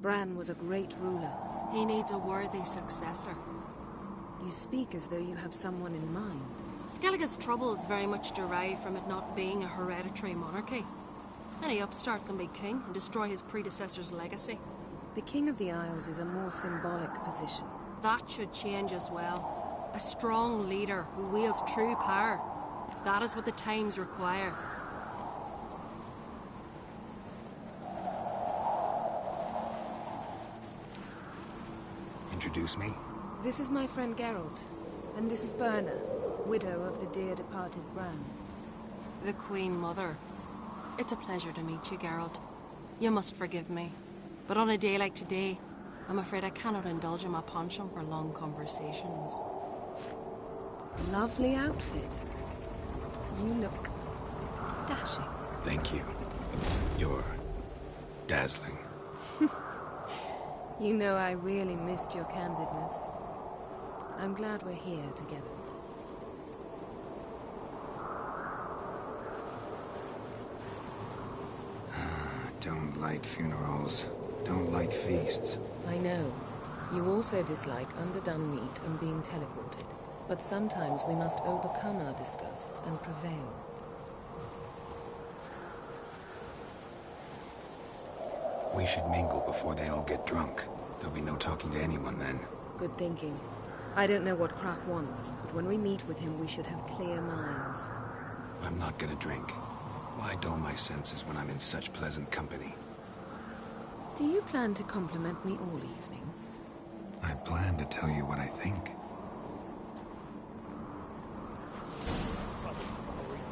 Bran was a great ruler. He needs a worthy successor. You speak as though you have someone in mind. Skellige's troubles very much derive from it not being a hereditary monarchy. Any upstart can be king and destroy his predecessor's legacy. The King of the Isles is a more symbolic position. That should change as well. A strong leader who wields true power. That is what the times require. Introduce me? This is my friend Geralt, and this is Birna, widow of the dear departed Bran. The Queen Mother. It's a pleasure to meet you, Geralt. You must forgive me, but on a day like today, I'm afraid I cannot indulge in my penchant for long conversations. Lovely outfit. You look dashing. Thank you. You're dazzling. You know, I really missed your candidness. I'm glad we're here together. Don't like funerals. Don't like feasts. I know. You also dislike underdone meat and being teleported. But sometimes we must overcome our disgusts and prevail. We should mingle before they all get drunk. There'll be no talking to anyone then. Good thinking. I don't know what Crach wants, but when we meet with him, we should have clear minds. I'm not gonna drink. Why dull my senses when I'm in such pleasant company? Do you plan to compliment me all evening? I plan to tell you what I think.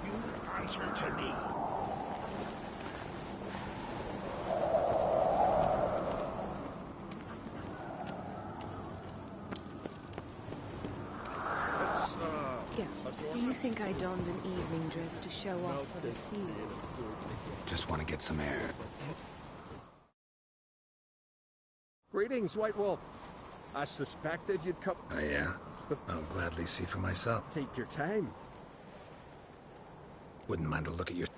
You answer to me. Geralt, do you think I donned an evening dress to show off for the seals? Just want to get some air. Greetings, White Wolf. I suspected you'd come... Oh, yeah? I'll gladly see for myself. Take your time. Wouldn't mind a look at your...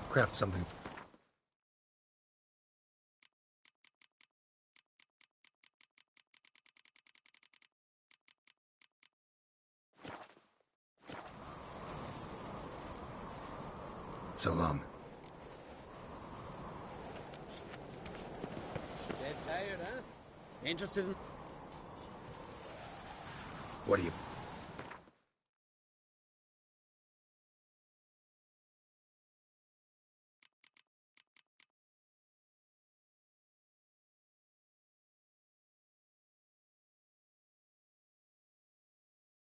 Craft something. So long. Dead tired, huh? Interested in... What do you...